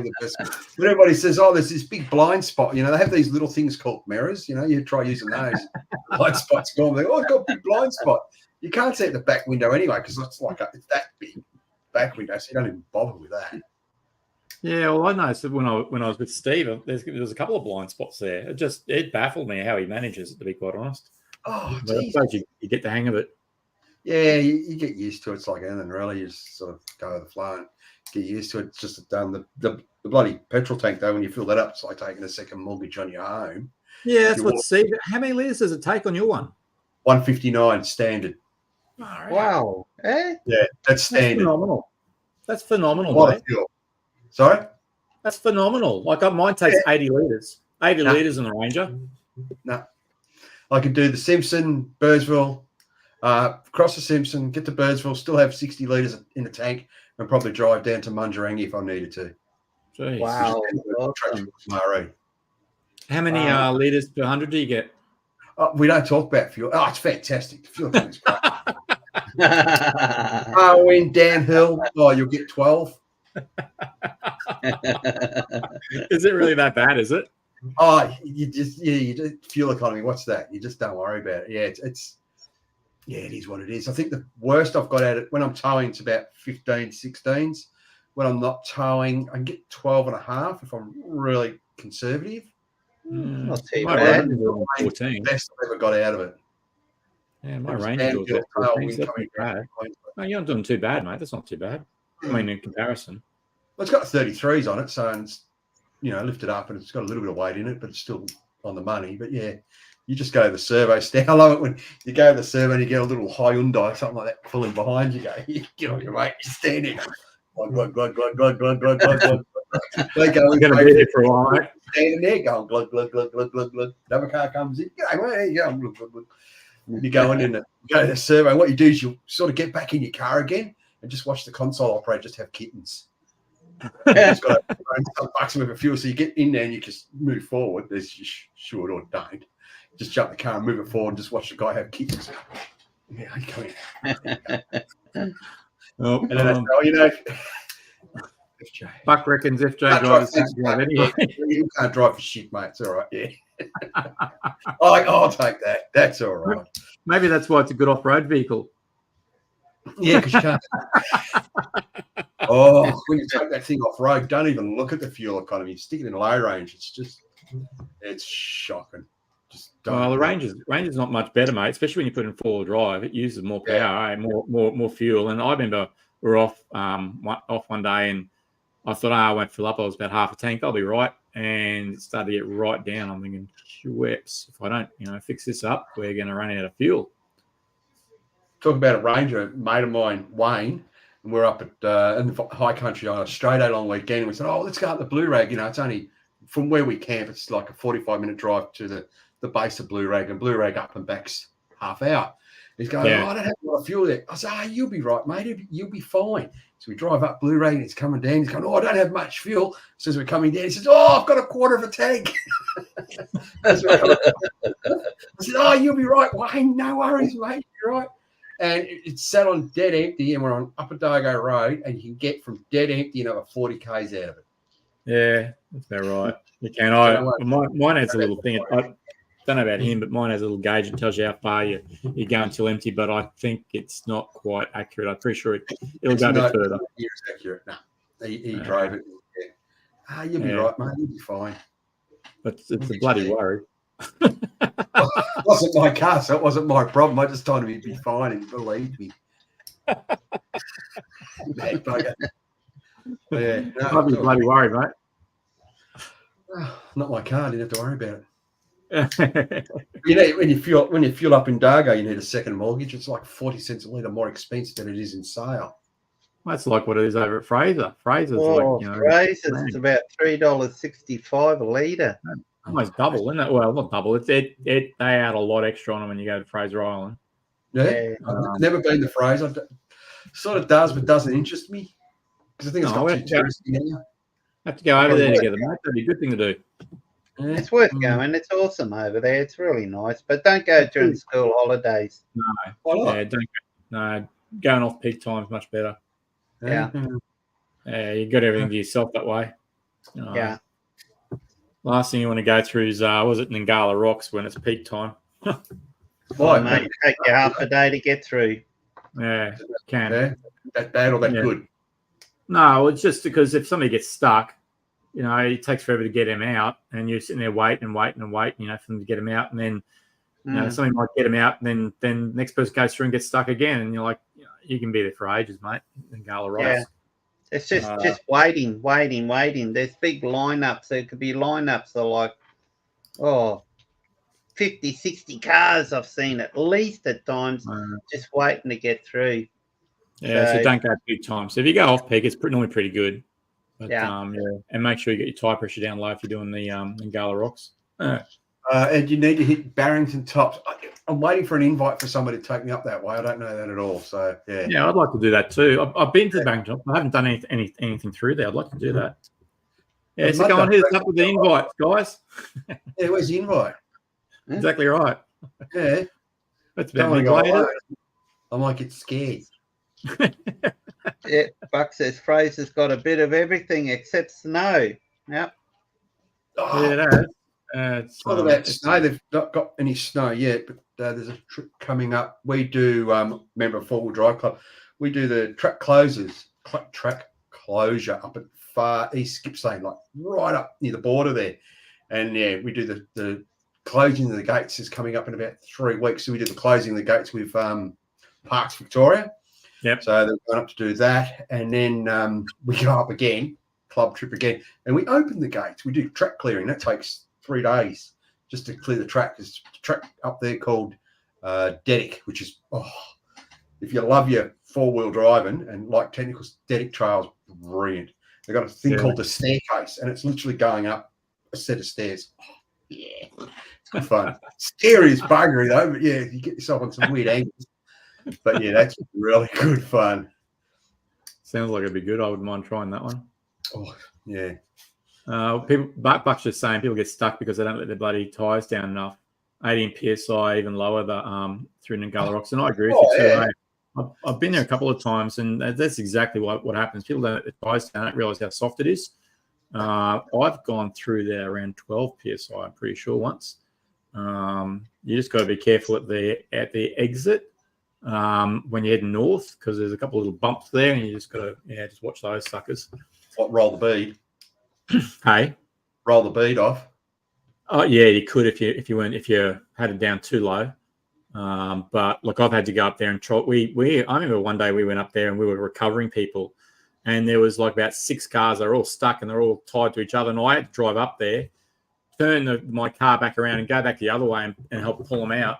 the best. But everybody says, oh, there's this big blind spot. They have these little things called mirrors. You try using those. Blind spot's gone. They it's got a big blind spot. You can't see at the back window anyway because it's that big back window, so you don't even bother with that. Yeah, well, I noticed that when I was with Steve, there was a couple of blind spots there. It baffled me how he manages it, to be quite honest. Oh, but I suppose you get the hang of it. Yeah, you get used to it. It's like anything, really. You just sort of go with the flow and get used to it. It's just the bloody petrol tank, though, when you fill that up, it's like taking a second mortgage on your home. Yeah, that's You what walk- Steve. How many litres does it take on your one? 159 standard. Wow. Eh? Yeah, that's That's standard. phenomenal. That's A phenomenal, lot mate. of fuel. Sorry? That's phenomenal. Like mine takes 80 litres. 80 No. litres in the Ranger. No. I could do the Simpson, Birdsville, cross the Simpson, get to Birdsville, still have 60 litres in the tank, and probably drive down to Mungerangi if I needed to. Jeez. Wow. Awesome. How many litres per 100 do you get? We don't talk about fuel. Oh, it's fantastic. The fuel is great. Wow. When downhill, you'll get 12. Is it really that bad? Is it? You just fuel economy. What's that? You just don't worry about it. Yeah, it is what it is. I think the worst I've got at it when I'm towing, it's about 15, 16s. When I'm not towing, I can get 12 and a half if I'm really conservative. Not too My bad. Range is on 14. Best I've ever got out of it. Yeah, my It was Range is downhill, on 14. tailwind So that's coming not down. bad. No, you're not doing too bad, mate. That's not too bad. I mean, in comparison. Well, it's got 33s on it, so it's lifted up and it's got a little bit of weight in it, but it's still on the money. But yeah, you just go to the servo stand. I love it when you go to the servo and you get a little Hyundai, something like that, pulling behind you. You get on your mate, you're standing. Glug, glug, glug, glug, glug, glug, glug, glug. They go. We're going to be here for a while, mate. Standing there, going glug, glug, glug, glug, glug, glug. Another car comes in. There you go. Glug, glug, glug. You go in and go to the servo. And what you do is you sort of get back in your car again and just watch the console operator just have kittens. It's got some bucks worth of fuel, so you get in there and you just move forward. There's you should or don't. Just jump the car and move it forward and just watch the guy have kittens. Yeah, I come in. Oh, And then FJ. Buck reckons FJ Can't drivers drive, can't drive anyway. You can't drive for shit, mate. It's all right. Yeah. I'll take that. That's all right. Maybe that's why it's a good off-road vehicle. Yeah, because you can't. When you take that thing off road, don't even look at the fuel economy. Stick it in low range. It's shocking. Just don't. Well, the range is not much better, mate. Especially when you put in four-wheel drive, it uses more power, more fuel. And I remember we were off one day, and I thought, I won't fill up. I was about half a tank. I'll be right, and it started to get right down. I'm thinking, whips, if I don't, fix this up, we're going to run out of fuel. Talk about a Ranger, a mate of mine, Wayne, and we're up at in the high country on a straight A long weekend. And we said, let's go up the Blue Rag. It's only from where we camp. It's like a 45-minute drive to the base of Blue Rag, and Blue Rag up and back's half hour. He's going, I don't have a lot of fuel there. I said, you'll be right, mate. You'll be fine. So we drive up Blue Rag and it's coming down. He's going, I don't have much fuel. So as we're coming down, he says, I've got a quarter of a tank. I said, you'll be right, Wayne. No worries, mate. You're right. And it's sat on dead empty, and we're on Upper Dargo Road, and you can get from dead empty another 40 Ks out of it. Yeah, that's about right. You can. Mine has a little thing. I don't know about him, but mine has a little gauge that tells you how far you're going till empty, but I think it's not quite accurate. I'm pretty sure it'll go a bit further. It's accurate. No, he drove it. Yeah. You'll be right, mate. You'll be fine. But it's a bloody worry. It wasn't my car, so it wasn't my problem. I just told him he'd be fine, and he believed me. Bad bugger. Yeah, I'd be bloody worried, mate. Not my car. I didn't have to worry about it. When you fuel up in Dargo, you need a second mortgage. It's like 40 cents a litre more expensive than it is in Sale. That's like what it is over at Fraser. Fraser's it's about $3.65 a litre. Almost double, isn't it? Well, not double. They add a lot extra on them when you go to Fraser Island. Yeah, I've never been to Fraser. Sort of does, but doesn't interest me because I think it's got too touristy now. Have to go over there together, mate. That'd be a good thing to do. Yeah. It's worth going. It's awesome over there. It's really nice, but don't go during school holidays. No, don't go. No, going off peak time is much better. Yeah, you got everything to yourself that way. Yeah. Last thing you want to go through is was it Ningala Rocks when it's peak time? Why, mate? Take you half a day to get through. Yeah, can. Yeah. That bad or that good? No, it's just because if somebody gets stuck, it takes forever to get him out, and you're sitting there waiting, for them to get him out, and then somebody might get him out, and then next person goes through and gets stuck again, and you're like, you can be there for ages, mate. Ningala Rocks. Yeah. It's just waiting. There's big lineups. There could be lineups that are like, 50, 60 cars I've seen at least at times, just waiting to get through. Yeah, so don't go big time. So if you go off peak, it's normally pretty good. But, Yeah. And make sure you get your tire pressure down low if you're doing the Ngala Rocks. And you need to hit Barrington Tops. I'm waiting for an invite for somebody to take me up that way. I don't know that at all. So yeah. Yeah, I'd like to do that too. I've been to the Barrington Tops. I haven't done anything through there. I'd like to do that. Yeah, so go on, here's up with the invite, guys. Yeah, where's the invite? Exactly right. Yeah. That's about me later. I might get scared. Yeah, Buck says Fraser's got a bit of everything except snow. Yep. Oh, Yeah, it has. It's not about snow. They've not got any snow yet, but there's a trip coming up. We do, remember Four Wheel Drive Club, we do the track closure up at far east Skipstone, like right up near the border there. And yeah, we do the closing of the gates is coming up in about 3 weeks. So we do the closing of the gates with Parks Victoria. Yep. So they're going up to do that. And then we go up again, club trip again, and we open the gates. We do track clearing. That takes 3 days just to clear the track. There's a track up there called Dedic, which is, if you love your four-wheel driving and like technical, Dedic Trail's brilliant. They've got a thing called the staircase, and it's literally going up a set of stairs. Yeah, it's good fun. Scary as buggery though, but yeah, you get yourself on some weird angles. But yeah, that's really good fun. Sounds like it'd be good. I wouldn't mind trying that one. Oh yeah. Buck's just saying people get stuck because they don't let their bloody tyres down enough. 18 psi, even lower through Ngala Rocks, and I agree with you too. Yeah. I've been there a couple of times, and that's exactly what happens. People don't let their tyres down, don't realise how soft it is. I've gone through there around 12 psi. I'm pretty sure once. You just got to be careful at the exit when you're heading north, because there's a couple of little bumps there, and you just got to just watch those suckers. What, roll the bead? Hey, roll the bead off. Oh yeah, you could if you had it down too low. But look, I've had to go up there and try. I remember one day we went up there and we were recovering people, and there was like about 6 cars. They're all stuck and they're all tied to each other. And I had to drive up there, turn my car back around, and go back the other way and help pull them out.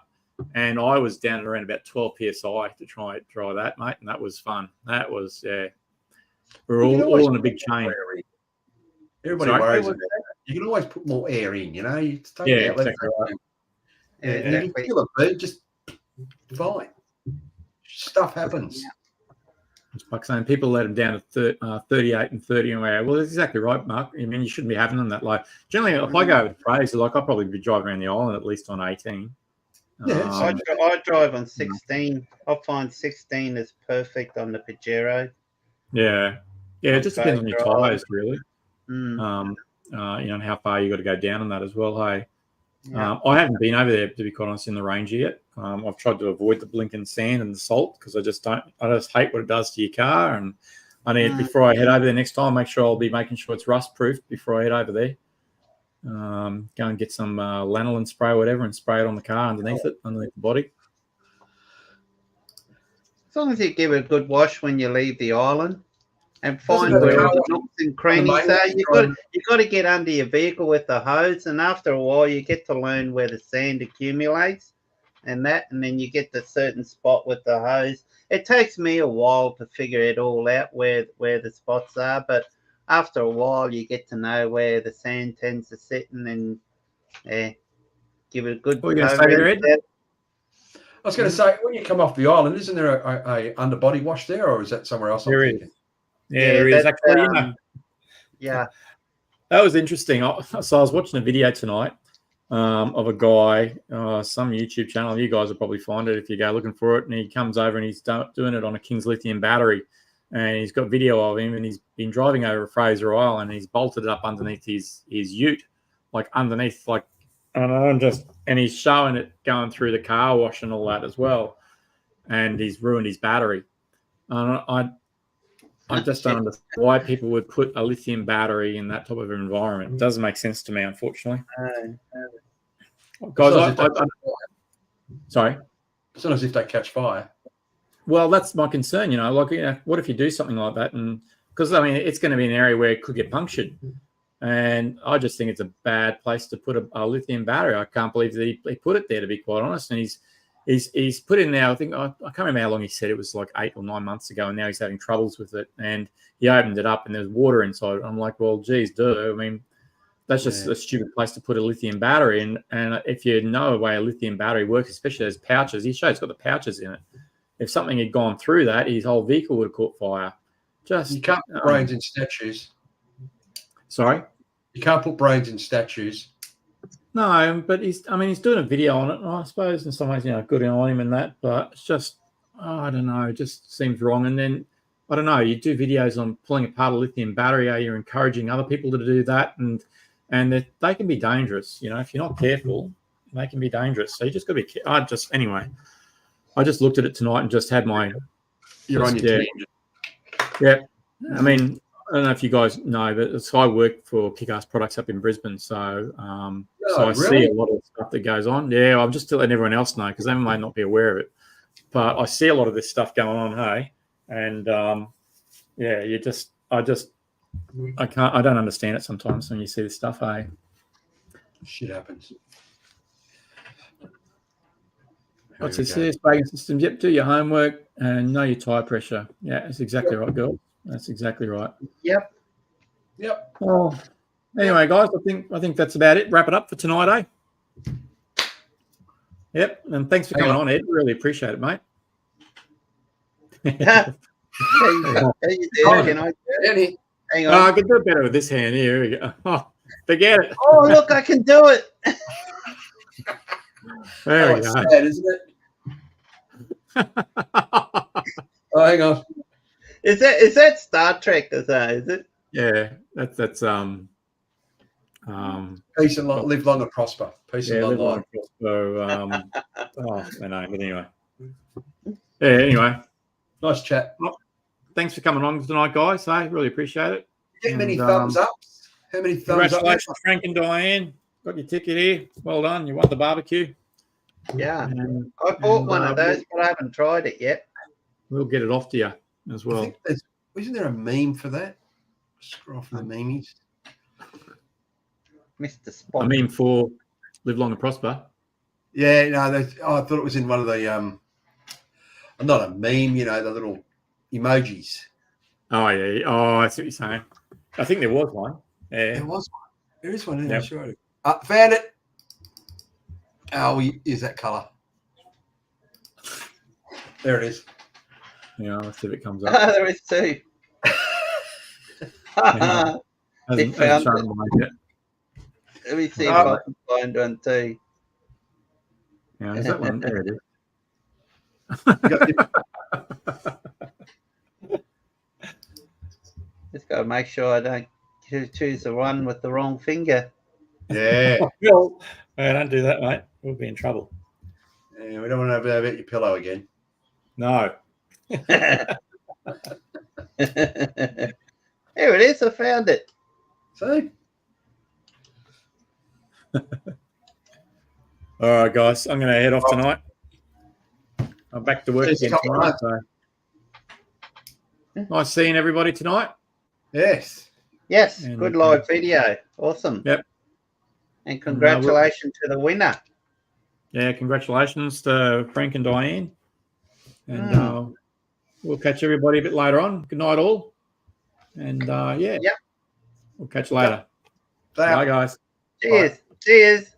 And I was down at around about 12 psi to try that, mate. And that was fun. That was we're all in a big chain. Everybody worries about that. You can always put more air in, you know. You just take it out, exactly right. And you can feel a beat, just fine. Stuff happens. It's like saying people let them down to 38 and 30 and well, that's exactly right, Mark. I mean, you shouldn't be having them that low. Generally, if I go over to Fraser, like I'll probably be driving around the island at least on 18. Yeah, I drive on 16. I find 16 is perfect on the Pajero. Yeah, it just depends on your tyres, really. Mm. And how far you got to go down on that as well. Hey, Yeah. I haven't been over there, to be quite honest, in the range yet. I've tried to avoid the blinking sand and the salt because I just hate what it does to your car. And I need before I head over there next time, make sure I'll be making sure it's rust proof before I head over there. Go and get some lanolin spray or whatever and spray it on the car underneath the body. As long as you give it a good wash when you leave the island and find where the nooks and crannies are. You got to get under your vehicle with the hose, and after a while you get to learn where the sand accumulates and then you get the certain spot with the hose. It takes me a while to figure it all out where the spots are, but after a while you get to know where the sand tends to sit, and then give it a good. What are you going to say there, Ed? I was going to say, when you come off the island, isn't there a underbody wash there, or is that somewhere else? There is. Yeah, there is actually. Yeah, that was interesting. So I was watching a video tonight of a guy, some YouTube channel. You guys will probably find it if you go looking for it. And he comes over and he's doing it on a King's lithium battery, and he's got video of him, and he's been driving over Fraser Island, and he's bolted it up underneath his ute, like underneath, like. And he's showing it going through the car wash and all that as well, and he's ruined his battery. I just don't understand why people would put a lithium battery in that type of environment. It doesn't make sense to me, unfortunately. Guys, sorry. It's not as if they catch fire. Well, that's my concern. What if you do something like that? And because I mean, it's going to be an area where it could get punctured. And I just think it's a bad place to put a lithium battery. I can't believe that he put it there, to be quite honest. And he's put in there, I think, I can't remember how long he said, it was like 8 or 9 months ago, and now he's having troubles with it. And he opened it up and there's water inside it. I'm like, well, geez, duh. I mean, that's just a stupid place to put a lithium battery. And if you know the way a lithium battery works, especially those pouches, he showed it's got the pouches in it. If something had gone through that, his whole vehicle would have caught fire. You can't put brains in statues. Sorry? You can't put brains in statues. No, but he's doing a video on it. And I suppose in some ways, good on him and that, but it's just, I don't know, it just seems wrong. And then, I don't know, you do videos on pulling apart a lithium battery, you're encouraging other people to do that, and they can be dangerous. If you're not careful, they can be dangerous. So you just got to be careful. Anyway, I just looked at it tonight and just had my... You're on your team. Yeah. I mean, I don't know if you guys know, but I work for Kickass Products up in Brisbane, so I see a lot of stuff that goes on. Yeah, I'm just letting everyone else know because they may not be aware of it, but I see a lot of this stuff going on. Hey, and I don't understand it sometimes when you see this stuff. Hey, shit happens. What's this here? Braking systems. Yep, do your homework and know your tire pressure. Yeah, that's exactly right, girl. That's exactly right. Yep. Well, anyway, guys, I think that's about it. Wrap it up for tonight, eh? Yep. And thanks for coming on, Ed. Really appreciate it, mate. How you doing? Can I do it? Hang on. I can do it better with this hand. Here we go. Oh, forget it. Oh, look, I can do it. There we go. Sad, isn't it? Oh, hang on. Is that Star Trek? Is it? Yeah, that's peace and long, live long and prosper. Peace and long life. So, I know, but anyway. Yeah, anyway. Nice chat. Well, thanks for coming on tonight, guys. I really appreciate it. Get many thumbs up. How many thumbs up? Congratulations, Frank and Dianne. Got your ticket here. Well done. You won the barbecue. Yeah. I bought one of those, but I haven't tried it yet. We'll get it off to you as well. Isn't there a meme for that? Scroll for the memes. Mr. Spot. A meme for live long and prosper. Yeah, no, I thought it was in one of the not a meme, the little emojis. Oh yeah. Oh, I see what you're saying. I think there was one. Yeah. There was one. There is one, isn't Yep. there? Sure. Found it. Oh, we use that colour. There it is. Yeah, let's see if it comes up. There is two. Hasn't found shown it. mine yet. Let me see if I can find one too. Yeah, is that one? There it is. Just got to make sure I don't choose the one with the wrong finger. Yeah. Well, don't do that, mate. We'll be in trouble. Yeah, we don't want to have about your pillow again. No. Here it is. I found it. See? All right, guys. I'm going to head off tonight. I'm back to work again tomorrow. So. Nice seeing everybody tonight. Yes. Yes. And, good live video. Awesome. Yep. And congratulations to the winner. Yeah, congratulations to Frank and Dianne. And we'll catch everybody a bit later on. Good night, all. And, we'll catch you later. Bye, guys. Cheers. Bye. Cheers.